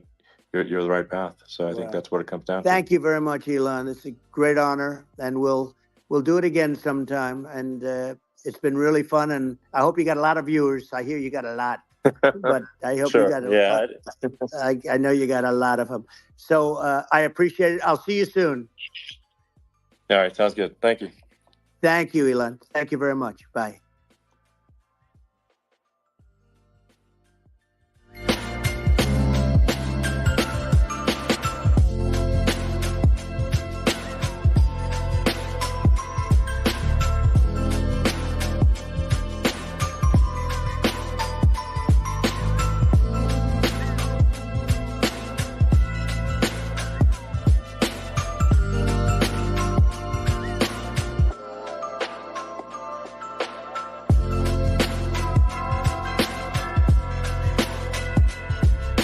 the right path. So I think that's what it comes down to. Thank you very much, Elon. It's a great honor, and we'll do it again sometime. And it's been really fun, and I hope you got a lot of viewers. I hear you got a lot, but I hope you got I know you got a lot of them. So I appreciate it. I'll see you soon. All right, sounds good. Thank you. Thank you, Elon. Thank you very much. Bye.